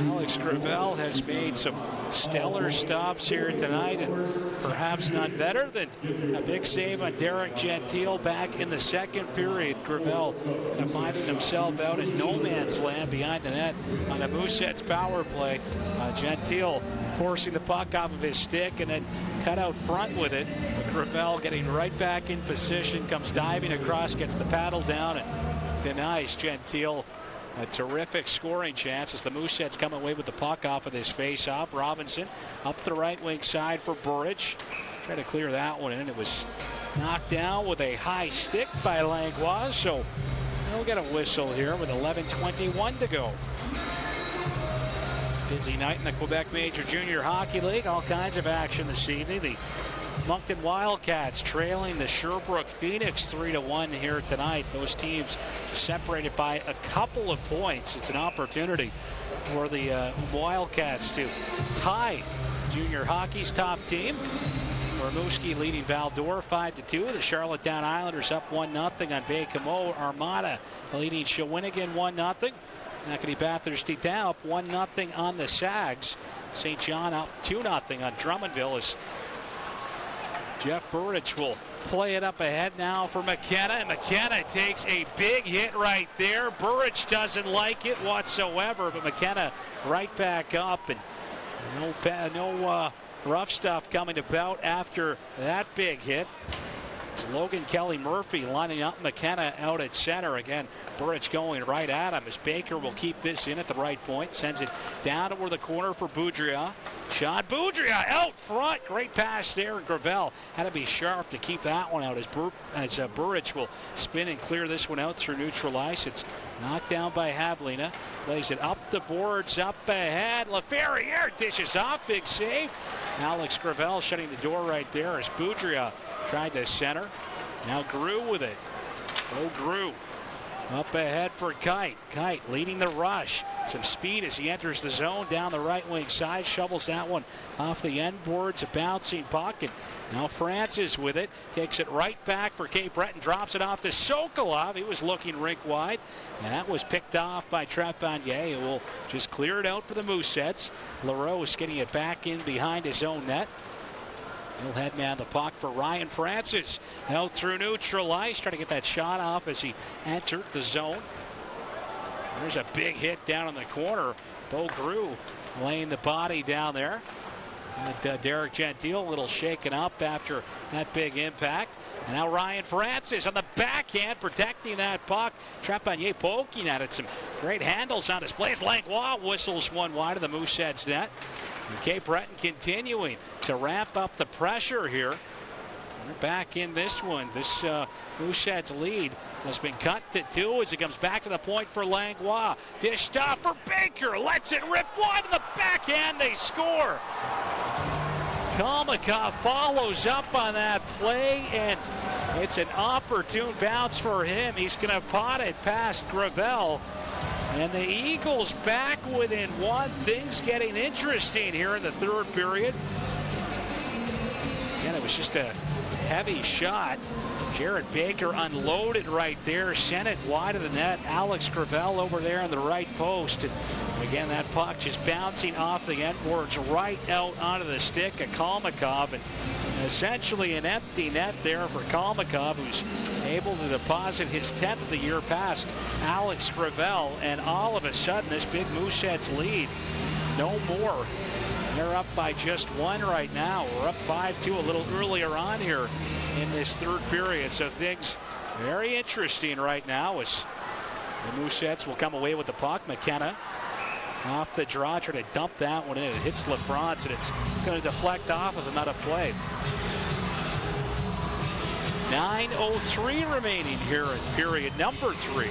Alex Gravel has made some stellar stops here tonight, and perhaps none better than a big save on Derek Gentile back in the second period. Gravel kind of finding himself out in no man's land behind the net on the Mooseheads power play. Gentile forcing the puck off of his stick and then cut out front with it. Gravel getting right back in position, comes diving across, gets the paddle down and denies Gentile a terrific scoring chance as the Mooseheads come away with the puck off of this face-off. Robinson up the right wing side for Burridge. Try to clear that one in. It was knocked down with a high stick by Langlois, so we'll get a whistle here with 11:21 to go. Busy night in the Quebec Major Junior Hockey League. All kinds of action this evening. The Moncton Wildcats trailing the Sherbrooke Phoenix 3-1 here tonight. Those teams separated by a couple of points. It's an opportunity for the Wildcats to tie junior hockey's top team. Rimouski leading Val-d'Or 5-2. The Charlottetown Islanders up 1-0 on Baie-Comeau. Armada leading Shawinigan 1-0. Acadie Bathurst down up 1-0 on the Sags. St. John up 2-0 on Drummondville as Jeff Burridge will play it up ahead now for McKenna, and McKenna takes a big hit right there. Burridge doesn't like it whatsoever, but McKenna right back up, and no rough stuff coming about after that big hit. It's Logan Kelly Murphy lining up McKenna out at center. Again, Burridge going right at him as Baker will keep this in at the right point. Sends it down toward the corner for Boudria. Shot Boudria out front. Great pass there. Gravel had to be sharp to keep that one out as Burridge will spin and clear this one out through neutral ice. It's knocked down by Havlina. Plays it up the boards, up ahead. LaFerriere dishes off. Big save. Alex Gravel shutting the door right there as Boudria tried to center. Now Grew with it. Oh, Grew. Up ahead for Kite. Kite leading the rush. Some speed as he enters the zone down the right wing side. Shovels that one off the end boards. A bouncing puck. And now Francis with it. Takes it right back for Cap-Breton. Drops it off to Sokolov. He was looking rink wide. And that was picked off by Trepanier, who will just clear it out for the Mooseheads. LaRose getting it back in behind his own net. He'll head man the puck for Ryan Francis. Out through neutral ice, trying to get that shot off as he entered the zone. There's a big hit down in the corner. Bo Grew laying the body down there. And Derek Gentile a little shaken up after that big impact. And now Ryan Francis on the backhand protecting that puck. Trepanier poking at it. Some great handles on display. Langlois whistles one wide of the Mooseheads net. And Cap-Breton continuing to ramp up the pressure here. They're back in this one. This Mooseheads lead has been cut to 2 as it comes back to the point for Langlois. Dished off for Baker. Lets it rip wide to the backhand. They score. Kalmakov follows up on that play, and it's an opportune bounce for him. He's going to pot it past Gravel. And the Eagles back within 1. Things getting interesting here in the third period. Again, it was just a heavy shot. Jared Baker unloaded right there, sent it wide of the net. Alex Gravel over there on the right post. And again, that puck just bouncing off the end boards right out onto the stick of Kalmakov. And essentially an empty net there for Kalmakov, who's able to deposit his 10th of the year past Alex Gravel. And all of a sudden, this big Mooseheads lead, no more. They're up by just 1 right now. We're up 5-2 a little earlier on here in this third period. So things very interesting right now as the Mooseheads will come away with the puck. McKenna off the draw, trying to dump that one in. It hits LaFrance, and it's going to deflect off of another play. 9:03 remaining here in period number 3.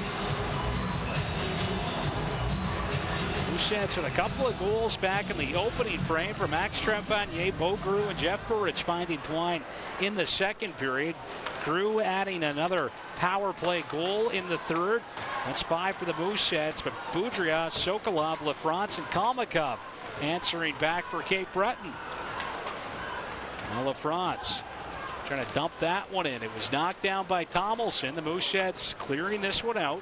Mooseheads with a couple of goals back in the opening frame for Max Trepanier, Bo Grew, and Jeff Burridge finding twine in the second period. Grew adding another power play goal in the third. That's 5 for the Mooseheads, but Boudria, Sokolov, LaFrance, and Kalmakov answering back for Cap-Breton. Now LaFrance trying to dump that one in. It was knocked down by Tomlinson. The Mooseheads clearing this one out.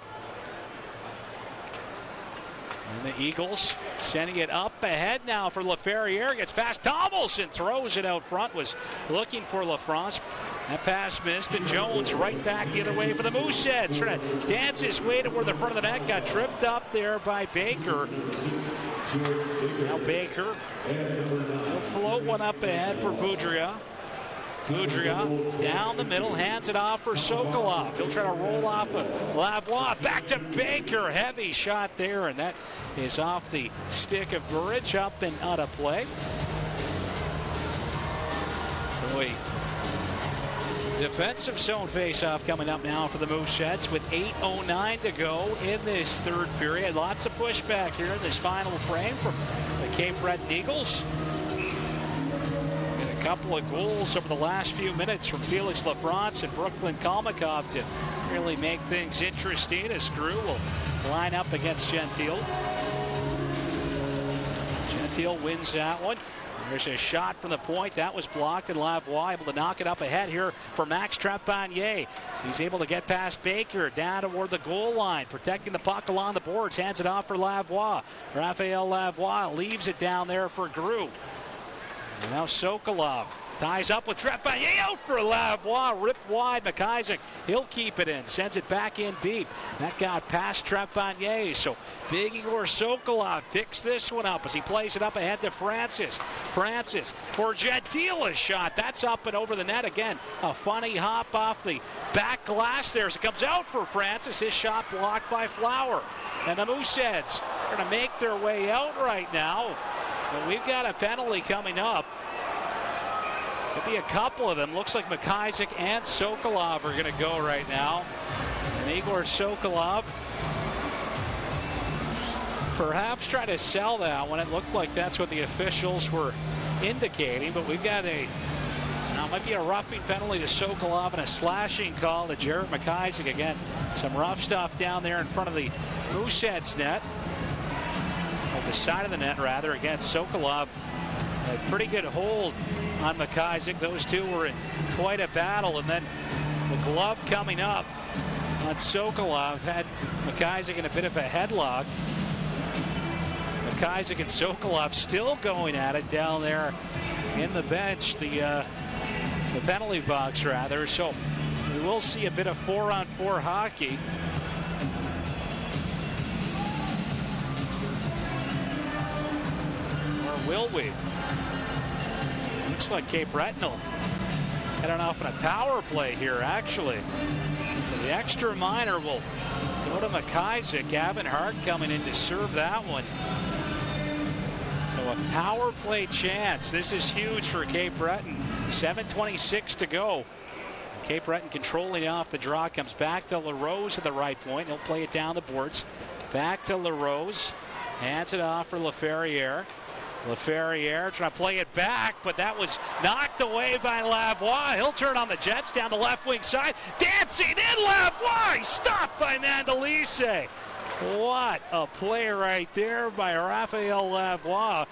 And the Eagles sending it up ahead now for LaFerriere. Gets past Tomlinson, throws it out front, was looking for LaFrance. That pass missed, and Jones right back the other way for the Mooseheads. Trying to dance his way to where the front of the net, got tripped up there by Baker. Now Baker will float one up ahead for Boudria. Boudria down the middle, hands it off for Sokolov. He'll try to roll off of Lavoie. Back to Baker. Heavy shot there, and that is off the stick of Burridge, up and out of play. So a defensive zone faceoff coming up now for the Mooseheads with 8:09 to go in this third period. Lots of pushback here in this final frame from the Cap-Breton Eagles. Couple of goals over the last few minutes from Felix Lafrance and Brooklyn Kalmakov to really make things interesting as Grew will line up against Gentile. Gentile wins that one. There's a shot from the point. That was blocked, and Lavoie able to knock it up ahead here for Max Trepanier. He's able to get past Baker down toward the goal line, protecting the puck along the boards. Hands it off for Lavoie. Raphael Lavoie leaves it down there for Grew. And now Sokolov ties up with Trepanier, out for Lavoie, ripped wide. McIsaac, he'll keep it in, sends it back in deep. That got past Trepanier, so Big Igor Sokolov picks this one up as he plays it up ahead to Francis. Francis for Gentile's shot. That's up and over the net again. A funny hop off the back glass there as it comes out for Francis. His shot blocked by Flower. And the Mooseheads are going to make their way out right now. But we've got a penalty coming up. Could be a couple of them. Looks like McIsaac and Sokolov are going to go right now. And Igor Sokolov perhaps try to sell that one. It looked like that's what the officials were indicating. But we've got a, now it might be a roughing penalty to Sokolov and a slashing call to Jared McIsaac. Again, some rough stuff down there in front of the Mooseheads net. The side of the net rather, against Sokolov. A pretty good hold on McIsaac. Those two were in quite a battle, and then the glove coming up on Sokolov had McIsaac in a bit of a headlock. McIsaac and Sokolov still going at it down there in the bench, the penalty box rather. So we will see a bit of 4-on-4 hockey. Will we? Looks like Cap-Breton will heading off in a power play here, actually. So the extra minor will go to McIsaac. Gavin Hart coming in to serve that one. So a power play chance. This is huge for Cap-Breton. 7:26 to go. Cap-Breton controlling off the draw. Comes back to LaRose at the right point. He'll play it down the boards. Back to LaRose. Hands it off for LaFerriere. LaFerriere trying to play it back, but that was knocked away by Lavoie. He'll turn on the Jets down the left wing side. Dancing in Lavoie, stopped by Mandalise. What a play right there by Raphael Lavoie.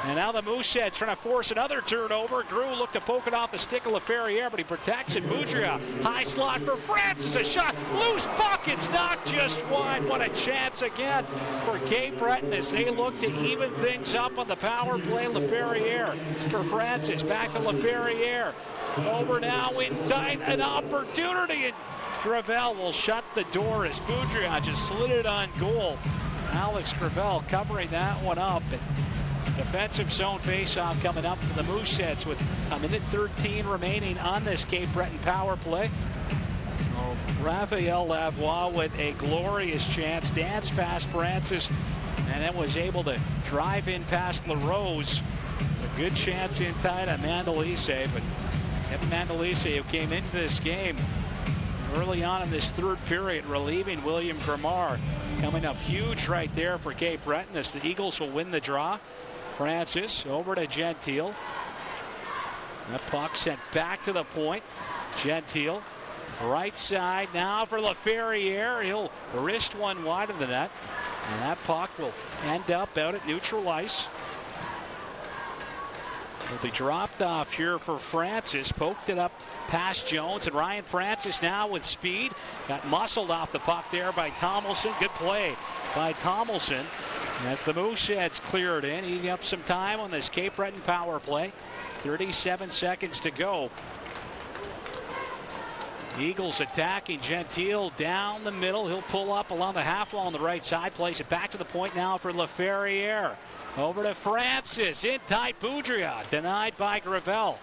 And now the Mooseheads trying to force another turnover. Grew looked to poke it off the stick of LaFerriere, but he protects it. Boudria, high slot for Francis, a shot, loose puck, it's knocked just wide. What a chance again for Cap-Breton as they look to even things up on the power play. LaFerriere for Francis, back to LaFerriere. Over now in tight, an opportunity, and Gravel will shut the door as Boudria just slid it on goal. Alex Gravel covering that one up. And defensive zone faceoff coming up for the Mooseheads with a minute 13 remaining on this Cap-Breton power play. Raphael Lavoie with a glorious chance, danced past Francis, and then was able to drive in past LaRose. A good chance in tight on Mandalise, but Kevin Mandalise, who came into this game early on in this third period, relieving William Gramar, coming up huge right there for Cap-Breton as the Eagles will win the draw. Francis over to Gentile. That puck sent back to the point. Gentile, right side now for LaFerriere. He'll wrist one wide of the net, and that puck will end up out at neutral ice. They dropped off here for Francis, poked it up past Jones, and Ryan Francis now with speed. Got muscled off the puck there by Tomlinson. Good play by Tomlinson. As the Mooseheads cleared in, eating up some time on this Cap-Breton power play. 37 seconds to go. Eagles attacking. Gentile down the middle. He'll pull up along the half wall on the right side. Plays it back to the point now for Laferriere. Over to Francis. In tight Boudria. Denied by Gravel.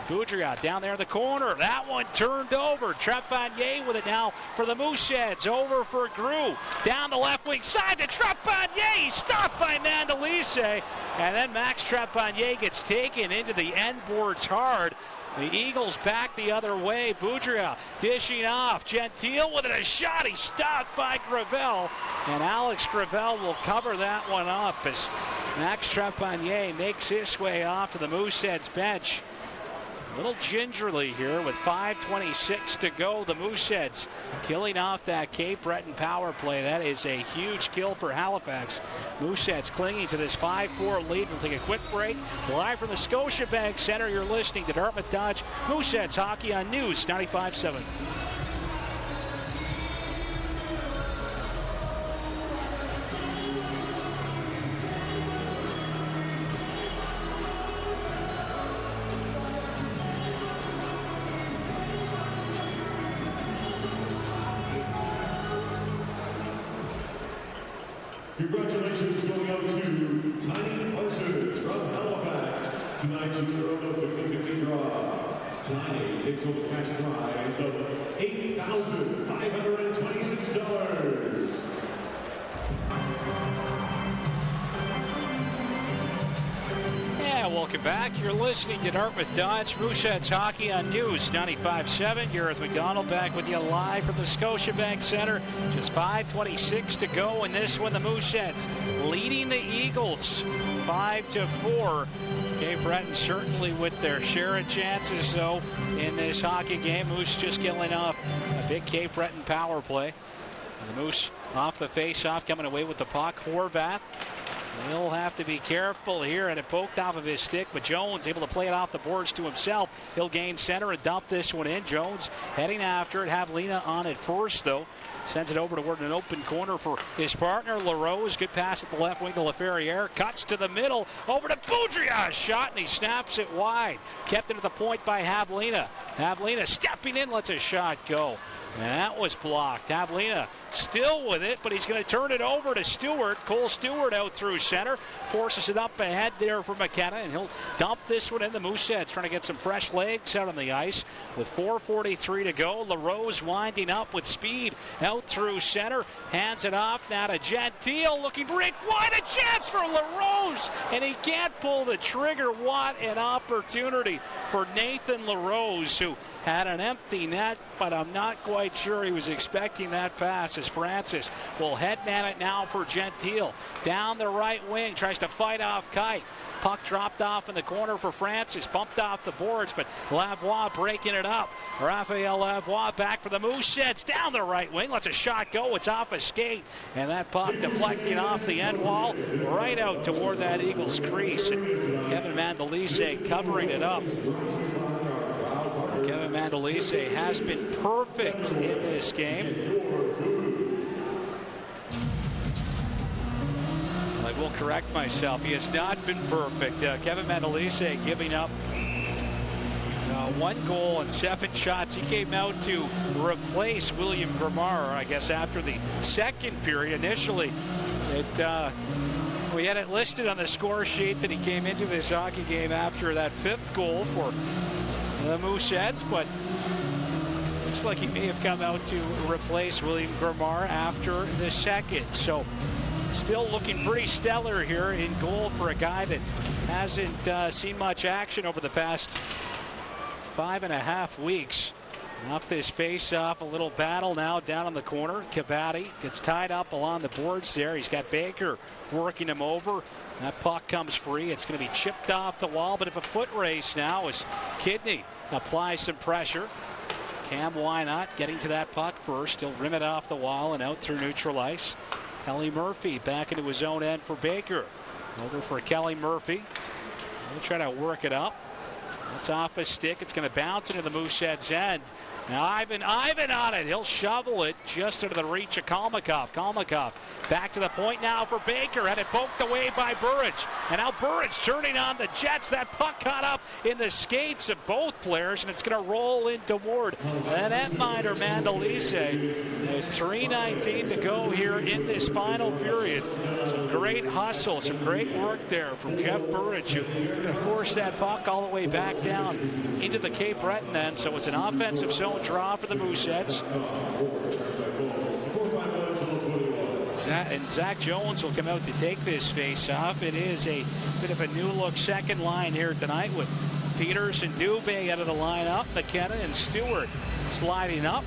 Boudria down there in the corner. That one turned over. Trepanier with it now for the Mooseheads. Over for Gru. Down the left wing side to Trepanier. Stopped by Mandalise. And then Max Trepanier gets taken into the end boards hard. The Eagles back the other way. Boudria dishing off. Gentile with a shot. He's stopped by Gravel. And Alex Gravel will cover that one up as Max Trepanier makes his way off to the Mooseheads bench. A little gingerly here with 5:26 to go. The Mooseheads killing off that Cap-Breton power play. That is a huge kill for Halifax. Mooseheads clinging to this 5-4 lead. We'll take a quick break. Live from the Scotiabank Center, you're listening to Dartmouth Dodge Mooseheads Hockey on News 95.7. Congratulations going out to Tiny Parsons from Halifax. Tonight's winner of the 50-50 draw. Tiny takes home the cash prize of $8,526. And welcome back. You're listening to Dartmouth Dodge Mooseheads Hockey on News 95.7. Gareth McDonald back with you live from the Scotiabank Center. Just 5:26 to go in this one. The Mooseheads leading the Eagles 5-4. Cap-Breton certainly with their share of chances, though, in this hockey game. Moose just killing off a big Cap-Breton power play. And the Moose off the face-off, coming away with the puck. Horvat. He'll have to be careful here, and it poked off of his stick, but Jones able to play it off the boards to himself. He'll gain center and dump this one in. Jones heading after it. Havlina on it first, though. Sends it over toward an open corner for his partner, LaRose. Good pass at the left wing to Laferriere. Cuts to the middle. Over to Boudria. Shot, and he snaps it wide. Kept it at the point by Havlina. Havlina stepping in, lets a shot go. And that was blocked. Havlina still with it, but he's going to turn it over to Stewart. Cole Stewart out through center. Forces it up ahead there for McKenna, and he'll dump this one in. The Mooseheads trying to get some fresh legs out on the ice with 4:43 to go. LaRose winding up with speed out through center. Hands it off now to Gentile, looking Rick wide. A chance for LaRose, and he can't pull the trigger. What an opportunity for Nathan LaRose, who had an empty net, but I'm not quite sure he was expecting that pass, as Francis will head at it now for Gentile. Down the right wing, tries to fight off Kite. Puck dropped off in the corner for Francis, bumped off the boards, but Lavoie breaking it up. Raphael Lavoie back for the Mooseheads, down the right wing, lets a shot go. It's off a skate, and that puck deflecting off the end wall, right out toward that Eagles crease. And Kevin Mandalise covering it up. Kevin Mandalise has been perfect in this game. I will correct myself. He has not been perfect. Kevin Mandalise giving up 1 goal and 7 shots. He came out to replace William Gramar, I guess, after the second period. Initially, we had it listed on the score sheet that he came into this hockey game after that 5th goal for the Mooseheads, but looks like he may have come out to replace William Gramar after the second. So still looking pretty stellar here in goal for a guy that hasn't seen much action over the past 5.5 weeks. Off this face-off, a little battle now down in the corner. Kabaddi gets tied up along the boards there. He's got Baker working him over. That puck comes free. It's going to be chipped off the wall, but if a foot race now as Kidney applies some pressure. Cam Wynot getting to that puck first. He'll rim it off the wall and out through neutral ice. Kelly Murphy back into his own end for Baker. Over for Kelly Murphy. They'll try to work it up. It's off a stick. It's going to bounce into the Mooseheads' end. Now Ivan on it. He'll shovel it just into the reach of Kalmakov. Kalmakov back to the point now for Baker. Had it poked away by Burridge. And now Burridge turning on the Jets. That puck caught up in the skates of both players, and it's going to roll into Ward. And Edminder Mandalise. There's 3:19 to go here in this final period. Some great hustle, some great work there from Jeff Burridge, who's going to force that puck all the way back down into the Cap-Breton end. So it's an offensive zone draw for the Mooseheads. And Zach Jones will come out to take this face-off. It is a bit of a new-look second line here tonight with Peters and Dubé out of the lineup. McKenna and Stewart sliding up.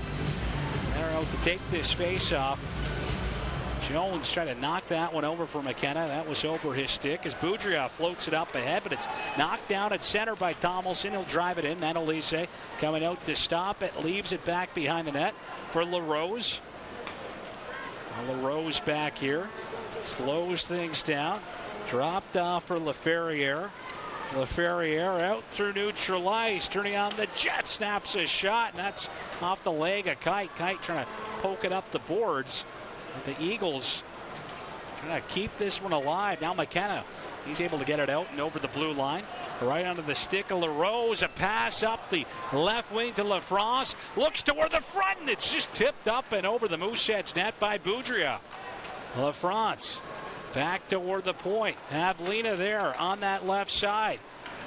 They're out to take this face-off. Jones trying to knock that one over for McKenna. That was over his stick as Boudria floats it up ahead, but it's knocked down at center by Tomlinson. He'll drive it in. Mandalise coming out to stop it. Leaves it back behind the net for LaRose. LaRose back here. Slows things down. Dropped off for LaFerriere. LaFerriere out through neutral ice. Turning on the jet. Snaps a shot, and that's off the leg of Kite. Kite trying to poke it up the boards. The Eagles trying to keep this one alive. Now McKenna, he's able to get it out and over the blue line. Right under the stick of LaRose. A pass up the left wing to LaFrance. Looks toward the front, and it's just tipped up and over the Mooseheads net by Boudria. LaFrance back toward the point. Havlina there on that left side.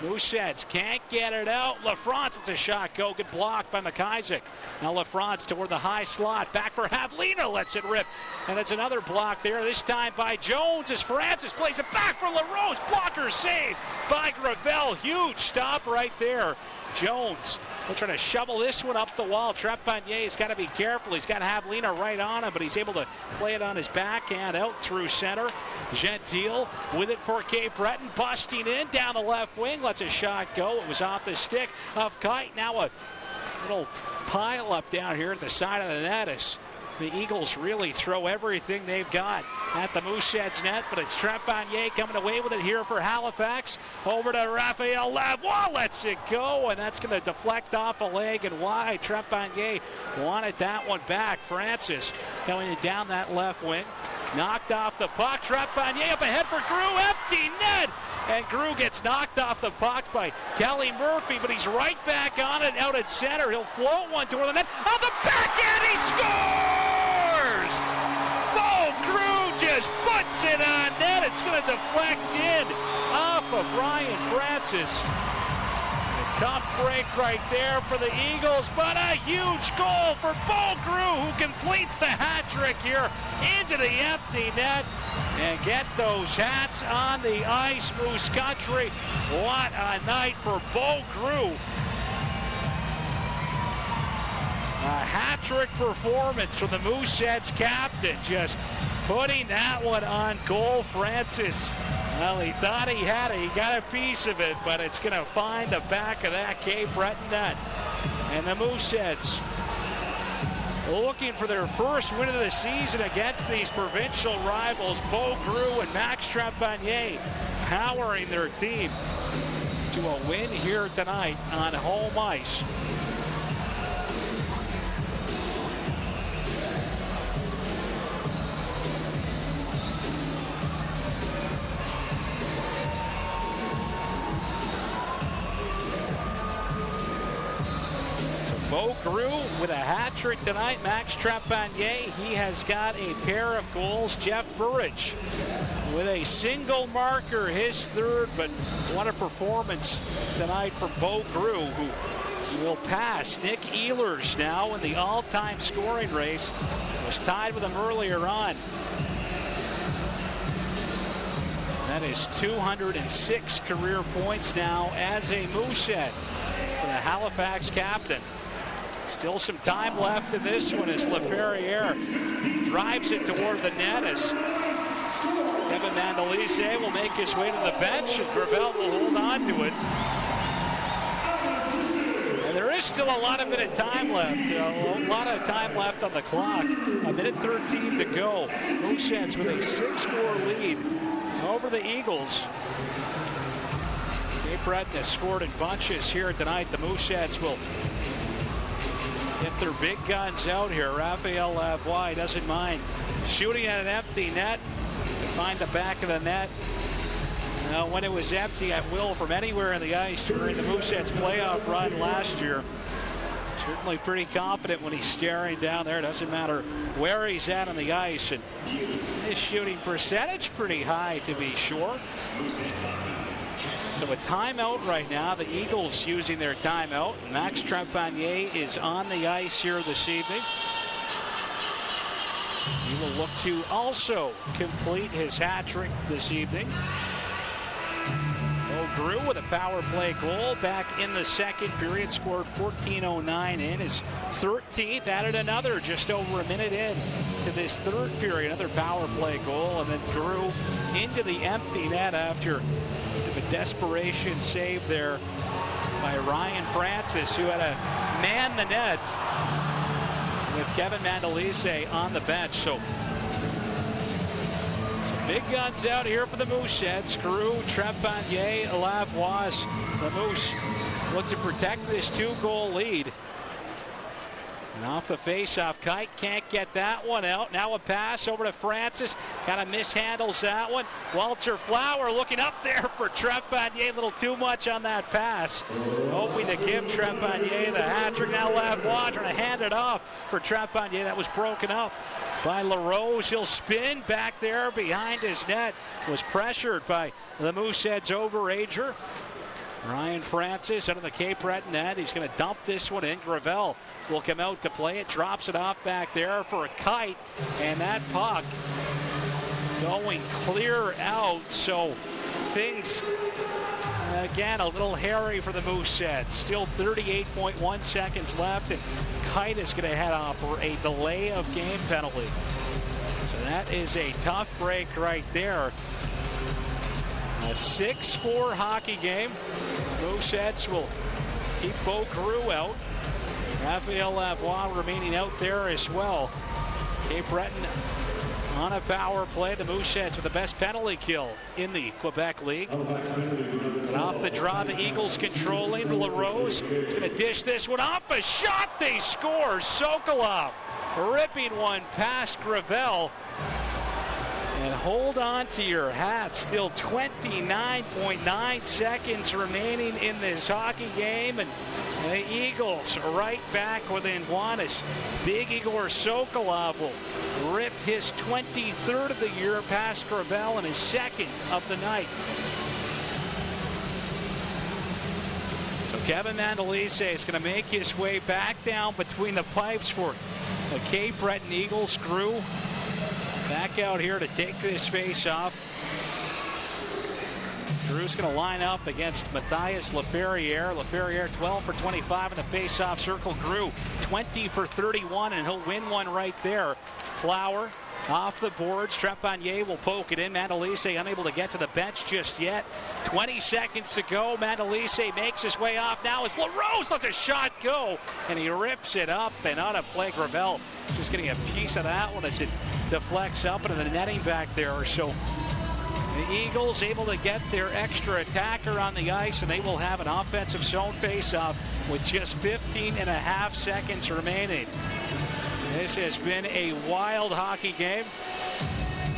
Mooseheads can't get it out. LaFrance, it's a shot. Go. Good block by McIsaac. Now LaFrance toward the high slot. Back for Havlina. Lets it rip. And it's another block there. This time by Jones as Francis plays it back for LaRose. Blocker saved by Gravel. Huge stop right there. Jones will try to shovel this one up the wall. Trepannier's got to be careful. He's got Havlina right on him, but he's able to play it on his backhand out through center. Gentile with it for Cap-Breton, busting in down the left wing. Lets a shot go. It was off the stick of Kite. Now a little pile up down here at the side of the net as the Eagles really throw everything they've got at the Mooseheads net, but it's Trepanier coming away with it here for Halifax. Over to Raphael Lavoie, lets it go, and that's going to deflect off a leg and wide. Trepanier wanted that one back. Francis coming down that left wing. Knocked off the puck. Trepanier up ahead for Grew. Empty net. And Grew gets knocked off the puck by Kelly Murphy, but he's right back on it out at center. He'll float one toward the net. On the backhand, he scores! Bo Grew just puts it on net. It's going to deflect in off of Ryan Francis. Tough break right there for the Eagles, but a huge goal for Bo Grew, who completes the hat trick here into the empty net and get those hats on the ice. Moose Country, what a night for Bo Grew. A hat trick performance from the Mooseheads captain, just putting that one on goal. Francis, well, he thought he had it. He got a piece of it, but it's going to find the back of that Cap-Breton net. And the Mooseheads looking for their first win of the season against these provincial rivals. Bo Grew and Max Trepanier powering their team to a win here tonight on home ice. Bo Grew with a hat trick tonight. Max Trepanier, he has got a pair of goals. Jeff Burridge with a single marker, his third, but what a performance tonight from Bo Grew, who will pass Nick Ehlers now in the all-time scoring race. Was tied with him earlier on. That is 206 career points now as a Moosehead for the Halifax captain. Still some time left in this one as LaFerriere drives it toward the net as Kevin Mandalise will make his way to the bench and Gravel will hold on to it. And there is still a lot of time left. A lot of time left on the clock. A minute 13 to go. Mooseheads with a 6-4 lead over the Eagles. Cap-Breton has scored in bunches here tonight. The Mooseheads will get their big guns out here. Raphael Lavoie doesn't mind shooting at an empty net to find the back of the net. When it was empty at will from anywhere in the ice during the Mooseheads playoff run last year. Certainly pretty confident when he's staring down there. Doesn't matter where he's at on the ice. And his shooting percentage pretty high, to be sure. So a timeout right now. The Eagles using their timeout. Max Trepanier is on the ice here this evening. He will look to also complete his hat trick this evening. Grew with a power play goal back in the second period, scored 14:09 in his 13th, added another just over a minute in to this third period, another power play goal, and then Grew into the empty net after a desperation save there by Ryan Francis, who had to man the net with Kevin Mandolise on the bench. So big guns out here for the Mooseheads. Grew, Trepanier, Lavoie. The Moose look to protect this 2-goal lead. And off the face-off, Kite can't get that one out. Now a pass over to Francis. Kind of mishandles that one. Walter Flower looking up there for Trepanier. A little too much on that pass. Hoping to give Trepanier the hat-trick. Now Lavoie trying to hand it off for Trepanier. That was broken up by LaRose. He'll spin back there behind his net. Was pressured by the Mooseheads overager. Ryan Francis out of the Cap-Breton net. He's going to dump this one in. Gravel will come out to play it. Drops it off back there for a Kite. And that puck going clear out. So things, again, a little hairy for the Mooseheads. Still 38.1 seconds left. And Kite is going to head off for a delay of game penalty. So that is a tough break right there. A 6-4 hockey game. Mooseheads will keep Bo Grew out. Raphael Lavoie remaining out there as well. Cap-Breton on a power play. The Mooseheads with the best penalty kill in the Quebec League. And off the draw, the Eagles controlling. LaRose is going to dish this one off. A shot, they score. Sokolov ripping one past Gravel. And hold on to your hat. Still 29.9 seconds remaining in this hockey game. And the Eagles right back within one as Big Igor Sokolov will rip his 23rd of the year past Gravel and his second of the night. So Kevin Mandolise is going to make his way back down between the pipes for the Cap-Breton Eagles. Grew back out here to take this face off. Drew's going to line up against Matthias Laferriere. Laferriere 12 for 25 in the face-off circle. Grew 20 for 31, and he'll win one right there. Flower off the boards. Trepanier will poke it in. Mandolise unable to get to the bench just yet. 20 seconds to go. Mandolise makes his way off now as LaRose lets a shot go, and he rips it up and on a play. Gravel just getting a piece of that one as it deflects up into the netting back there. So the Eagles able to get their extra attacker on the ice, and they will have an offensive zone face-off with just 15.5 seconds remaining. This has been a wild hockey game.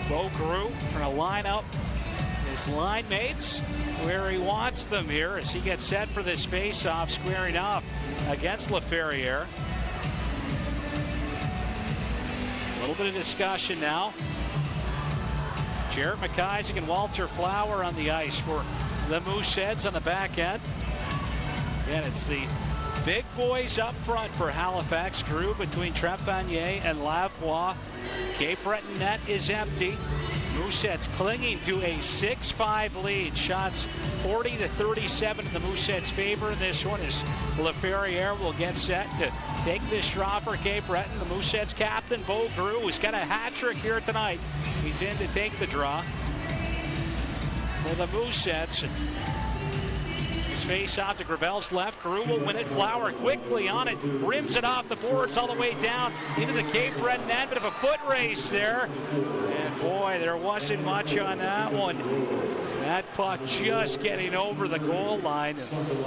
Bo Grew trying to line up his line mates where he wants them here as he gets set for this face-off, squaring off against Laferriere. A little bit of discussion now. Jarrett McIsaac and Walter Flower on the ice for the Mooseheads on the back end. And it's the big boys up front for Halifax. Grew between Trepanier and Lavoie. Cap-Breton net is empty. Mooseheads clinging to a 6-5 lead. Shots 40-37 in the Mooseheads' favor in this one as Laferriere will get set to take this draw for Cap-Breton. The Mooseheads captain, Bo Grew, who's got a hat trick here tonight. He's in to take the draw for the Mooseheads. His face-off to Gravel's left. Carew will win it. Flower quickly on it. Rims it off the boards all the way down into the Cap-Breton net. Bit of a foot race there. And boy, there wasn't much on that one. That puck just getting over the goal line.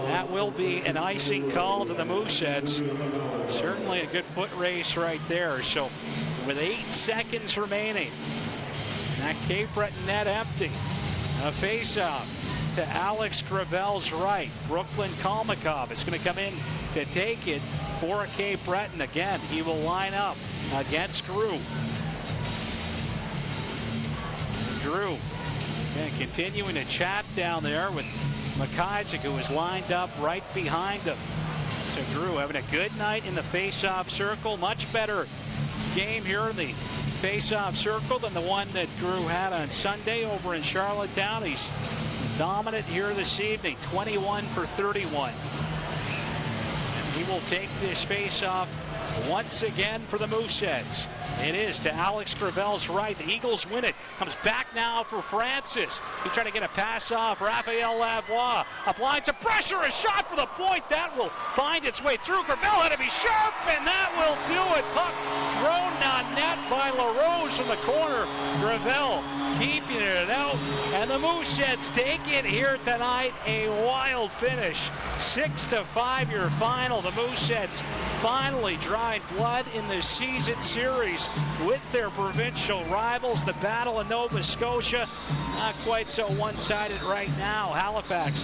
That will be an icing call to the Mooseheads. Certainly a good foot race right there. So with 8 seconds remaining, that Cap-Breton net empty. A face-off to Alex Gravel's right. Brooklyn Kalmakov is going to come in to take it for a Cap-Breton. Again, he will line up against Drew. Drew and continuing to chat down there with McIsaac, who is lined up right behind him. So Drew having a good night in the face-off circle. Much better game here in the face-off circle than the one that Drew had on Sunday over in Charlottetown. He's dominant here this evening, 21 for 31. And he will take this face-off once again for the Mooseheads. It is to Alex Gravel's right. The Eagles win it. Comes back now for Francis. He tried to get a pass off Raphael Lavoie. Applies some pressure. A shot for the point. That will find its way through. Gravel had to be sharp, and that will do it. Puck thrown on net by LaRose in the corner. Gravel keeping it out. And the Mooseheads take it here tonight. A wild finish. 6-5 your final. The Mooseheads finally dried blood in the season series with their provincial rivals. The battle in Nova Scotia, not quite so one-sided right now. Halifax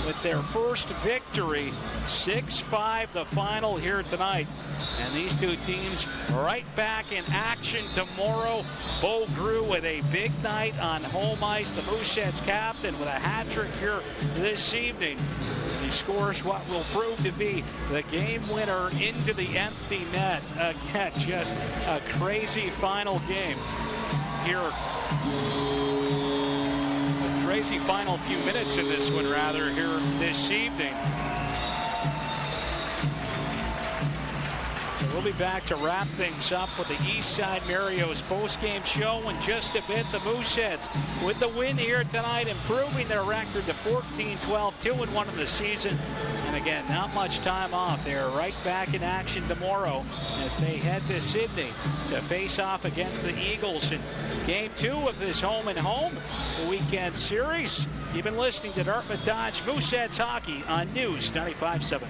with their first victory, 6-5 the final here tonight. And these two teams right back in action tomorrow. Bo Grew with a big night on home ice. The Mooseheads captain with a hat trick here this evening. He scores what will prove to be the game winner into the empty net. Again, just a crazy final game here. A crazy final few minutes in this one, rather, here this evening. So we'll be back to wrap things up with the Eastside Mario's post-game show in just a bit. The Mooseheads with the win here tonight, improving their record to 14-12, 2-1 in the season. And again, not much time off. They're right back in action tomorrow as they head to Sydney to face off against the Eagles in Game 2 of this home-and-home weekend series. You've been listening to Dartmouth Dodge Mooseheads Hockey on News 95.7.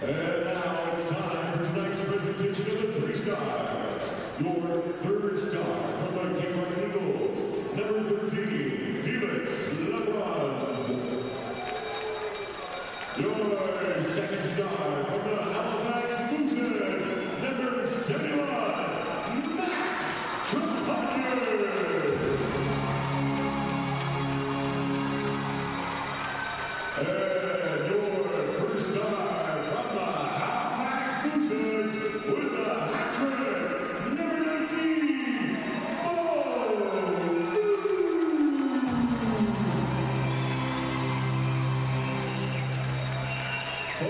And now it's time for tonight's presentation of the 3 stars. Your 3rd star from the Cap-Breton Eagles, number 13, Felix Lafrance. Your 2nd star from the Halifax Mooseheads, number 71, Max Trepanier. And your 1st star from the Halifax Mooseheads with the hat trick, number 19, Bo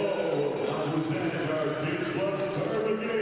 now who's at our Kids Club star of the game.